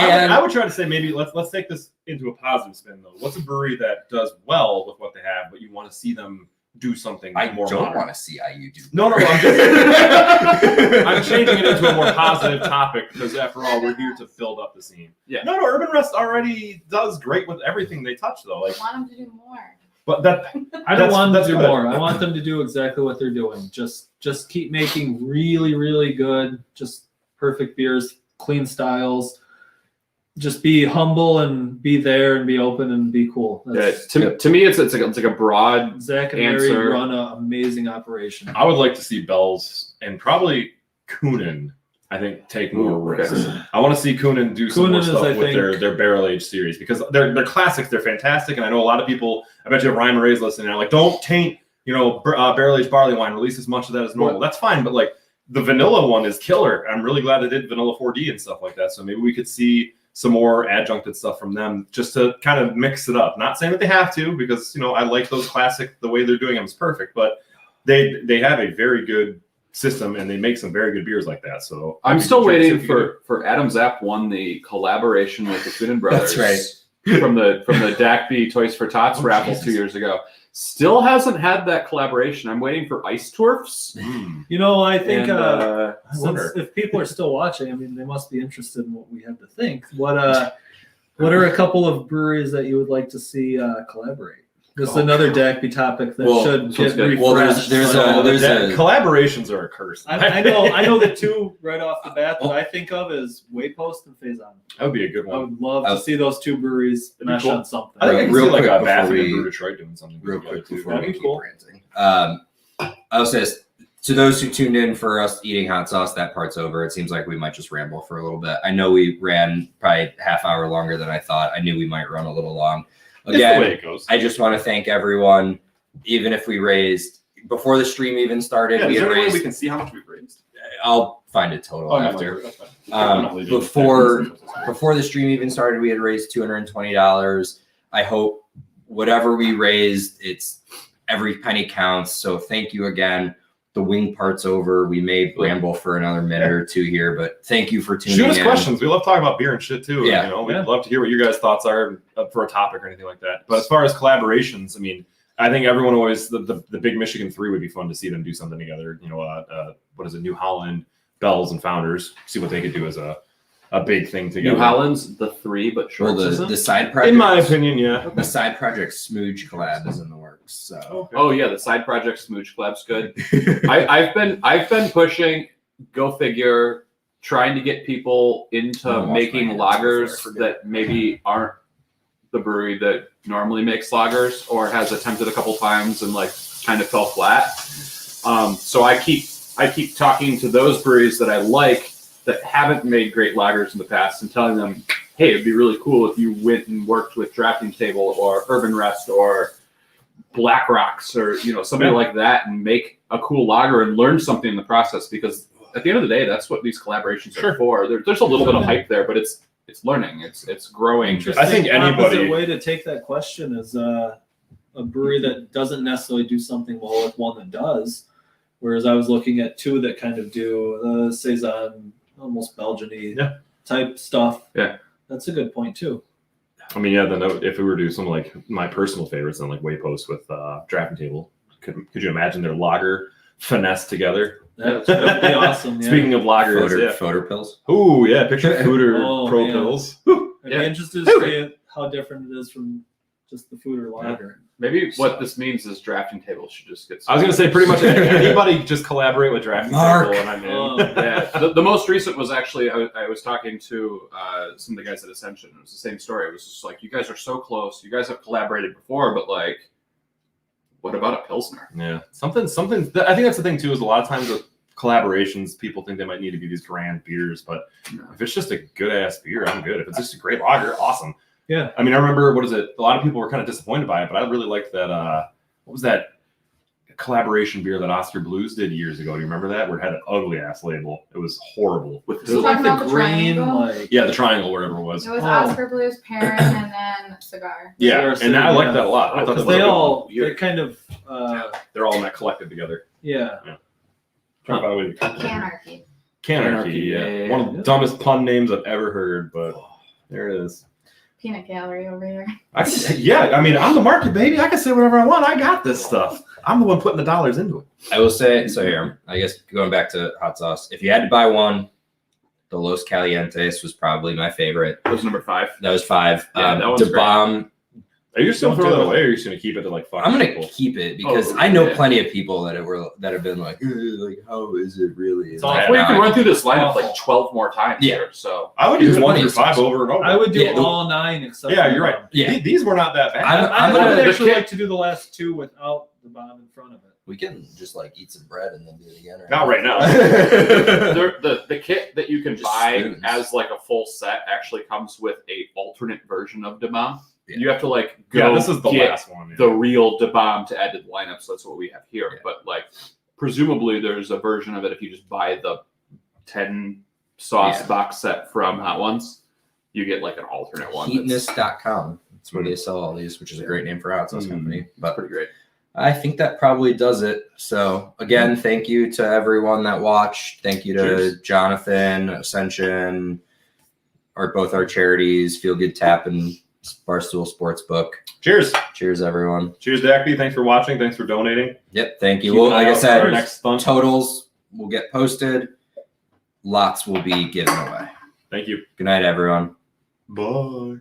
B: And
C: I would try to say maybe let's take this into a positive spin though. What's a brewery that does well with what they have, but you want to see them do something
B: I
C: more
B: don't
C: modern?
B: want to see IU do.
C: No, I'm just I'm changing it into a more positive topic because after all, we're here to build up the scene.
D: Yeah.
C: No, Urban Rest already does great with everything they touch though. Like,
E: I want them to do more.
C: but that
A: I don't want them
C: that's
A: to do
C: good.
A: more. I want them to do exactly what they're doing. Just keep making really, really good, just perfect beers, clean styles. Just be humble and be there and be open and be cool.
D: Yeah, to me, it's like a broad.
A: Zach and
D: answer.
A: Mary run an amazing operation.
C: I would like to see Bell's and probably Kunin. I think take more
D: Ooh, okay.
C: risks. I want to see Kunin do some
A: Kunin
C: more
A: is,
C: stuff
A: I
C: with
A: think-
C: their barrel age series because they're classics. They're fantastic, and I know a lot of people. I bet you have Ryan Murray's listening. They're like, don't taint barrel aged barley wine. Release as much of that as normal. That's fine, but like the vanilla one is killer. I'm really glad they did vanilla 4D and stuff like that. So maybe we could see some more adjuncted stuff from them just to kind of mix it up. Not saying that they have to, because I like those classic. The way they're doing them is perfect, but they have a very good system and they make some very good beers like that. So
D: I'm still
C: curious
D: waiting
C: if you could-
D: for Adam Zapp won the collaboration with the Kunin brothers.
B: That's
D: From the DACBE Toys for Tots raffle 2 years ago. Still hasn't had that collaboration. I'm waiting for Ice Dwarfs.
A: I think
D: And,
A: since if people are still watching, I mean, they must be interested in what we have to think. What are a couple of breweries that you would like to see collaborate? This is another DACBE topic that
B: Well,
A: should
D: sounds
A: get
D: good.
A: refreshed.
B: Well, there's
C: That- collaborations are a curse.
A: I know the two right off the bat that I think of is Waypost and Faison.
C: That would be a good
A: I
C: one.
A: would love to see those two breweries
C: That'd be
A: mesh
C: cool.
A: on something.
C: I think I can
B: Real
C: see like
B: quick
C: a
B: before
C: Baffin
B: we-
C: and Brew Detroit doing something
B: Real
C: together,
B: quick
C: too.
B: before
A: That'd
B: we
A: be
B: keep
A: cool.
B: ranting. I'll say this, to those who tuned in for us eating hot sauce, that part's over. It seems like we might just ramble for a little bit. I know we ran probably half hour longer than I thought. I knew we might run a little long.
C: It's the way
B: Again,
C: it goes.
B: I just want to thank everyone. Even if we raised before the stream even started,
D: Yeah,
B: we
D: is
B: had
D: there any way
B: raised.
D: we can see how much we've raised?
B: I'll find a total
D: Oh, no,
B: after.
D: that's fine.
B: Before the stream even started, we had raised $220. I hope whatever we raised, it's every penny counts. So thank you again. The wing part's over. We may ramble for another minute or two here, but thank you for tuning
C: Shoot us
B: in.
C: questions. We love talking about beer and shit too.
B: Yeah.
C: You know, we'd
A: Yeah.
C: love to hear what your guys' thoughts are for a topic or anything like that. But as far as collaborations, I mean, I think everyone always the big Michigan 3 would be fun to see them do something together. You know, what is it? New Holland, Bells, and Founders. See what they could do as a big thing together.
D: New Holland's the 3, but
B: Well,
D: shorts
B: the side project,
C: In my opinion, yeah.
B: the side project Smooch collab is in the works. So
C: Okay.
D: Oh yeah, the side project Smooch Collab's good. I've been pushing, go figure, trying to get people into
B: I watched
D: making
B: my hands
D: lagers
B: before I forget.
D: that maybe aren't the brewery that normally makes lagers or has attempted a couple times and like kind of fell flat. So I keep talking to those breweries that I like that haven't made great lagers in the past and telling them, hey, it'd be really cool if you went and worked with Drafting Table or Urban Rest or Black Rocks or somebody like that and make a cool lager and learn something in the process, because at the end of the day, that's what these collaborations are for. There's a little bit of hype there, but it's learning, it's growing.
C: I think anybody-
A: opposite way to take that question is a brewery that doesn't necessarily do something well with one that does. Whereas I was looking at two that kind of do saison, almost Belgian-y type stuff.
C: Yeah.
A: That's a good point too.
C: I mean, yeah. Then if we were to do some like my personal favorites, then like Waypost with Drafting Table. Could you imagine their lager finesse together?
A: That would be awesome. Yeah.
C: Speaking of lagers,
B: Foder pills.
C: Ooh, yeah, picture Fooder
A: Oh,
C: Pro
A: man.
C: Pills.
A: I'd
D: Yeah.
A: be interested to see how different it is from just the food or lager.
D: Maybe what this means is Drafting Table should just get.
C: I was gonna say pretty much anybody just collaborate with Drafting
B: Mark.
C: Table and I'm in.
A: Oh.
D: Yeah, the most recent was actually I was talking to some of the guys at Ascension. It was the same story. It was just like, you guys are so close. You guys have collaborated before, but like, what about a Pilsner?
C: Yeah, something. I think that's the thing too. Is a lot of times with collaborations, people think they might need to be these grand beers, but if it's just a good ass beer, I'm good. If it's just a great lager, awesome.
A: Yeah.
C: I mean, I remember a lot of people were kind of disappointed by it, but I really liked that. What was that collaboration beer that Oscar Blues did years ago? Do you remember that? Where it had an ugly ass label. It was horrible.
D: With
A: Is it like
E: Talking about
A: the
E: the
A: green,
E: triangle?
A: like
C: Yeah, the triangle, wherever it was.
E: It was
A: Oh.
E: Oscar Blues, Parent, and then Cigar.
C: Yeah, and I liked that a lot. I thought
A: because
C: that was
A: they
C: a good
A: all
C: one.
A: they kind of
C: They're all in that collected together.
A: yeah.
C: By the way,
E: Canarchy.
C: Canarchy, yeah.
D: Yeah.
C: One of the dumbest pun names I've ever heard, but there it is.
E: Peanut gallery over here.
C: Yeah, I mean, I'm the market, baby. I can say whatever I want. I got this stuff. I'm the one putting the dollars into it.
B: I will say, so here, I guess going back to hot sauce, if you had to buy one, the Los Calientes was probably my favorite.
D: That was number 5.
B: That was 5.
D: Yeah, that one's
B: the bomb,
C: Are you still
A: Don't
C: throwing
A: do
C: that
A: it.
C: away, or are you just gonna keep it to like fuck
B: I'm gonna
C: people?
B: keep it because
D: Oh,
B: I know
D: yeah.
B: plenty of people that have been like how is it really?
A: It's
B: And
A: awful.
B: I-
D: Well, you can
B: I-
D: run through this lineup
A: Awful.
D: like 12 more times
B: Yeah.
D: here. So
C: I would
B: Here's
C: use
B: one
C: 1 through
B: easy.
C: 5 over and over.
A: I would do
B: Yeah, the-
A: all 9 except
C: Yeah,
A: for
C: you're right.
A: one.
B: Yeah.
C: These were not that bad.
B: I'm
A: I
B: gonna-
A: would
D: the
A: actually
D: kid-
A: like to do the last 2 without the bomb in front of it.
B: We can just like eat some bread and then do it again.
C: Not right now.
D: the kit that you can
B: Just
D: buy
B: spoons.
D: as like a full set actually comes with a alternate version of Da Bomb.
B: Yeah.
D: You have to like go
C: Yeah, this is the
D: get
C: last one. Yeah.
D: the real Da Bomb to add to the lineup. So that's what we have here.
B: Yeah.
D: But like presumably there's a version of it if you just buy the 10 sauce
B: Yeah.
D: box set from Hot Ones, you get like an alternate one. That's
B: Heatness.com. That's where they sell all these, which is a great name for a hot sauce company. But
D: pretty great.
B: I think that probably does it. So again, thank you to everyone that watched. Thank you to
C: Cheers.
B: Jonathan, Ascension, both our charities, Feel Good Tap and Barstool Sportsbook.
C: Cheers.
B: Cheers, everyone.
C: Cheers, DACBE. Thanks for watching. Thanks for donating.
B: Yep, thank you.
C: Keep
B: Well,
C: an eye
B: like I
C: out for
B: said,
C: our next fun.
B: totals will get posted. Lots will be given away.
C: Thank you.
B: Good night, everyone.
C: Bye.